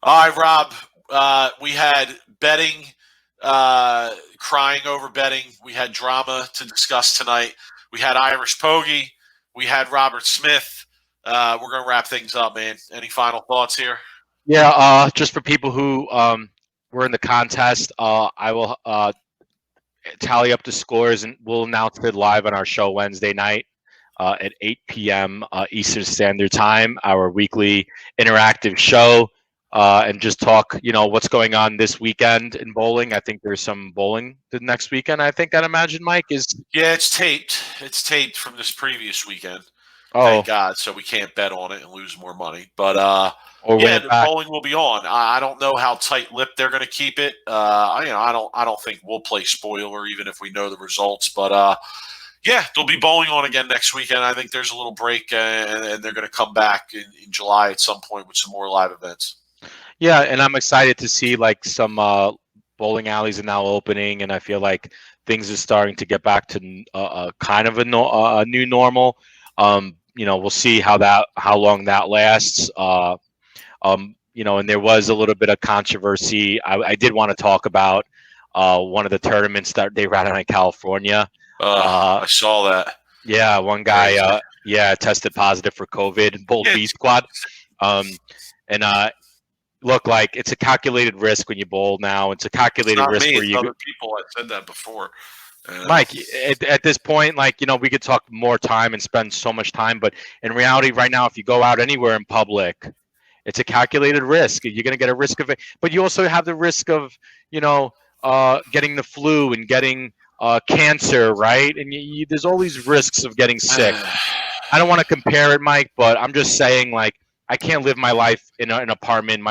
All right, Rob. We had betting, crying over betting. We had drama to discuss tonight. We had Irish Pogi. We had Robert Smith. We're going to wrap things up, man. Any final thoughts here? Yeah, just for people who were in the contest, I will tally up the scores and we'll announce it live on our show Wednesday night at 8 p.m. Eastern Standard Time, our weekly interactive show, and just talk, what's going on this weekend in bowling. I think there's some bowling the next weekend. I'd imagine, Mike, is. Yeah, it's taped. It's taped from this previous weekend. Oh, thank God. So we can't bet on it and lose more money. But the bowling will be on. I don't know how tight-lipped they're going to keep it. I don't think we'll play spoiler even if we know the results. But there'll be bowling on again next weekend. I think there's a little break, and they're going to come back in July at some point with some more live events. Yeah, and I'm excited to see like some bowling alleys are now opening, and I feel like things are starting to get back to kind of a new normal. We'll see how long that lasts. And there was a little bit of controversy. I did want to talk about one of the tournaments that they ran in California. I saw that. Yeah, one guy, tested positive for COVID, Bold B squad. Look, like it's a calculated risk when you bowl now. It's a calculated risk where you. Other people have said that before. Mike, at this point, we could talk more time and spend so much time, but in reality, right now, if you go out anywhere in public, it's a calculated risk. You're going to get a risk of it, but you also have the risk of, getting the flu and getting cancer, right? And there's all these risks of getting sick. I don't want to compare it, Mike, but I'm just saying, I can't live my life in an apartment,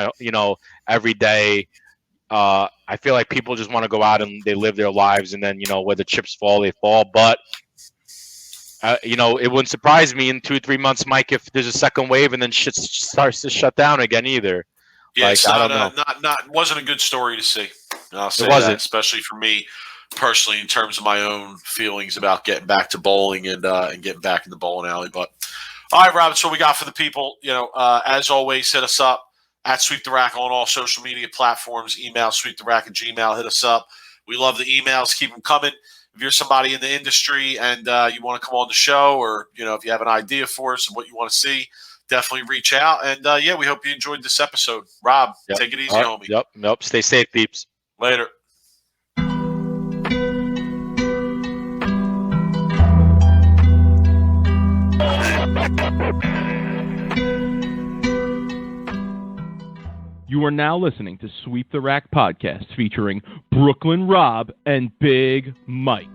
every day. I feel like people just want to go out and they live their lives, and then where the chips fall, they fall. But it wouldn't surprise me in 2-3 months, Mike, if there's a second wave and then shit starts to shut down again either. Yeah, I don't know. Wasn't a good story to see. I'll say that, especially for me personally, in terms of my own feelings about getting back to bowling and getting back in the bowling alley. But all right, Rob, that's what we got for the people. As always, hit us up at Sweep the Rack on all social media platforms. Email sweeptherack@gmail.com. Hit us up. We love the emails. Keep them coming. If you're somebody in the industry and you want to come on the show, or if you have an idea for us and what you want to see, definitely reach out. And we hope you enjoyed this episode. Rob, take it easy, homie. Yep. Stay safe, peeps. Later. You are now listening to Sweep the Rack podcast featuring Brooklyn Rob and Big Mike.